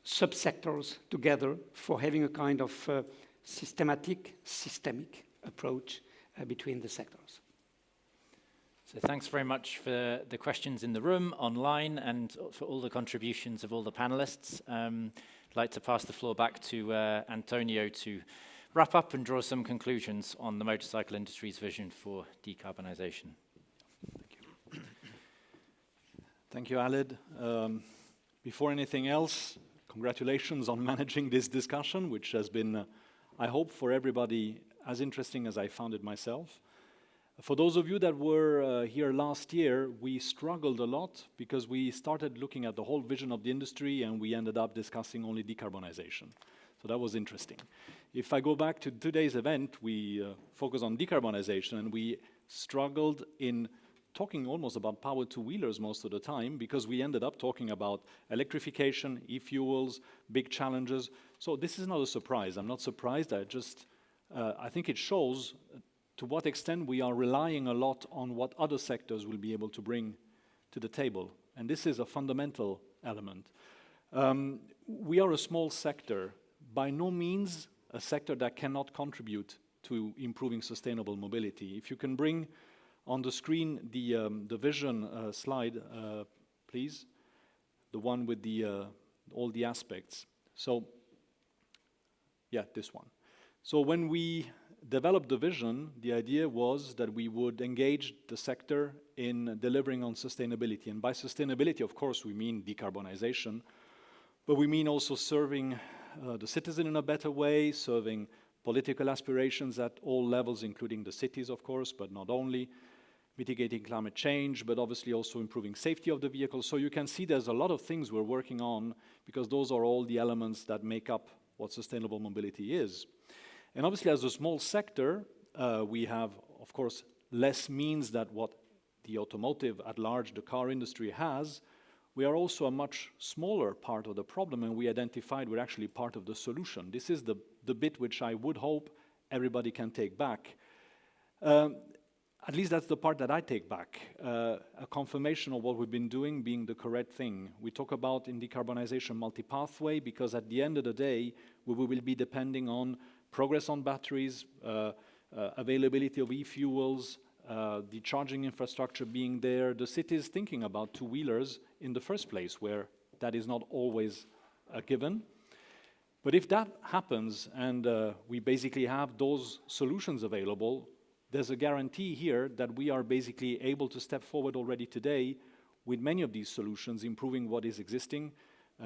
subsectors together for having a kind of systemic approach between the sectors. So thanks very much for the questions in the room, online, and for all the contributions of all the panelists. I'd like to pass the floor back to Antonio to wrap up and draw some conclusions on the motorcycle industry's vision for decarbonisation. Thank you, Aled. Before anything else, congratulations on managing this discussion, which has been, I hope, for everybody as interesting as I found it myself. For those of you that were here last year, we struggled a lot because we started looking at the whole vision of the industry and we ended up discussing only decarbonisation. So that was interesting. If I go back to today's event, we focus on decarbonisation, and we struggled in talking almost about powered two-wheelers most of the time, because we ended up talking about electrification, e-fuels, big challenges. So this is not a surprise. I'm not surprised. I think it shows to what extent we are relying a lot on what other sectors will be able to bring to the table. And this is a fundamental element. We are a small sector, by no means a sector that cannot contribute to improving sustainable mobility. If you can bring on the screen the vision slide, please, the one with all the aspects. So, yeah, this one. So when we developed the vision, the idea was that we would engage the sector in delivering on sustainability. And by sustainability, of course, we mean decarbonisation, but we mean also serving the citizen in a better way, serving political aspirations at all levels, including the cities, of course, but not only, mitigating climate change, but obviously also improving safety of the vehicle. So you can see there's a lot of things we're working on, because those are all the elements that make up what sustainable mobility is. And obviously, as a small sector, we have, of course, less means than what the automotive at large, the car industry has. We are also a much smaller part of the problem, and we identified we're actually part of the solution. This is the bit which I would hope everybody can take back. At least that's the part that I take back, a confirmation of what we've been doing being the correct thing. We talk about in decarbonisation multi-pathway, because at the end of the day, we will be depending on progress on batteries, availability of e-fuels, the charging infrastructure being there, the cities thinking about two-wheelers in the first place, where that is not always a given. But if that happens and we basically have those solutions available, there's a guarantee here that we are basically able to step forward already today with many of these solutions, improving what is existing,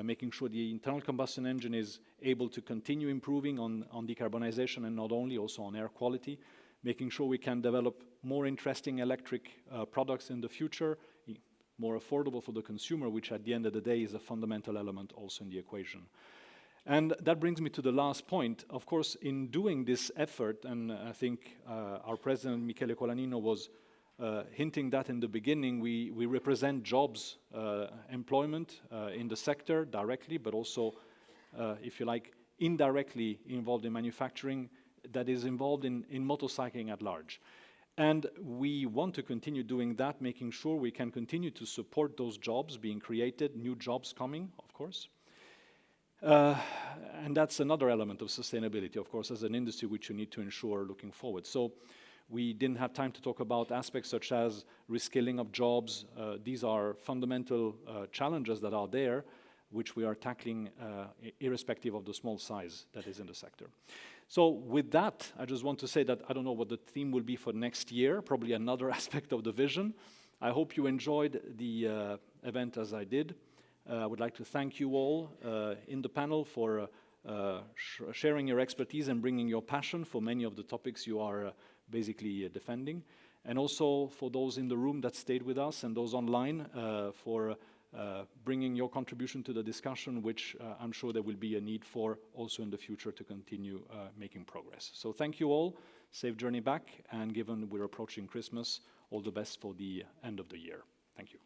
making sure the internal combustion engine is able to continue improving on decarbonisation, and not only, also on air quality, making sure we can develop more interesting electric products in the future, more affordable for the consumer, which at the end of the day is a fundamental element also in the equation. And that brings me to the last point. Of course, in doing this effort, and I think our president, Michele Colaninno, was hinting that in the beginning, we represent jobs, employment in the sector directly, but also, if you like, indirectly involved in manufacturing that is involved in motorcycling at large. And we want to continue doing that, making sure we can continue to support those jobs being created, new jobs coming, of course. And that's another element of sustainability, of course, as an industry which you need to ensure looking forward. So we didn't have time to talk about aspects such as reskilling of jobs. These are fundamental challenges that are there, which we are tackling irrespective of the small size that is in the sector. So with that, I just want to say that I don't know what the theme will be for next year, probably another aspect of the vision. I hope you enjoyed the event as I did. I would like to thank you all in the panel for sharing your expertise and bringing your passion for many of the topics you are basically defending. And also for those in the room that stayed with us and those online for bringing your contribution to the discussion, which I'm sure there will be a need for also in the future to continue making progress. So thank you all, safe journey back, and given we're approaching Christmas, all the best for the end of the year. Thank you.